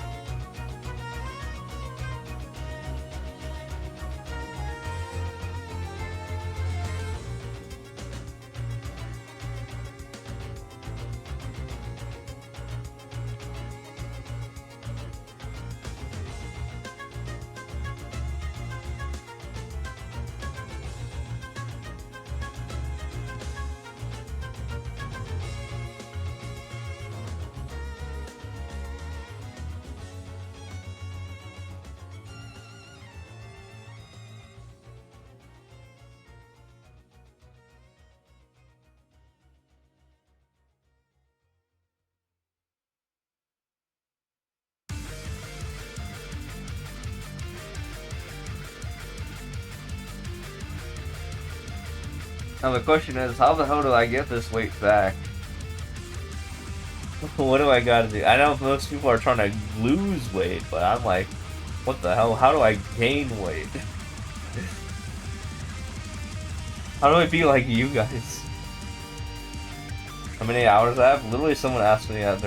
Now the question is, how the hell do I get this weight back? What do I gotta do? I know most people are trying to lose weight, but I'm like, what the hell? How do I gain weight? How do I be like you guys? How many hours I have? Literally someone asked me that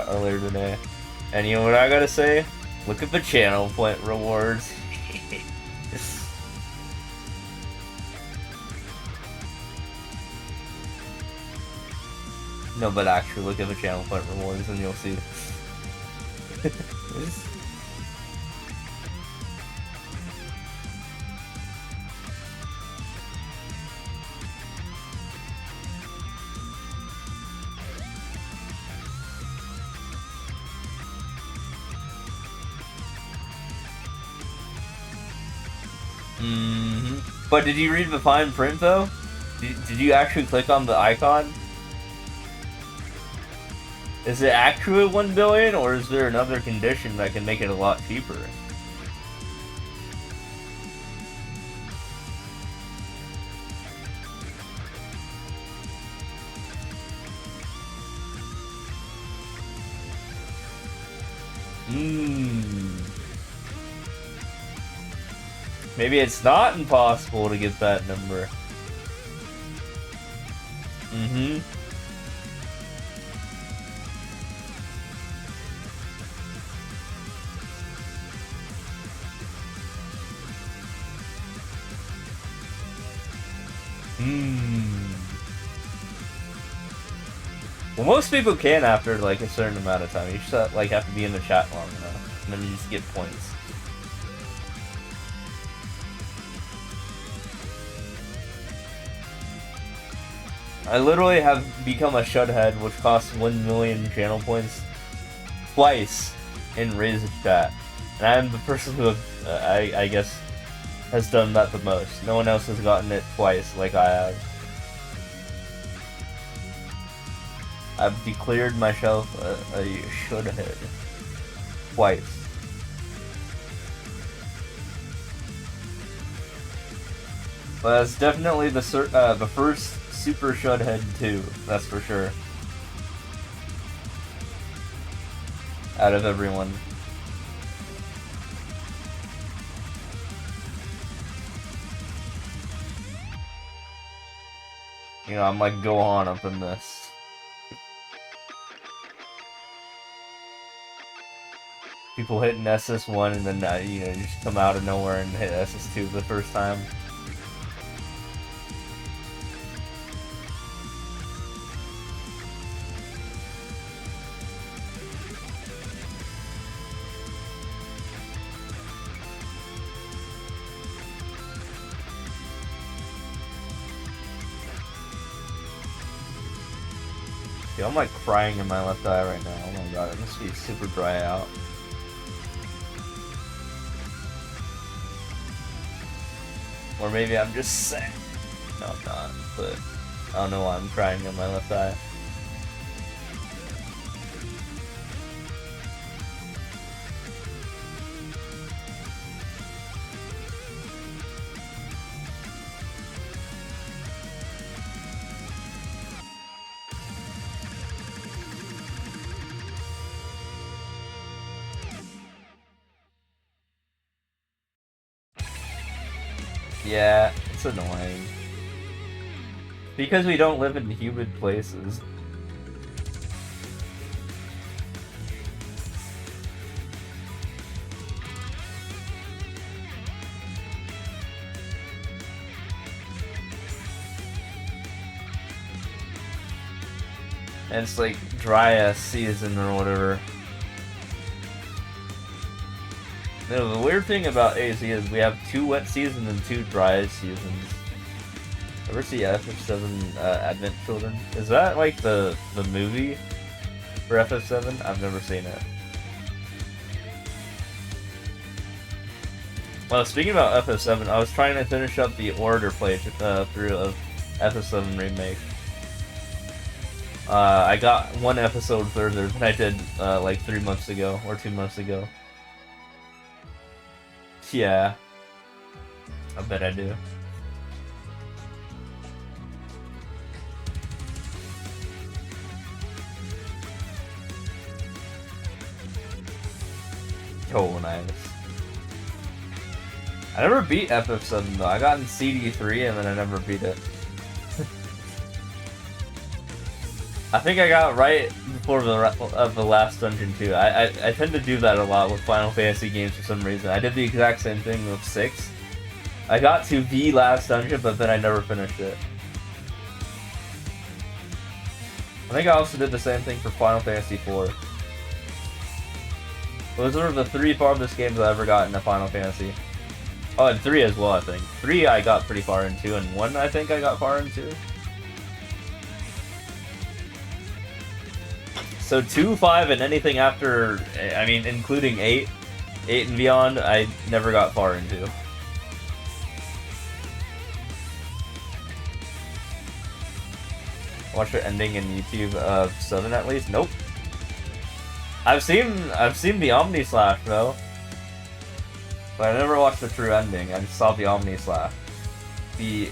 earlier today. And you know what I gotta say? Look at the channel point rewards. No, but actually look at the channel point rewards and you'll see. But did you read the fine print though? Did you actually click on the icon? Is it actually 1 billion, or is there another condition that can make it a lot cheaper? Maybe it's not impossible to get that number. Well, most people can after like a certain amount of time. You just like have to be in the chat long enough, and then you just get points. I literally have become a shudhead, which costs 1 million channel points twice in Riz chat, and I'm the person who I guess has done that the most. No one else has gotten it twice like I have. I've declared myself a shudhead twice. But that's definitely the first super shudhead too. That's for sure. Out of everyone. You know, I'm like Gohan up in this. People hitting SS1 and then, you know, just come out of nowhere and hit SS2 the first time. Dude, I'm like crying in my left eye right now. Oh my god, it must be super dry out. Or maybe I'm just sick. No, I'm not, but I don't know why I'm crying in my left eye. Yeah, it's annoying. Because we don't live in humid places. And it's like dry ass season or whatever. No, the weird thing about AZ is we have 2 wet seasons and 2 dry seasons. Ever see FF7 Advent Children? Is that like the movie for FF7? I've never seen it. Well, speaking about FF7, I was trying to finish up the Orator playthrough of FF7 Remake. I got 1 episode further than I did like 3 months ago, or 2 months ago. Yeah. I bet I do. Oh, nice. I never beat FF7 though. I got in CD3 and then I never beat it. I think I got right before the last dungeon too. I tend to do that a lot with Final Fantasy games for some reason. I did the exact same thing with 6. I got to the last dungeon, but then I never finished it. I think I also did the same thing for Final Fantasy 4. Those are the 3 farthest games I ever got in a Final Fantasy. Oh, and 3 as well, I think. 3 I got pretty far into, and 1 I think I got far into. So 2, 5, and anything after, I mean, including 8 and beyond, I never got far into. Watch the ending in YouTube of 7 at least? Nope. I've seen the Omni Slash though. But I never watched the true ending. I just saw the Omni Slash. The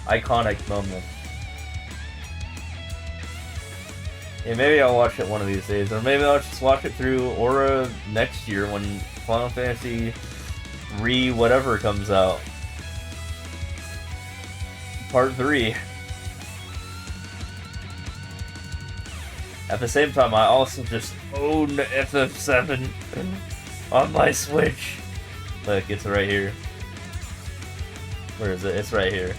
iconic moment. Yeah, maybe I'll watch it one of these days, or maybe I'll just watch it through Aura next year when Final Fantasy whatever comes out. Part 3. At the same time, I also just own FF7 on my Switch. Look, it's right here. Where is it? It's right here.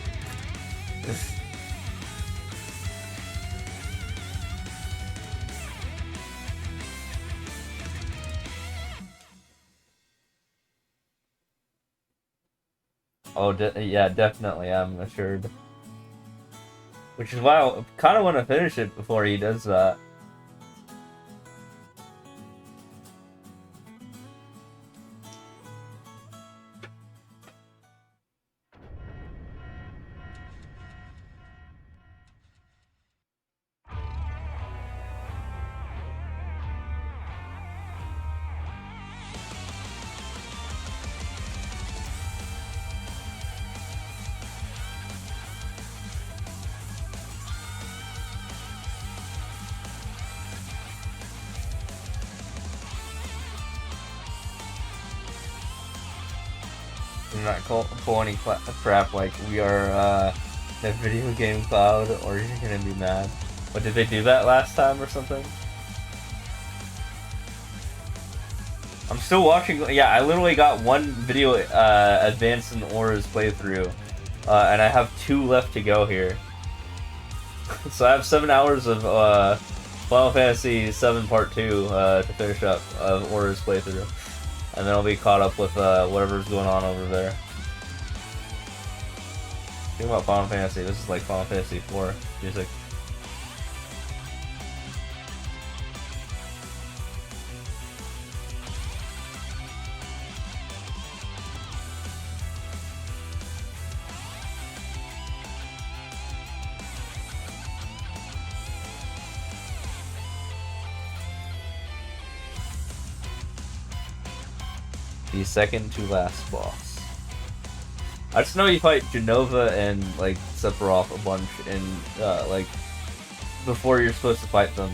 Oh, yeah, definitely, I'm assured. Which is why I kind of want to finish it before he does that. Do not pull any crap like we are the video game cloud, or you're gonna be mad. But did they do that last time or something? I'm still watching. Yeah, I literally got 1 video advanced in Aura's playthrough, and I have 2 left to go here. So I have 7 hours of Final Fantasy 7 Part 2 to finish up of Aura's playthrough. And then I'll be caught up with whatever's going on over there. Think about Final Fantasy, this is like Final Fantasy 4 music. The second to last boss. I just know you fight Genova and like Sephiroth a bunch in like before you're supposed to fight them.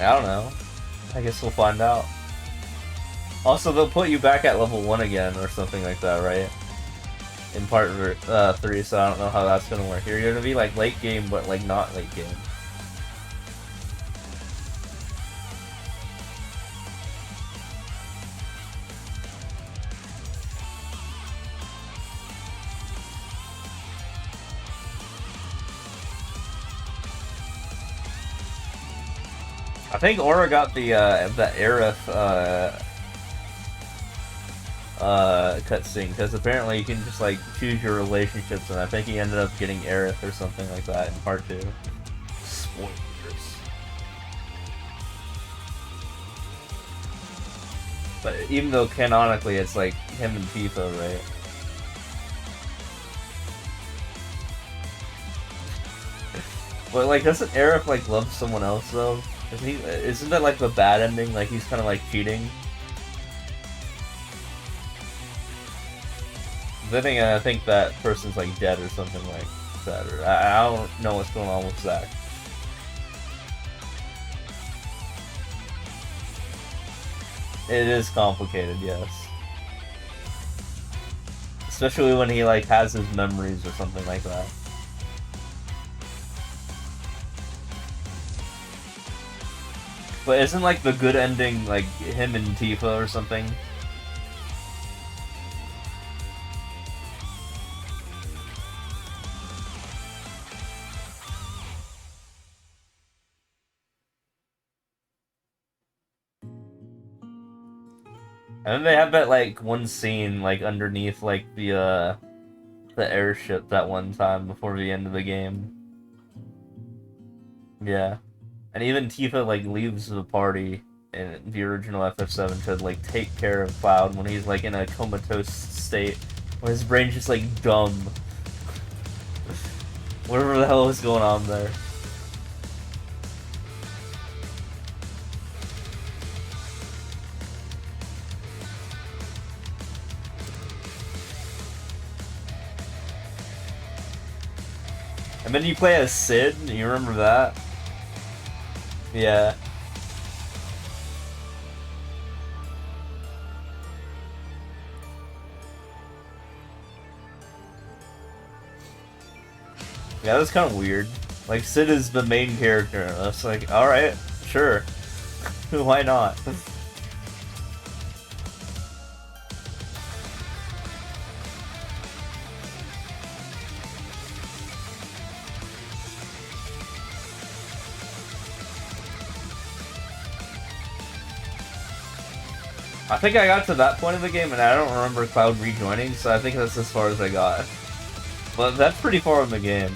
I don't know. I guess we'll find out. Also, they'll put you back at level 1 again or something like that, right? In part 3, so I don't know how that's gonna work. You're gonna be like late game, but like not late game. I think Aura got the Aerith cutscene, because apparently you can just like choose your relationships, and I think he ended up getting Aerith or something like that in part 2. Spoilers. But even though canonically it's like him and Tifa, right? But like, doesn't Aerith like love someone else though? Isn't that like the bad ending? Like he's kind of like cheating. I think that person's like dead or something like that. Or I don't know what's going on with Zack. It is complicated, yes. Especially when he like has his memories or something like that. But isn't like the good ending like him and Tifa or something? And then they have that like one scene like underneath like the airship that one time before the end of the game. Yeah. And even Tifa like leaves the party in the original FF7 to like take care of Cloud when he's like in a comatose state where his brain's just like dumb. Whatever the hell is going on there. And then you play as Sid, you remember that? Yeah. Yeah, that's kind of weird. Like, Sid is the main character. That's like, alright, sure. Why not? I think I got to that point of the game and I don't remember Cloud rejoining, so I think that's as far as I got. But that's pretty far in the game.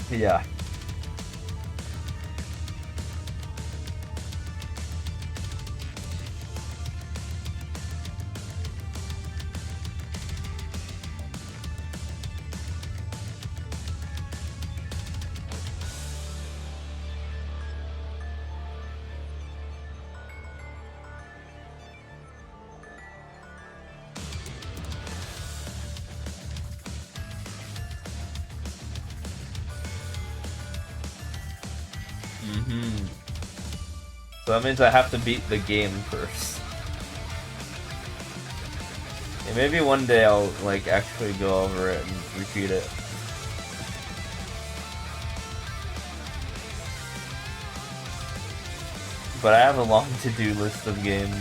Yeah. So that means I have to beat the game first. And maybe one day I'll like actually go over it and repeat it. But I have a long to-do list of games.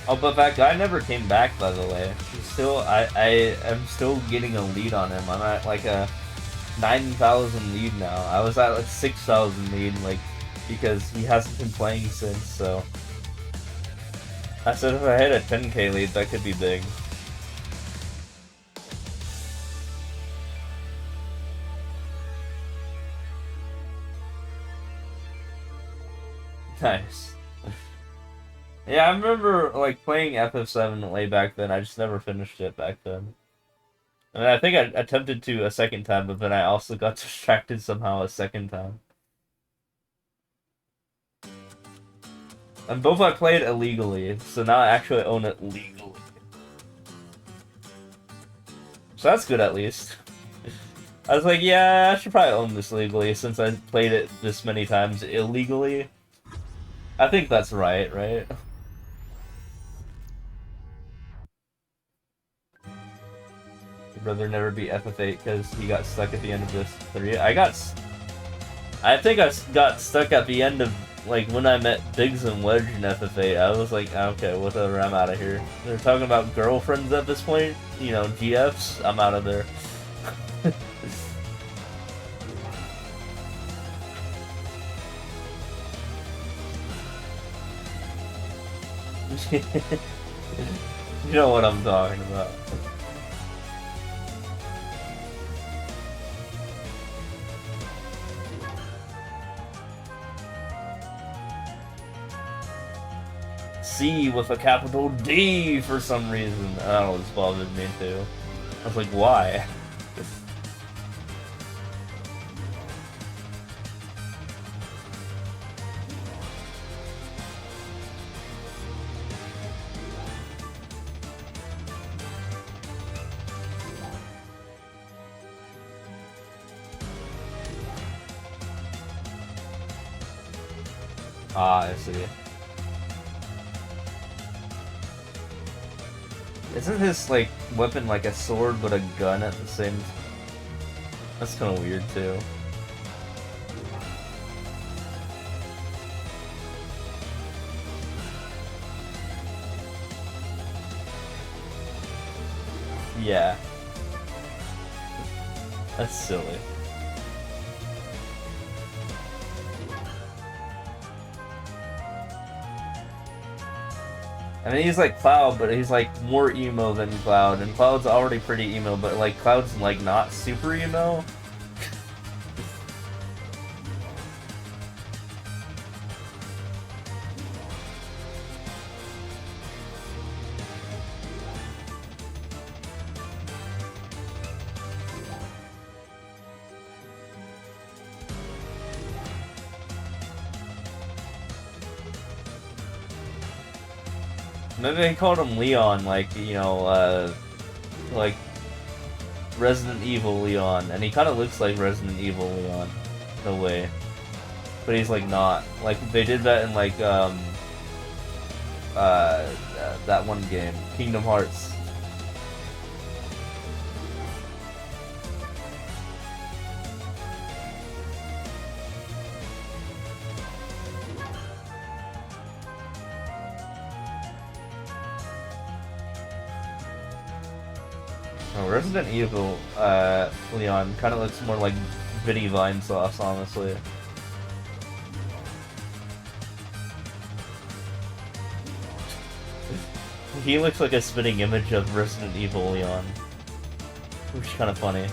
Oh, but that guy never came back, by the way. He's still, I am still getting a lead on him. I'm at like a 9,000 lead now. I was at like 6,000 lead, like, because he hasn't been playing since, so I said if I hit a 10k lead, that could be big. Nice. Yeah, I remember like playing FF7 way back then. I just never finished it back then. And I think I attempted to a second time, but then I also got distracted somehow a second time. And both I played illegally, so now I actually own it legally. So that's good at least. I was like, yeah, I should probably own this legally since I played it this many times illegally. I think that's right? Your brother never beat FF8 because he got stuck at the end of this 3. I think I got stuck at the end of, like, when I met Biggs and Wedge in FF8. I was like, okay, whatever, I'm out of here. They're talking about girlfriends at this point, you know, GFs, I'm out of there. You know what I'm talking about. C with a capital D for some reason. I don't know, this bothered me too. I was like, why? Ah, I see. Isn't his, like, weapon like a sword but a gun at the same time? That's kind of weird, too. Yeah. That's silly. I mean, he's like Cloud, but he's like more emo than Cloud, and Cloud's already pretty emo, but like Cloud's like not super emo. Maybe they called him Leon, like, you know, like Resident Evil Leon, and he kind of looks like Resident Evil Leon, in a way. But he's like not. Like, they did that in like, that one game, Kingdom Hearts. Oh, Resident Evil, Leon kind of looks more like Vinny Vine Sauce, honestly. He looks like a spitting image of Resident Evil Leon, which is kind of funny.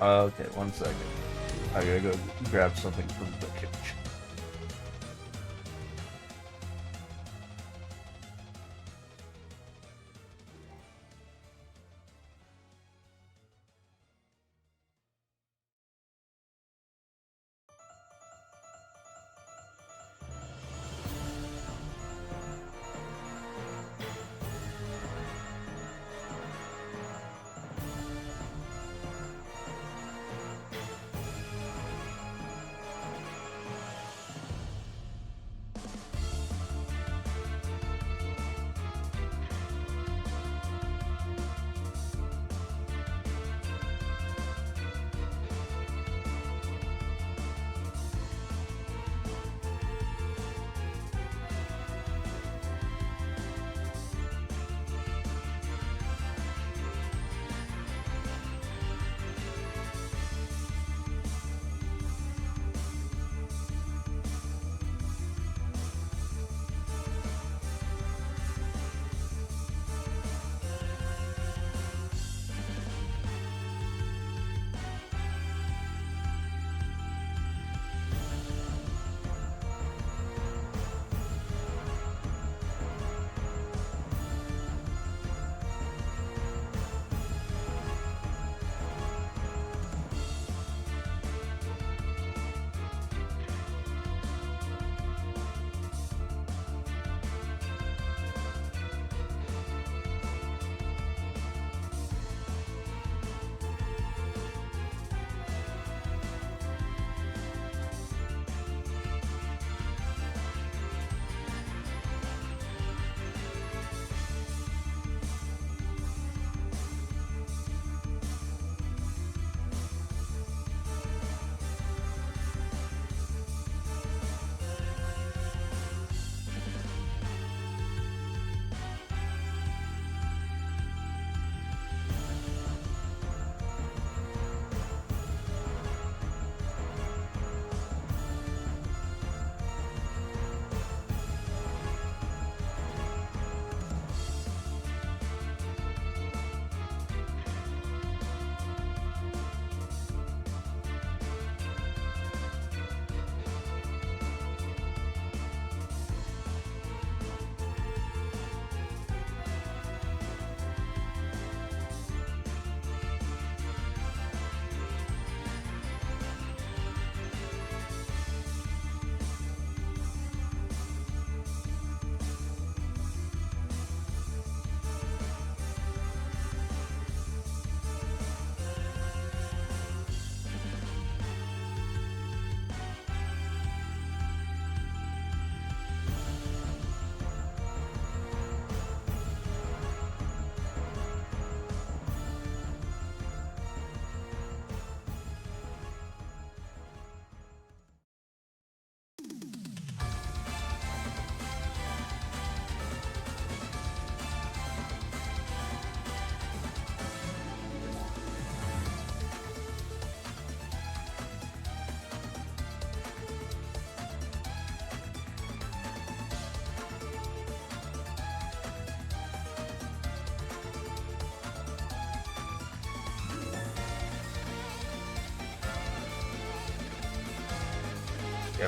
Okay, 1 second. I gotta go grab something from the kitchen.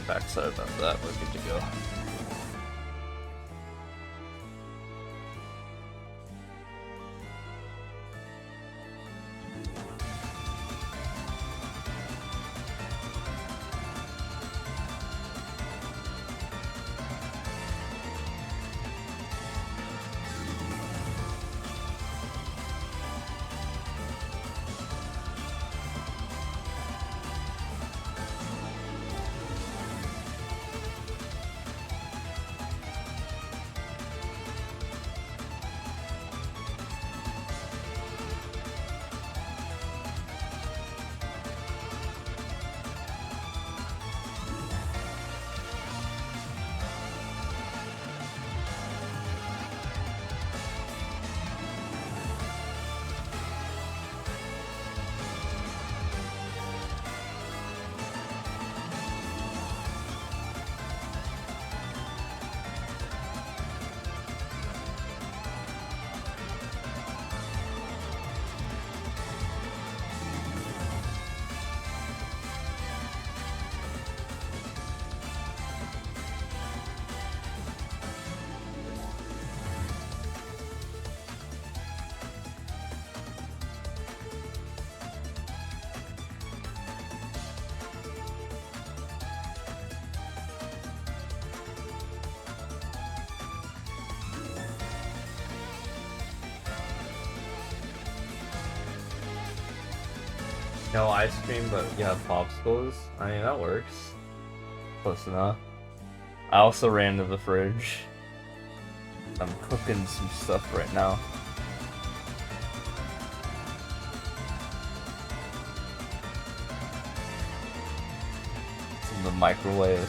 got backside about that. We're good to go. No ice cream, but you have popsicles. I mean, that works. Close enough. I also ran to the fridge. I'm cooking some stuff right now. It's in the microwave.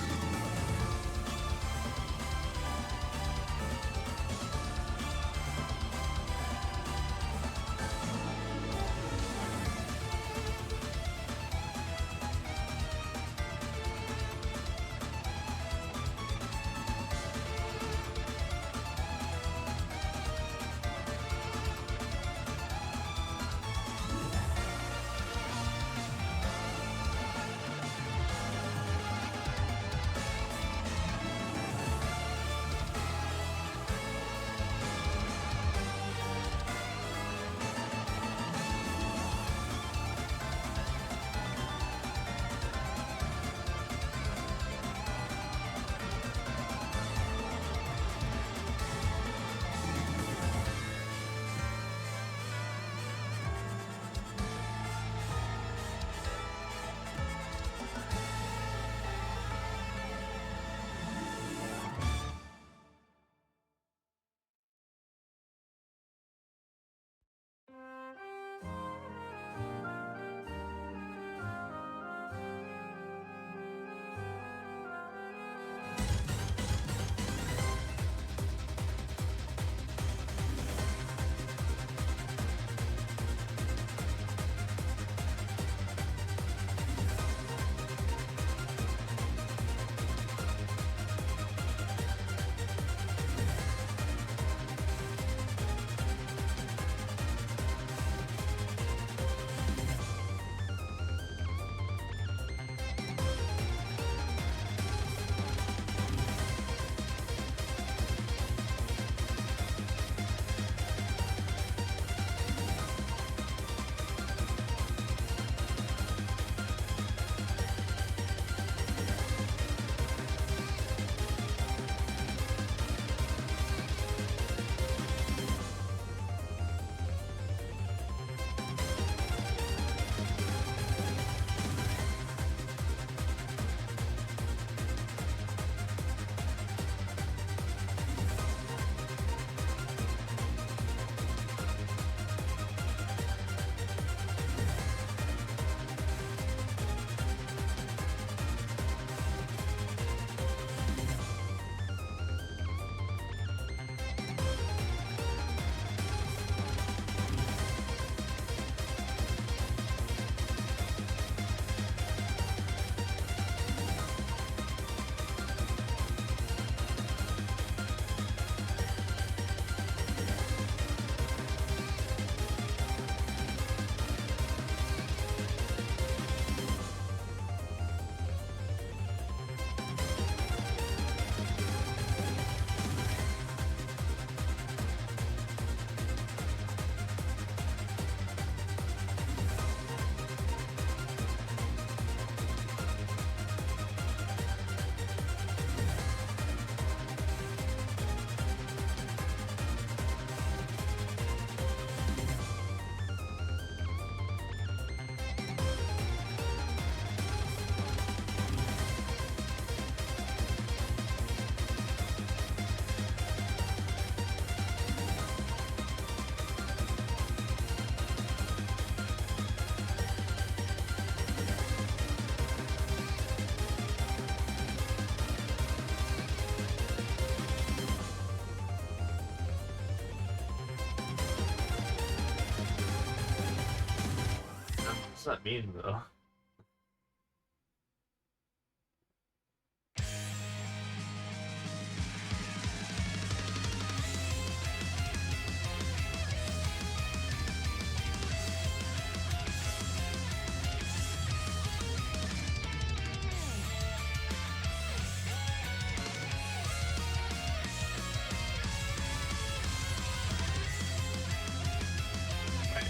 that mean, though?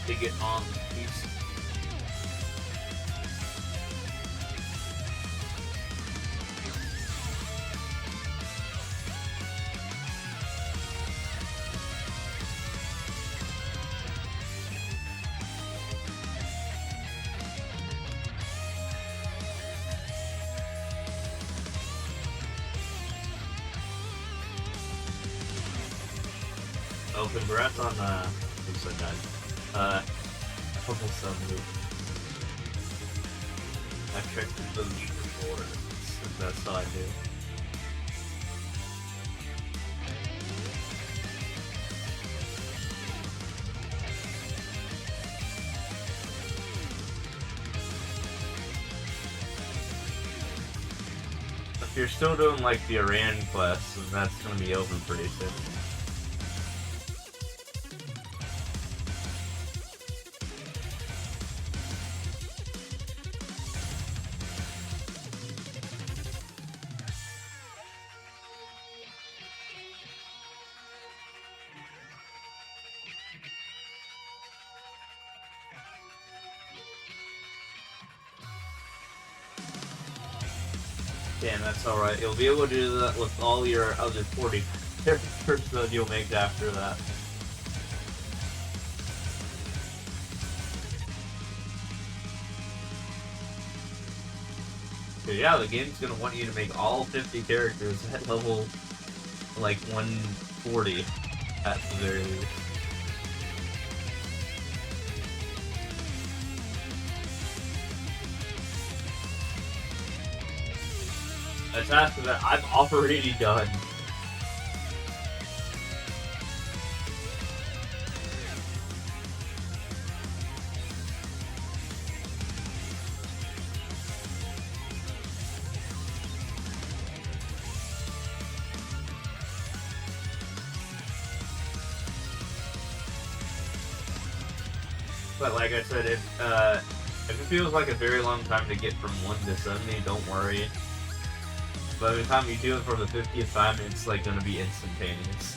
To get on the piece. Oh, congrats on who said that? Couple some I checked the leaderboard. That's how I do. If you're still doing like the Iran quest, then that's gonna be over pretty soon. Damn, that's alright. You'll be able to do that with all your other 40 characters that you'll make after that. So yeah, the game's gonna want you to make all 50 characters at level, like, 140 at the very least. A task that I've already done. But like I said, if it feels like a very long time to get from 1 to 70, don't worry. By the time you do it for the 50th time, it's like gonna be instantaneous.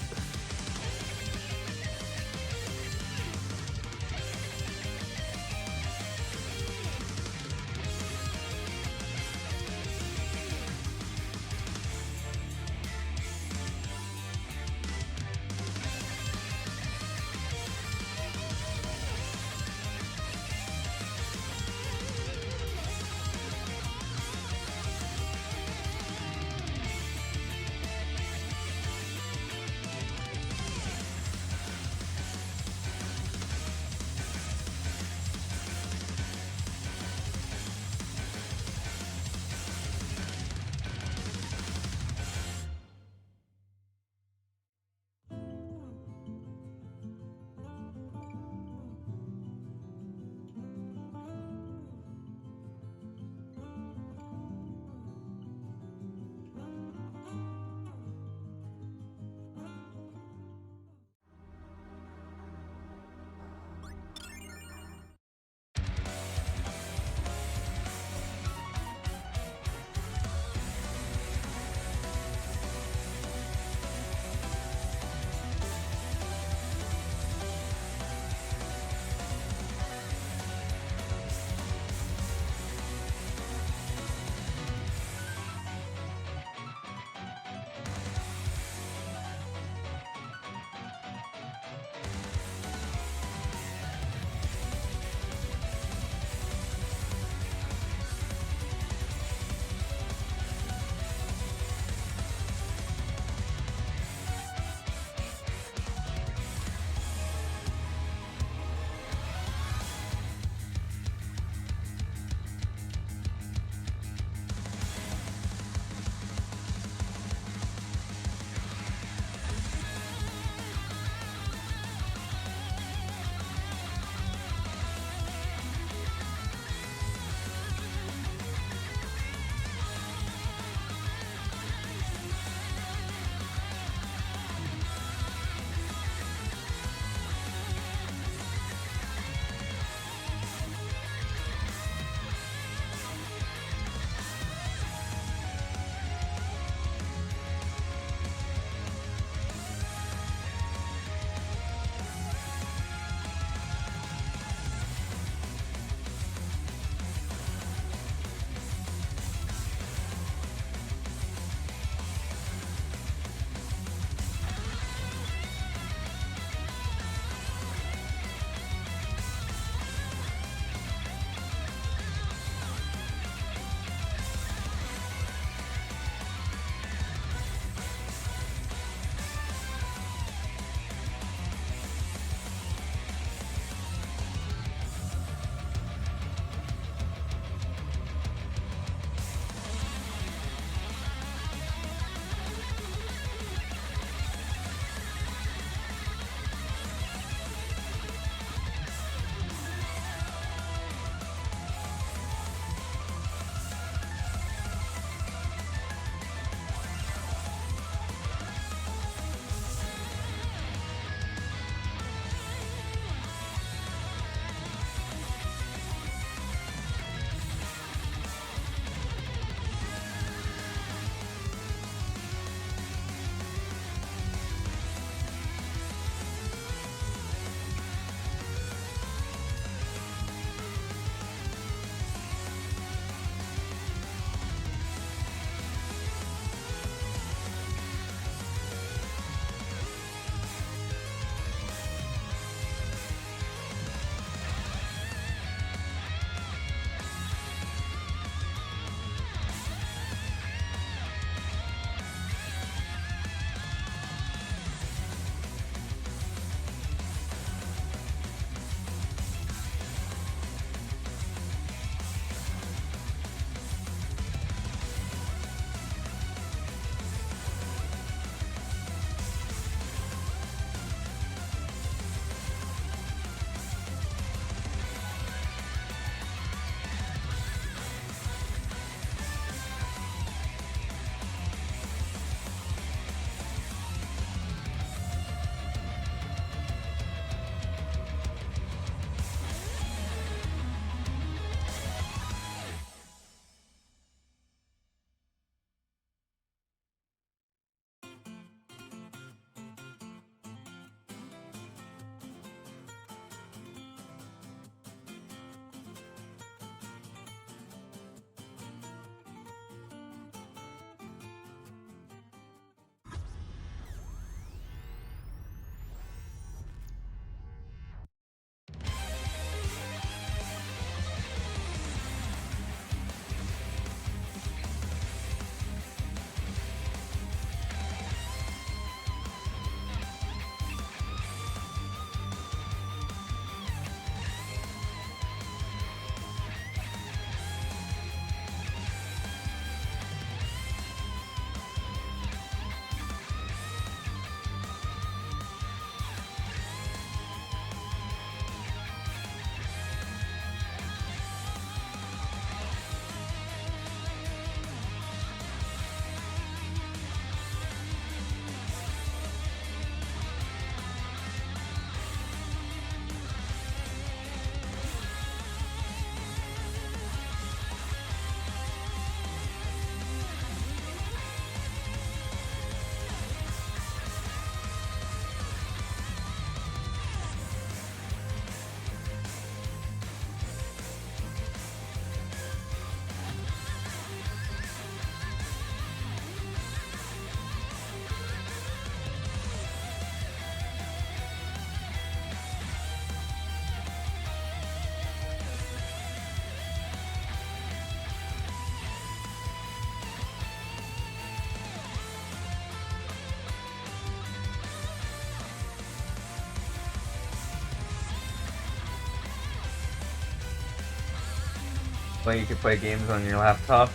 Well, you can play games on your laptop.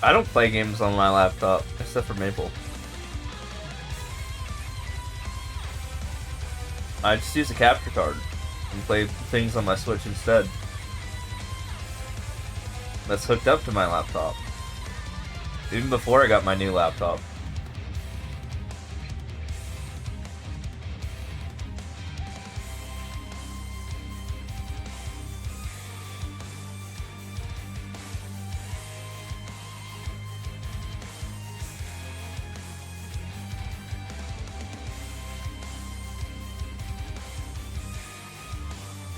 I don't play games on my laptop, except for Maple. I just use a capture card and play things on my Switch instead. That's hooked up to my laptop. Even before I got my new laptop.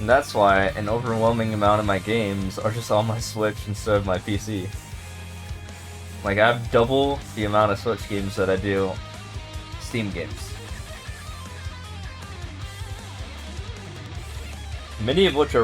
And that's why an overwhelming amount of my games are just on my Switch instead of my PC. Like, I have double the amount of Switch games that I do Steam games. Many of which are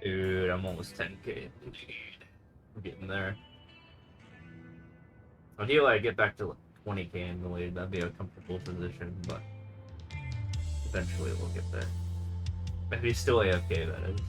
Dude, I'm almost 10k. I'm getting there. Until I get back to like 20k in the lead, that'd be a comfortable position, but eventually we'll get there. Maybe still AFK, that is.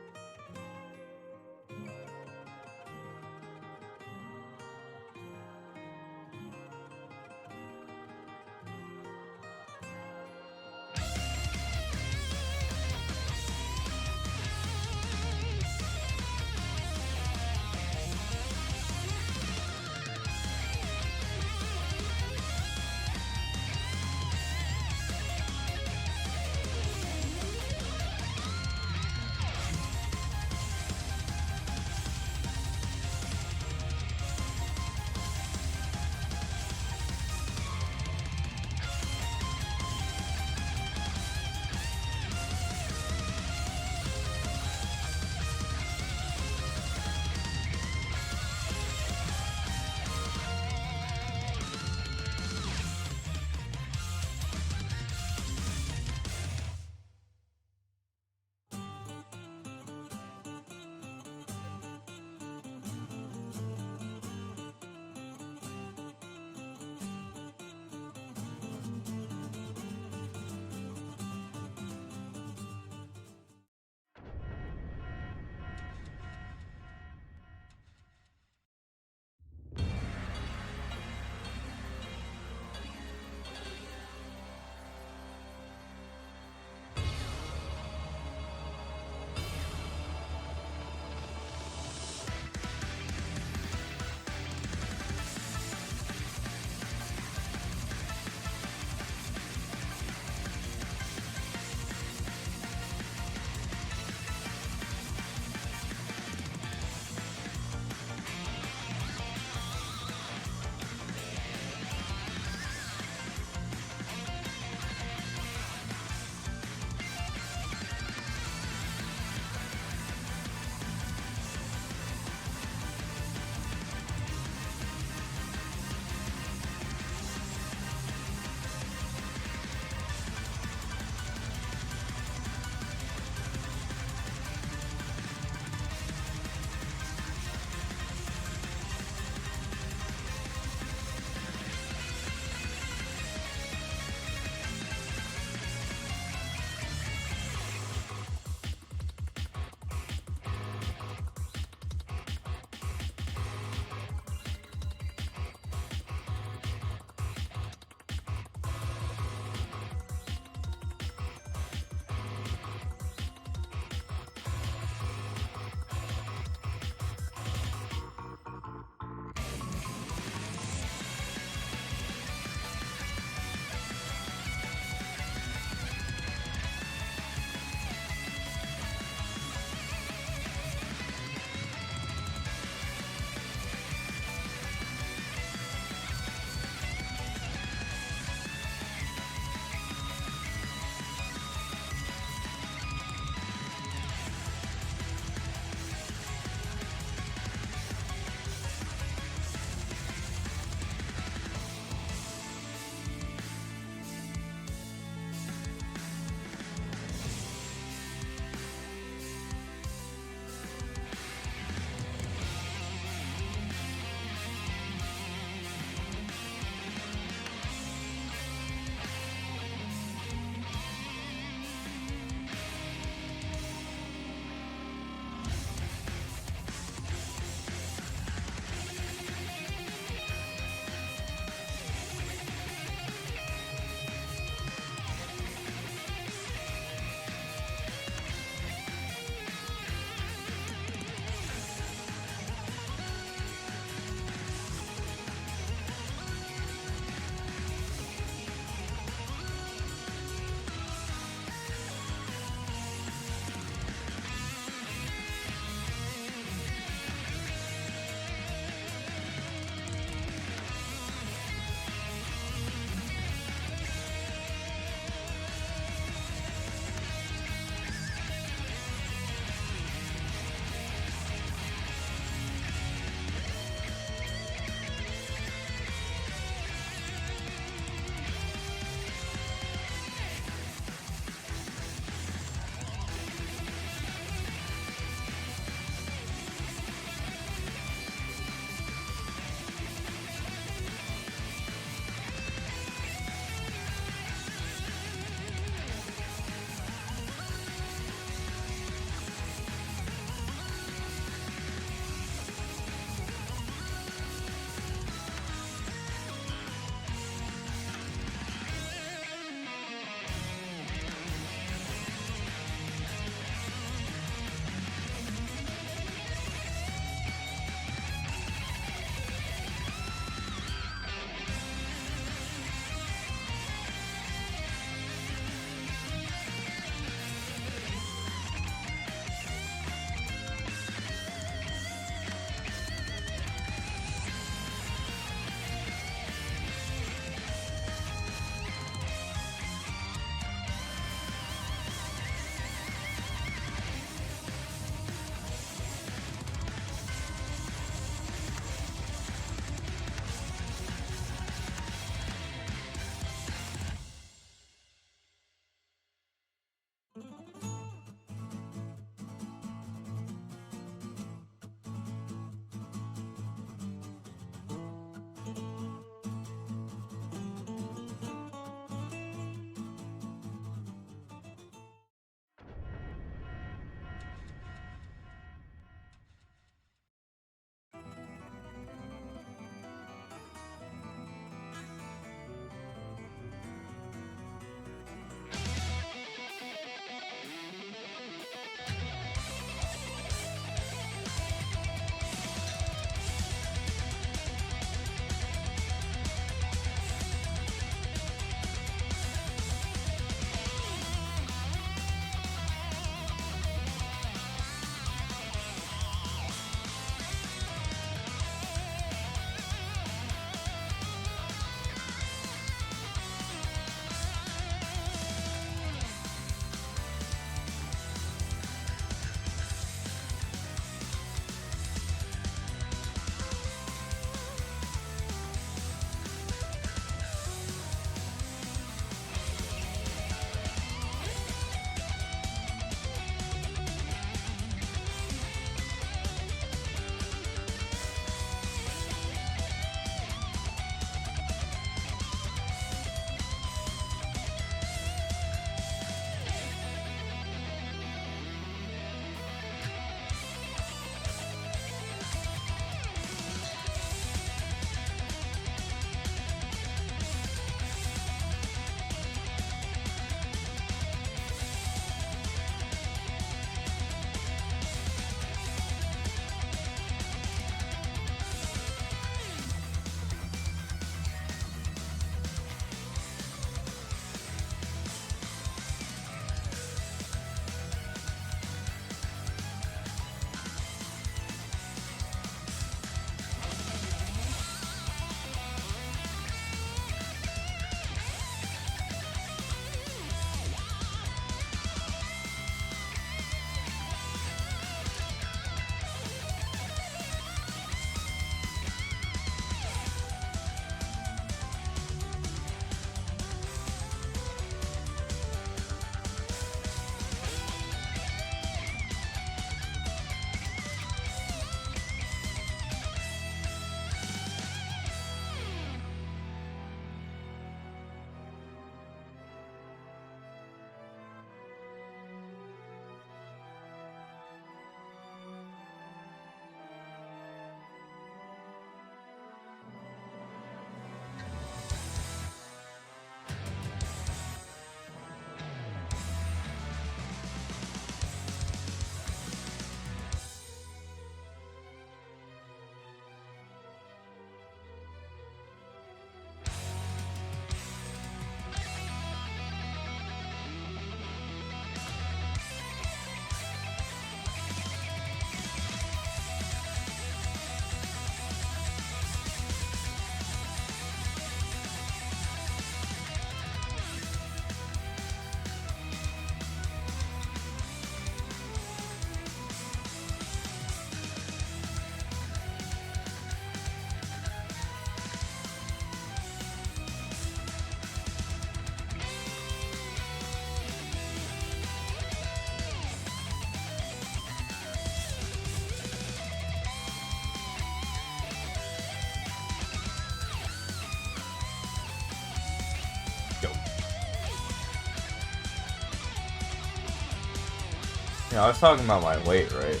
know, I was talking about my weight, right?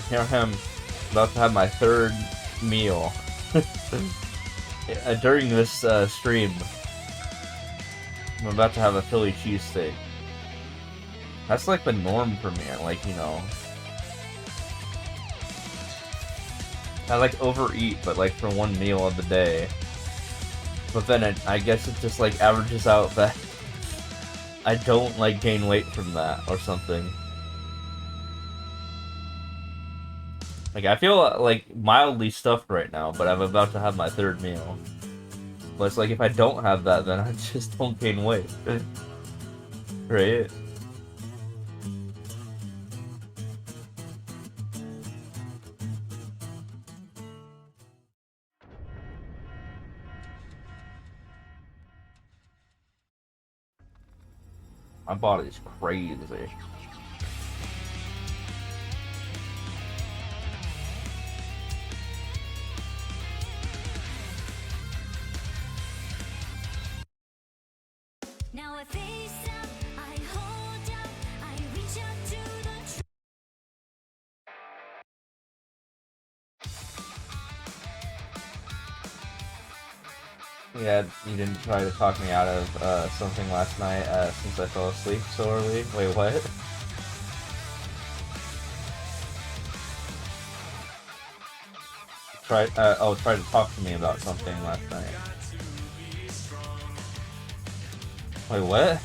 Here I am, about to have my third meal during this stream. I'm about to have a Philly cheesesteak. That's like the norm for me. Like, you know, I like overeat, but like for one meal of the day. But then I guess it just like averages out that I don't like gain weight from that or something. Like, I feel like mildly stuffed right now, but I'm about to have my third meal. But it's like, if I don't have that, then I just don't gain weight. Right? My body's crazy. Now I face up, I hold up, I reach out to the Yeah, you didn't try to talk me out of something last night since I fell asleep so early. Wait, what? Try to talk to me about something last night. Wait, what?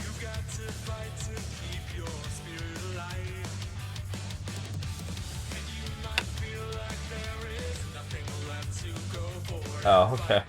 Oh, okay.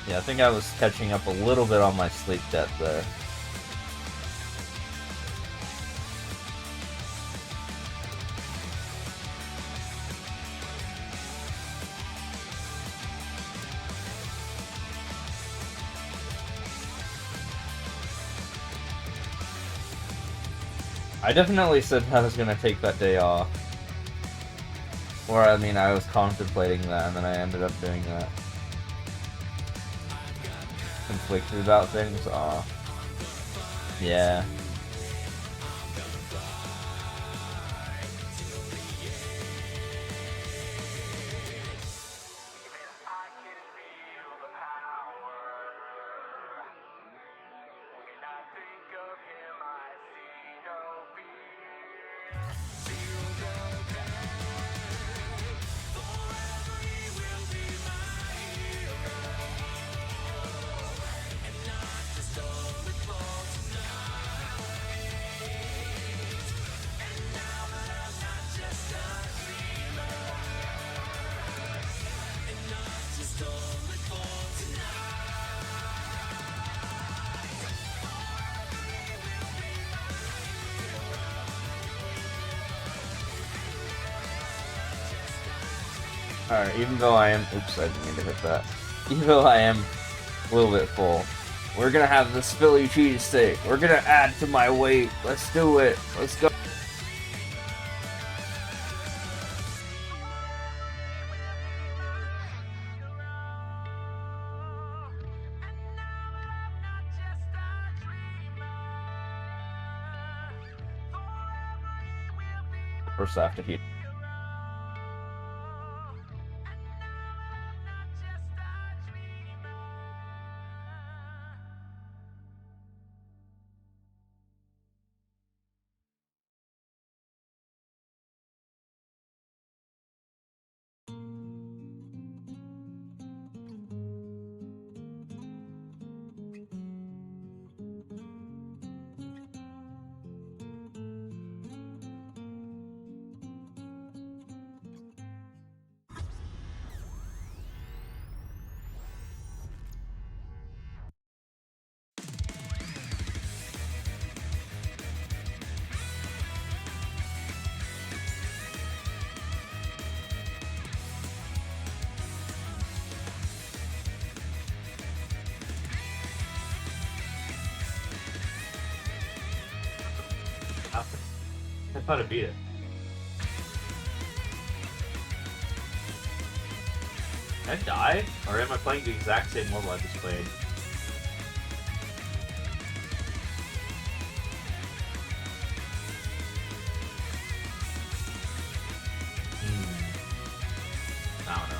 Yeah, I think I was catching up a little bit on my sleep debt there. I definitely said I was gonna take that day off. Or, I mean, I was contemplating that, and then I ended up doing that. Conflicted about things? Aw. Yeah. Alright, even though I am... Oops, I didn't mean to hit that. Even though I am a little bit full, we're gonna have this Philly cheesesteak. We're gonna add to my weight. Let's do it. Let's go. First, I have to heat. I thought I beat it. Did I die? Or am I playing the exact same level I just played? I don't know.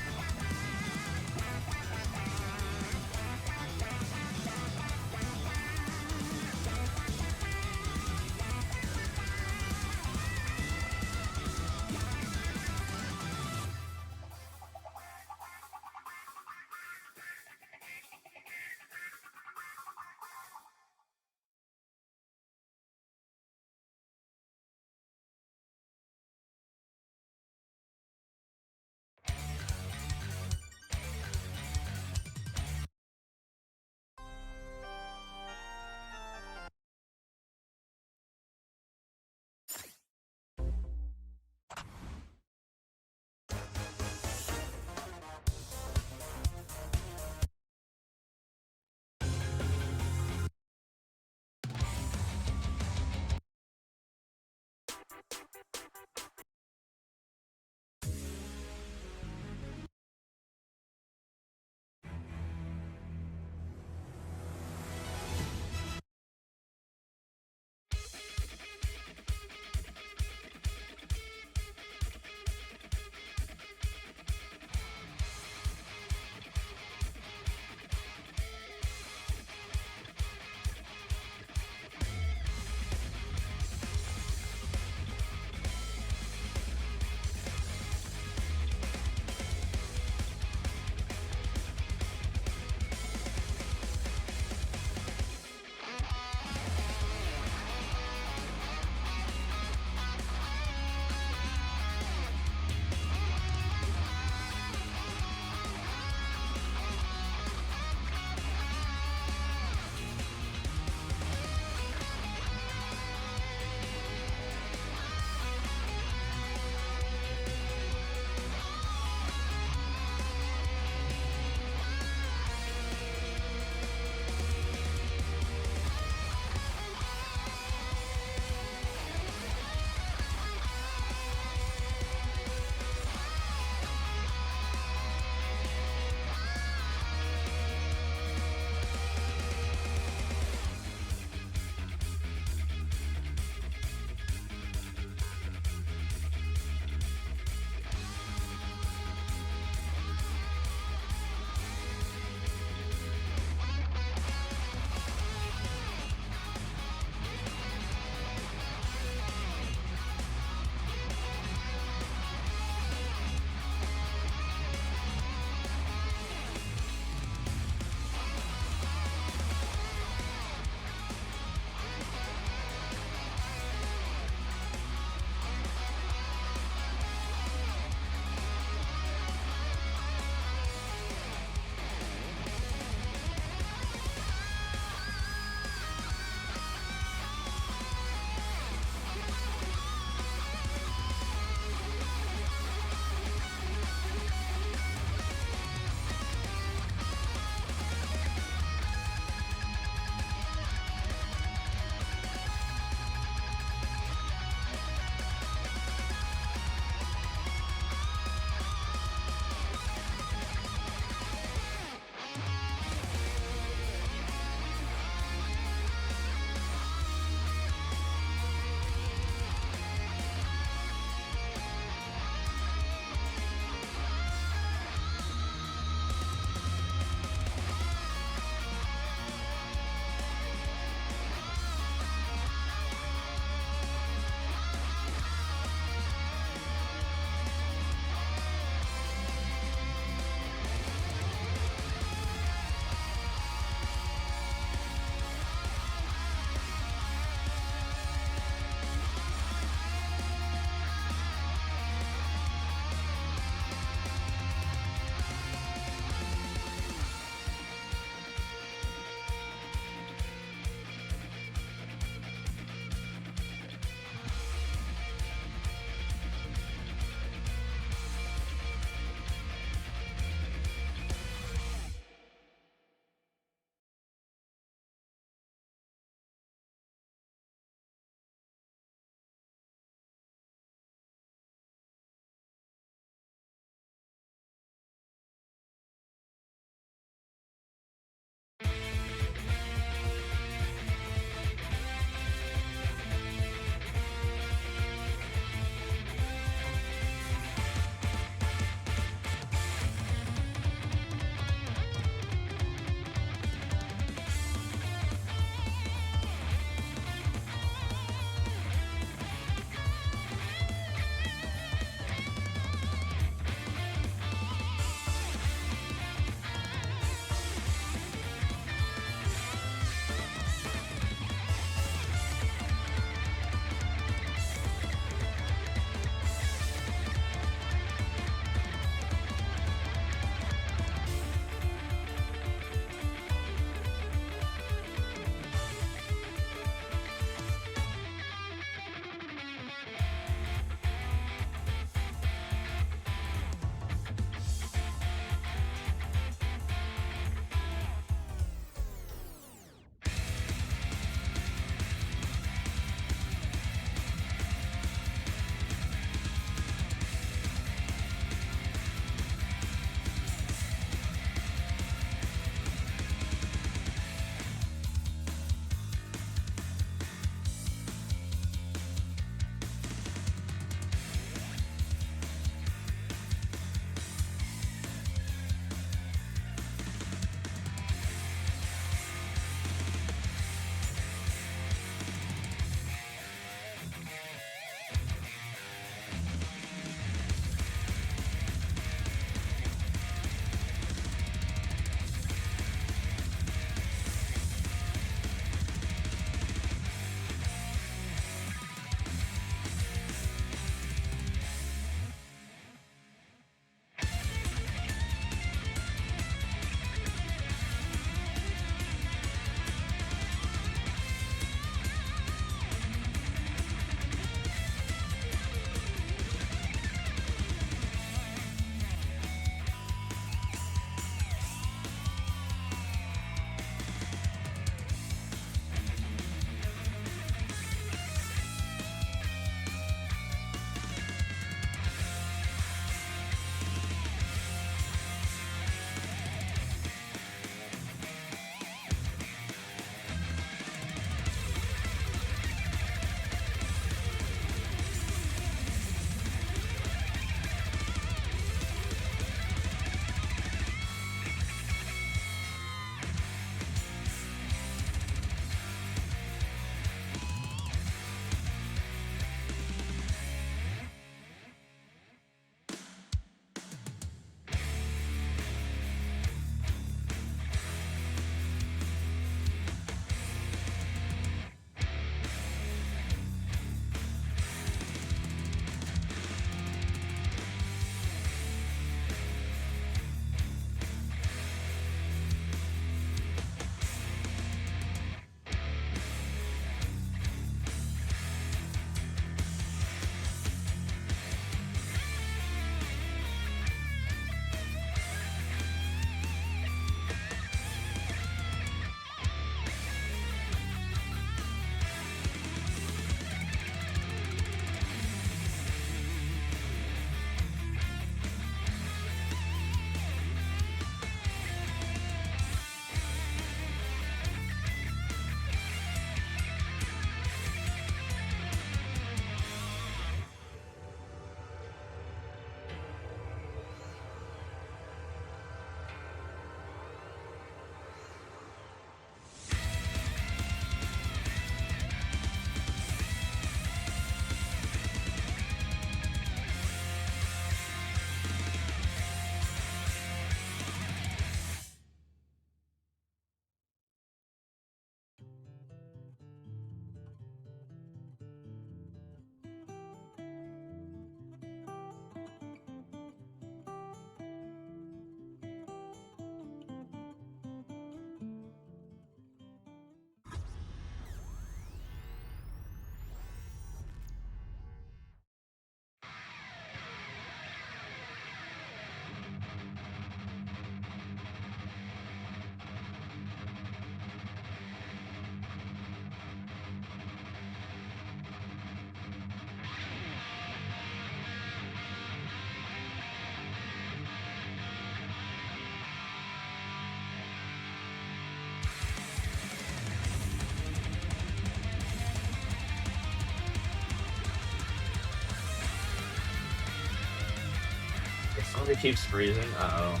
Oh, it keeps freezing. Uh-oh.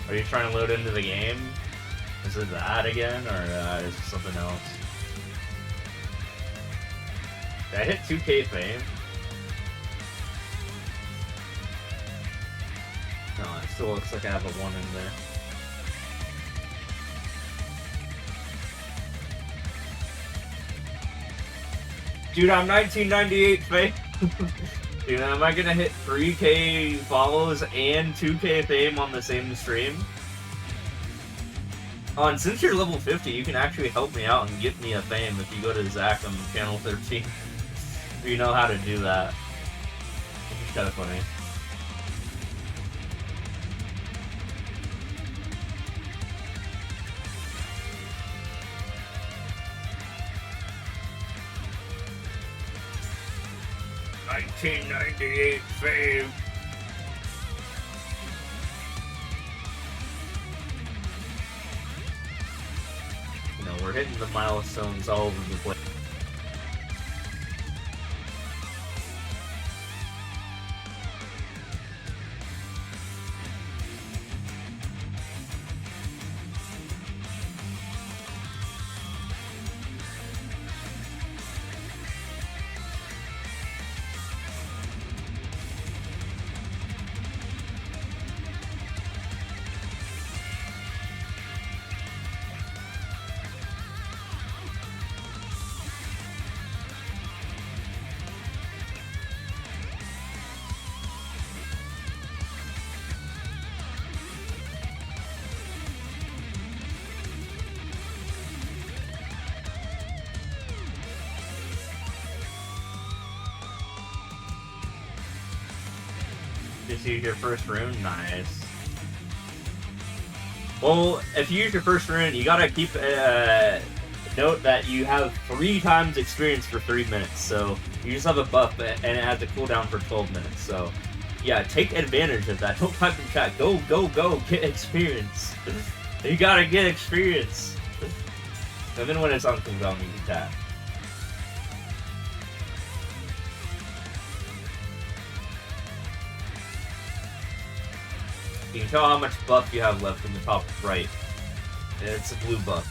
Are you trying to load into the game? Is it that again, or is it something else? Did I hit 2K fame? No, it still looks like I have a 1 in there. Dude, I'm 1998 fame. Dude, am I gonna hit 3K follows and 2K fame on the same stream? Oh, and since you're level 50, you can actually help me out and get me a fame if you go to Zach on channel 13. If you know how to do that. It's kind of funny. $19.98 fame. You know, we're hitting the milestones all over the place. Just use your first rune? Nice. Well, if you use your first rune, you gotta keep note that you have 3 times experience for 3 minutes. So you just have a buff, and it has a cooldown for 12 minutes. So yeah, take advantage of that. Don't type in chat. Go, go, go! Get experience. You gotta get experience. And then when it's on cooldown, you can tap. You can tell how much buff you have left in the top right. It's a blue buff.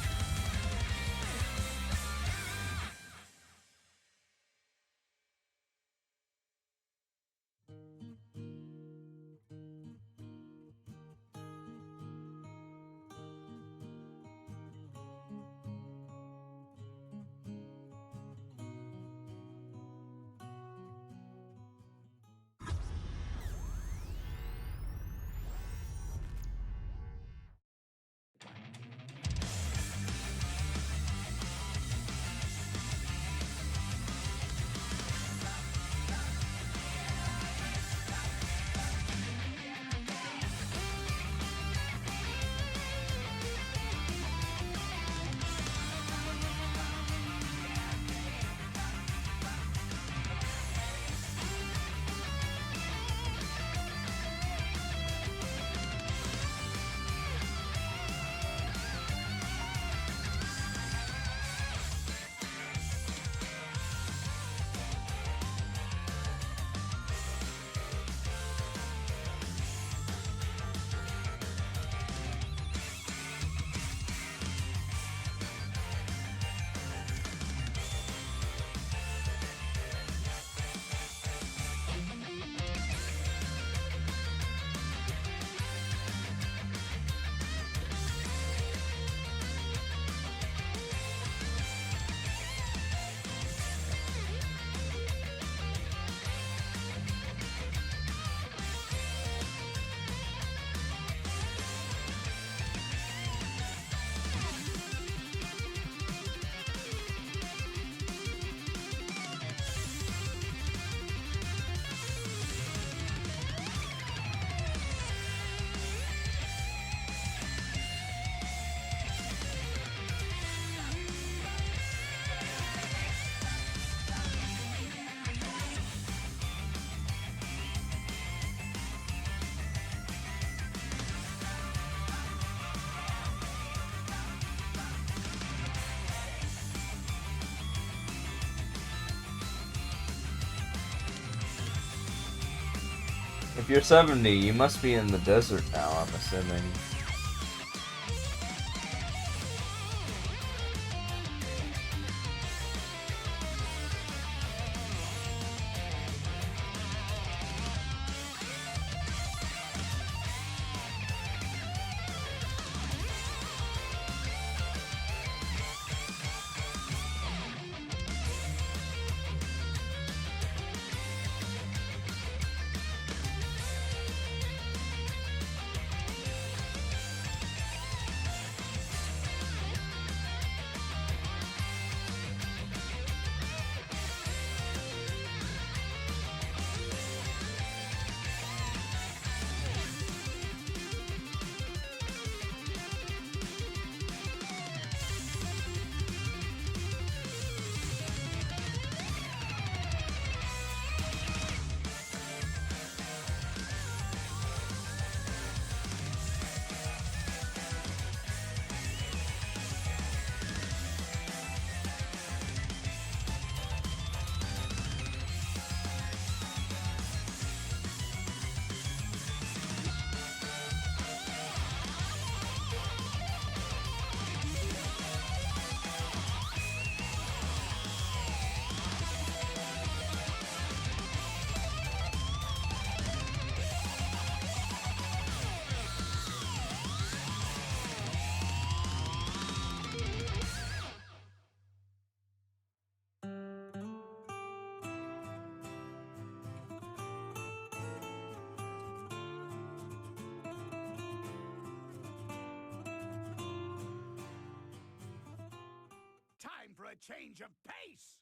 If you're 70, you must be in the desert now, I'm assuming. Time for a change of pace!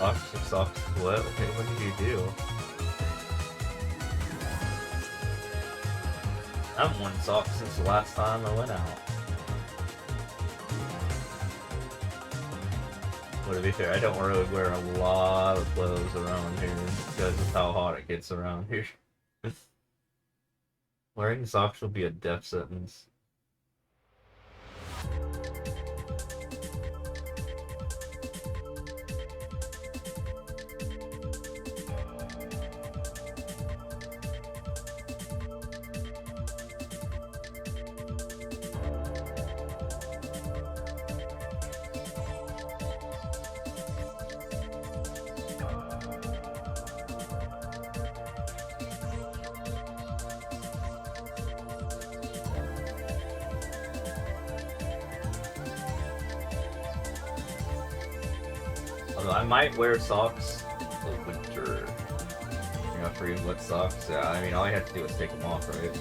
Socks. What? Okay, what did you do? I haven't worn socks since the last time I went out. Well, to be fair, I don't really wear a lot of clothes around here because of how hot it gets around here. Wearing socks will be a death sentence. Although I might wear socks in the winter. You know, for wet socks. Yeah, I mean, all you have to do is take them off, right?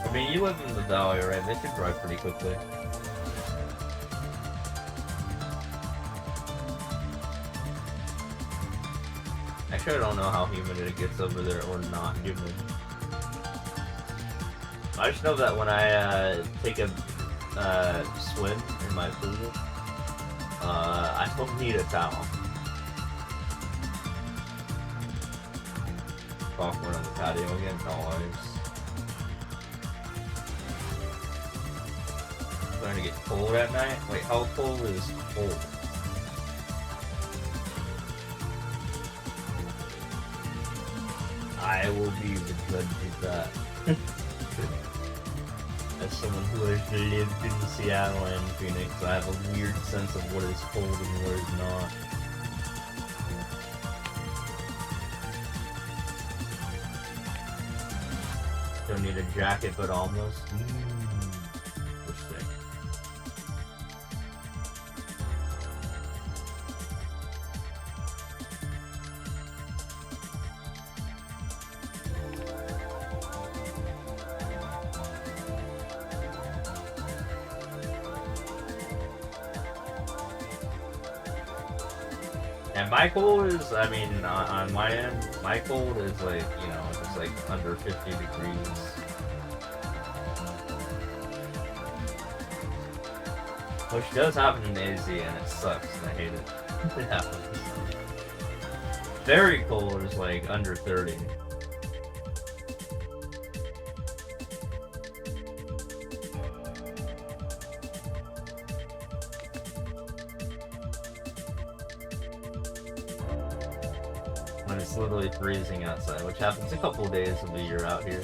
I mean, you live in the valley, right? They should dry pretty quickly. Actually, I don't know how humid it gets over there or not humid. I just know that when I take a swim in my pool, I don't need a towel. Popcorn on the patio again, always. Starting to get cold at night? Wait, how cold is cold? I will be the judge of that. As someone who has lived in Seattle and Phoenix, I have a weird sense of what is cold and what is not. Don't need a jacket, but almost. Interesting. And my cold is, I mean, on my end, my cold is like, you know, it's like under 50 degrees. Which does happen in AZ and it sucks and I hate it. It happens. Very cold is like under 30. When it's literally freezing outside, which happens a couple of days of the year out here.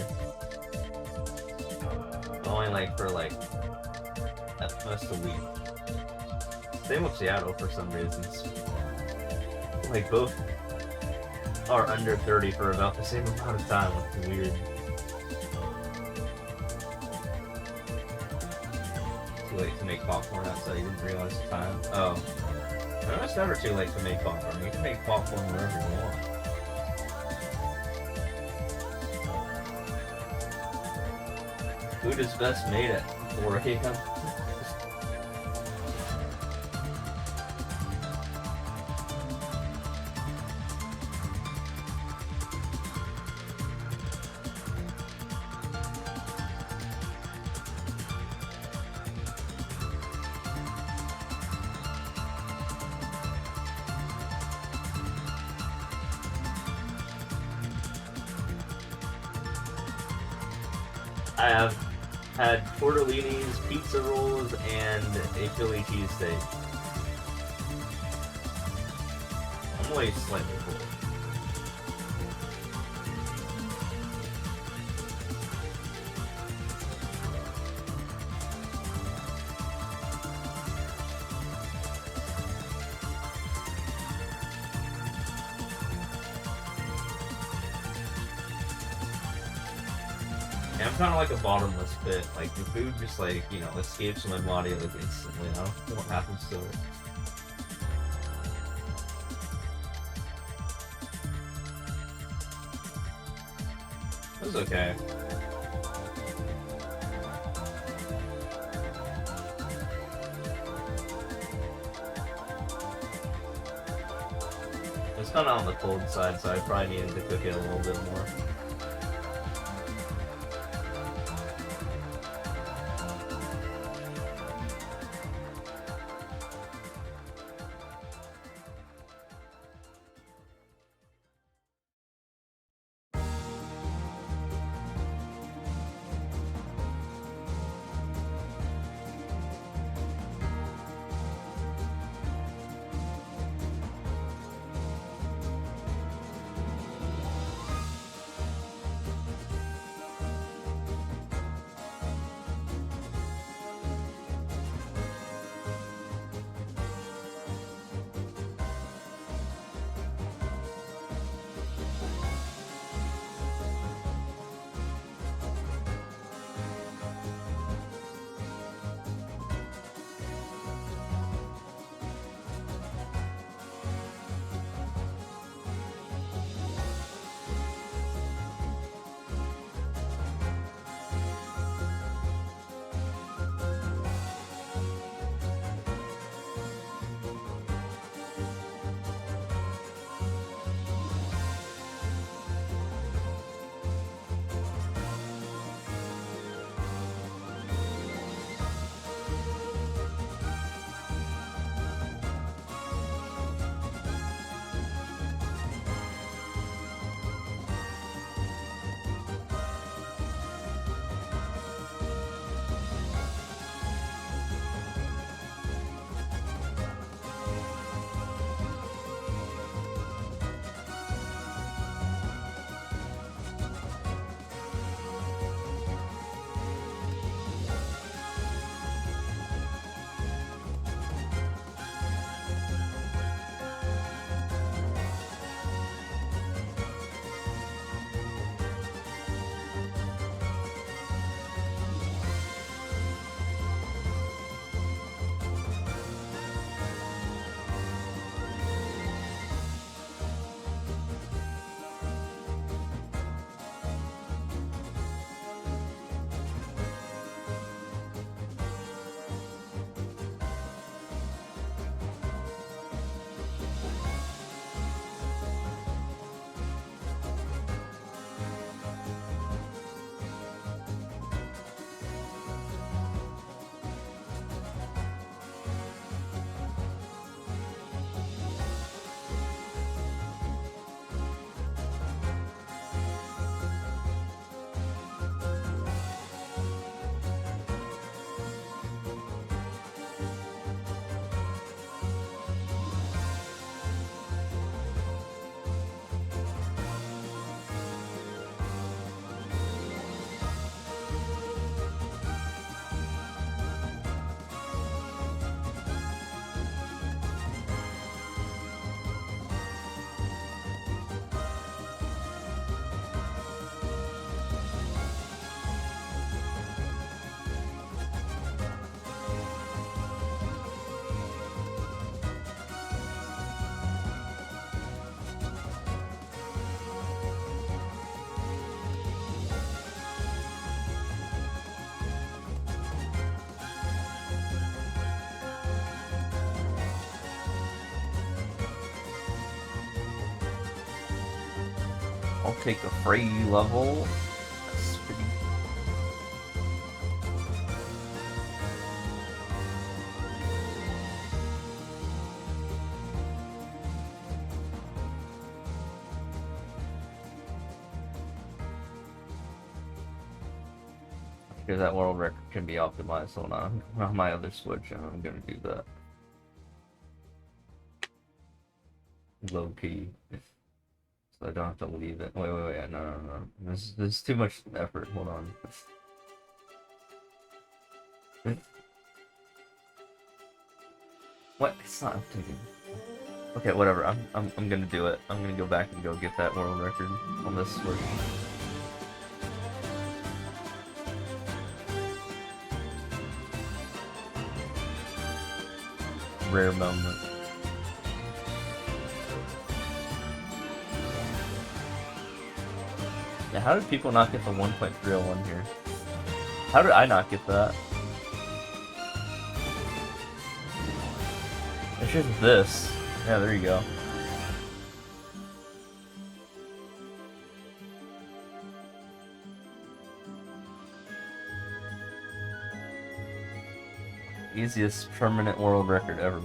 But only like for like at most a week. Same with Seattle for some reasons. Like both are under 30 for about the same amount of time, which is weird. Too late to make popcorn outside, you didn't realize the time. Oh. No, it's never too late to make popcorn. You can make popcorn wherever you want. Food is best made at 4 a.m. I have had tortellinis, pizza rolls, and a Philly cheesesteak. I'm only slightly full. Yeah, I'm kind of like a bottomless pit. Like, the food just, like, you know, escapes my body, like, instantly. I don't know what happens to it. It was okay. It's kind of on the cold side, so I probably needed to cook it a little bit more. I'll take a free level. That's pretty... Because that world record can be optimized on my other Switch, and I'm gonna do that. Low key. So I don't have to leave it. Wait, no. This is too much effort. Hold on. What? It's not updating. Okay, whatever. I'm gonna do it. I'm gonna go back and go get that world record on this Switch. Rare moment. Yeah, How did people not get the 1.301 here? How did I not get that? It's just this. Yeah, there you go. Easiest permanent world record ever.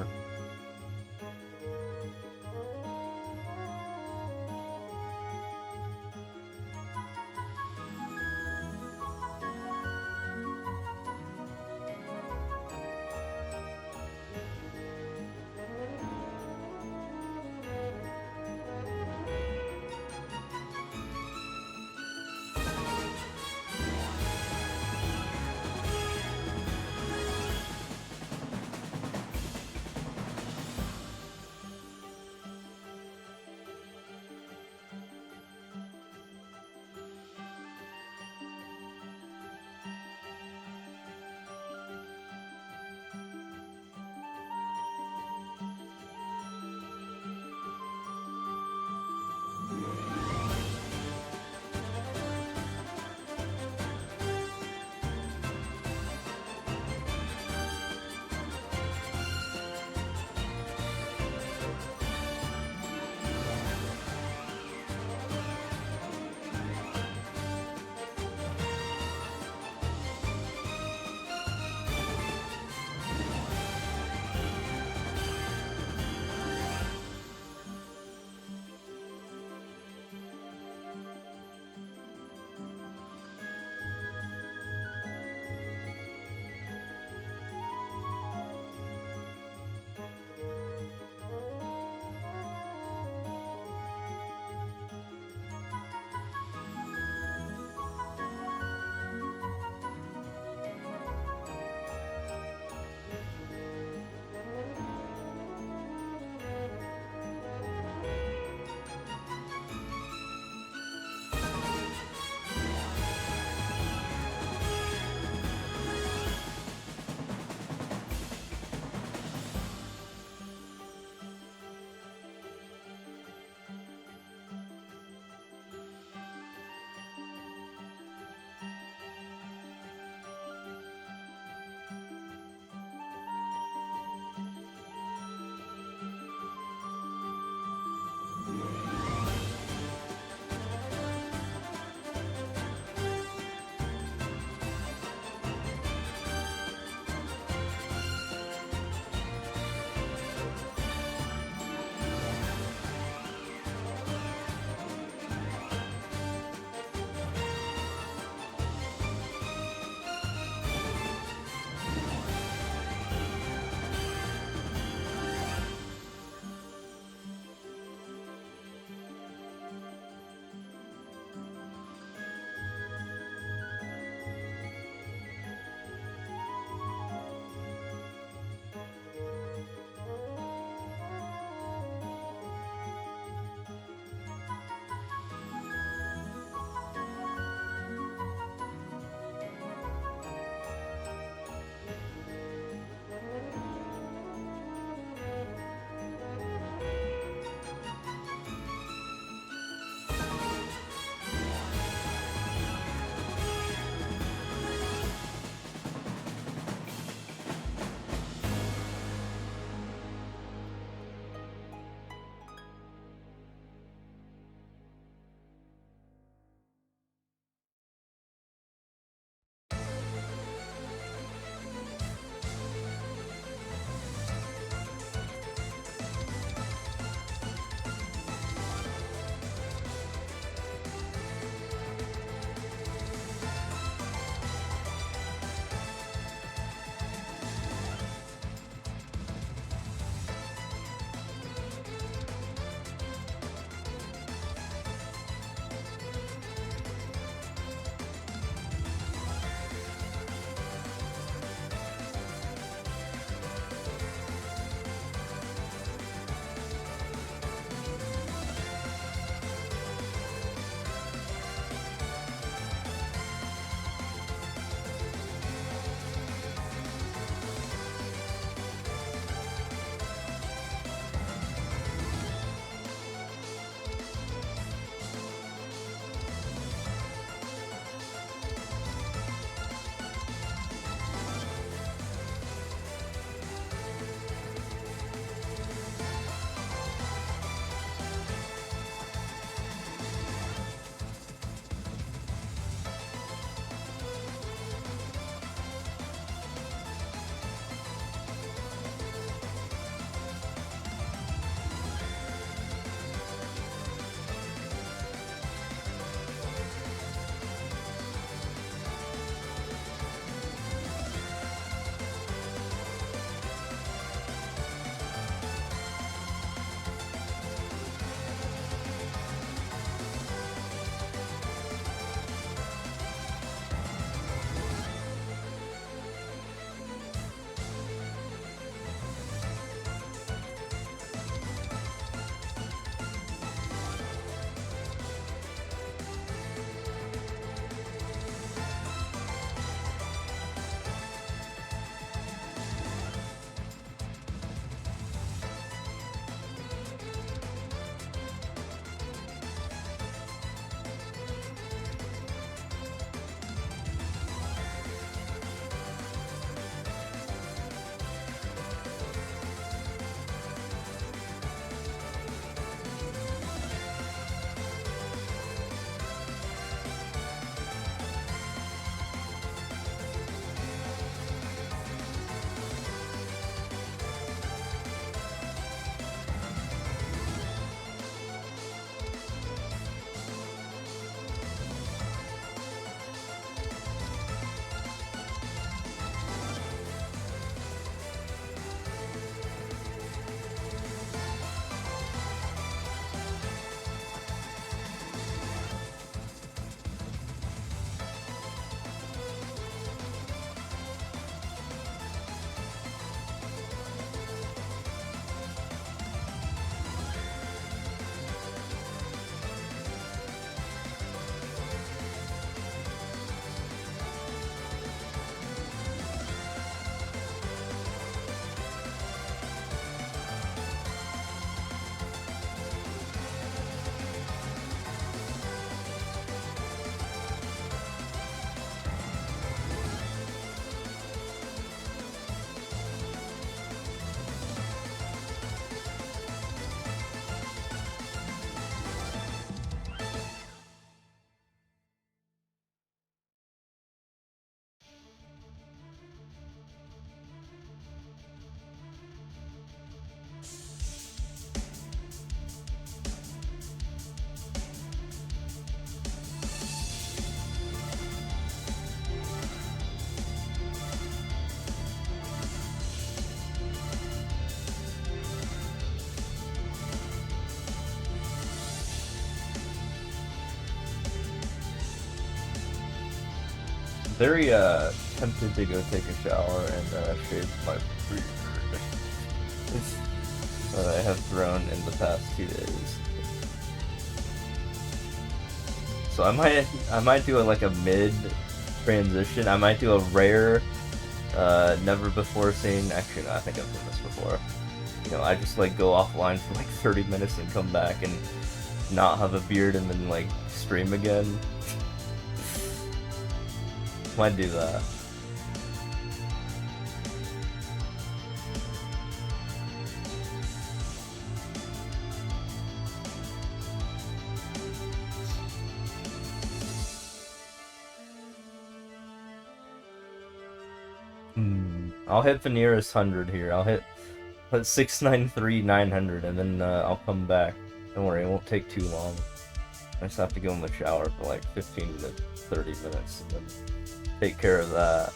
very tempted to go take a shower and shave my beard. It's what I have grown in the past 2 days. So I might do like a mid transition. I might do a rare, never before seen. Actually, no, I think I've done this before. You know, I just like go offline for like 30 minutes and come back and not have a beard and then like stream again. Might do that. I'll hit the nearest 100 here. I'll hit 693,900 and then I'll come back. Don't worry, it won't take too long. I just have to go in the shower for like 15 to 30 minutes and then take care of that.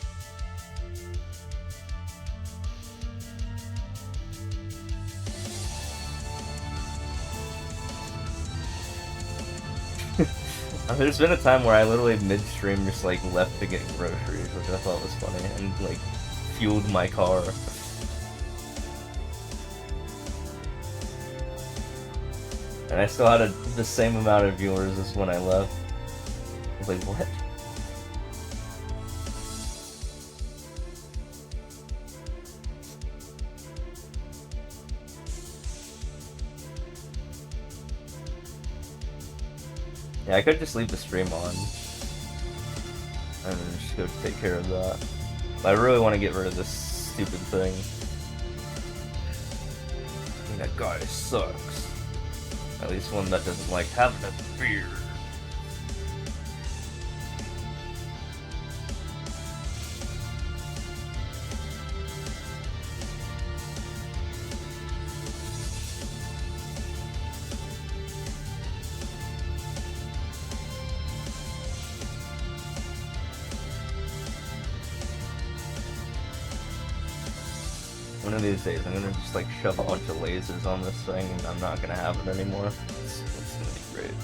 There's been a time where I literally midstream just like left to get groceries, which I thought was funny, and like fueled my car. And I still had the same amount of viewers as when I left. I was like, what? Yeah, I could just leave the stream on and then just go take care of that. But I really want to get rid of this stupid thing. I mean, that guy sucks. At least one that doesn't like having a beard. One of these days, I'm gonna just like shove a bunch of lasers on this thing, and I'm not gonna have it anymore. It's gonna be great.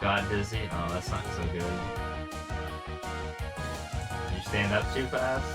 Got dizzy. Oh, that's not so good. You stand up too fast.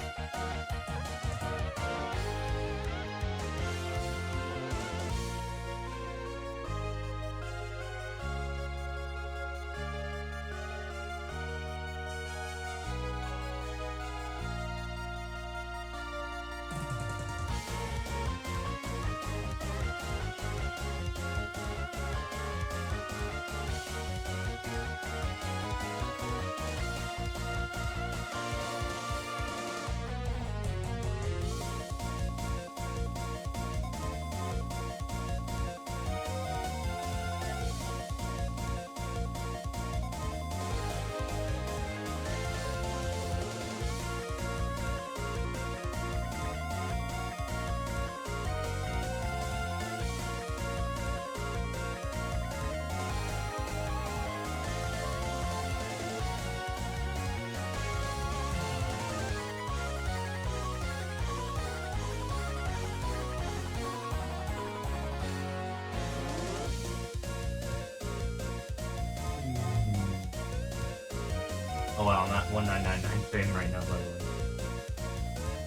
Oh wow, I'm at 1999 fame right now, by the way.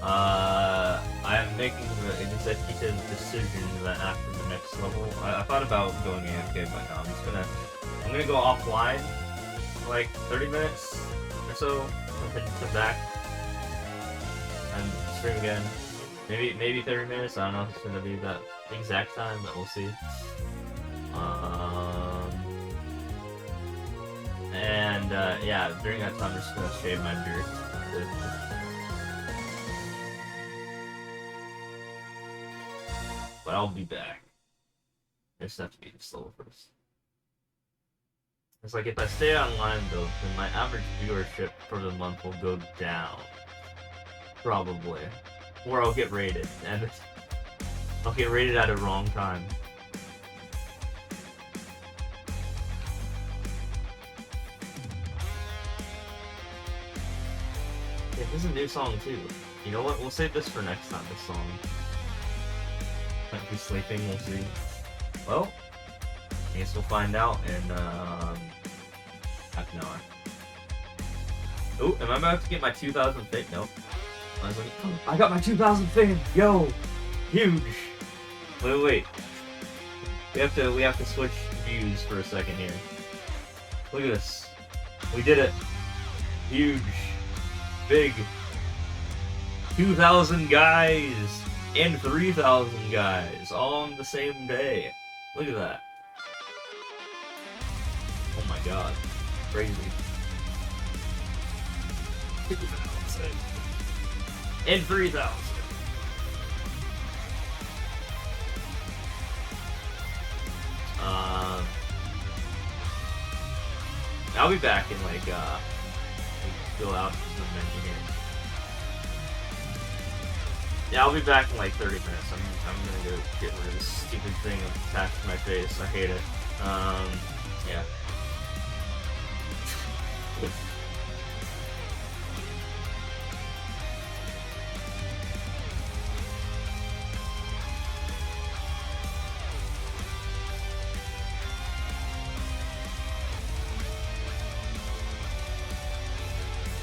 I am making the executive decision that after the next level, I thought about going AFK, but no, I'm gonna go offline for like 30 minutes or so, and then come back and stream again. Maybe 30 minutes. I don't know if it's gonna be that exact time, but we'll see. Yeah, during that time, I'm just gonna shave my beard. But I'll be back. I just have to beat this level first. It's like if I stay online though, then my average viewership for the month will go down. Probably. Or I'll get raided, and I'll get raided at a wrong time. Yeah, this is a new song too. You know what? We'll save this for next time, this song. Might be sleeping, we'll see. Well, I guess we'll find out in half an hour. Oh, am I about to get my 2,000 fame? Nope. I was like, oh, I got my 2,000 fame! Yo! Huge! Wait. We have to switch views for a second here. Look at this. We did it. Huge. Big. 2,000 guys! And 3,000 guys, all on the same day. Look at that. Oh my god. Crazy. 2,000. And 3,000. I'll be back in like fill out the menu here. Yeah, I'll be back in like 30 minutes. I'm gonna go get rid of this stupid thing attached to my face. I hate it. Yeah.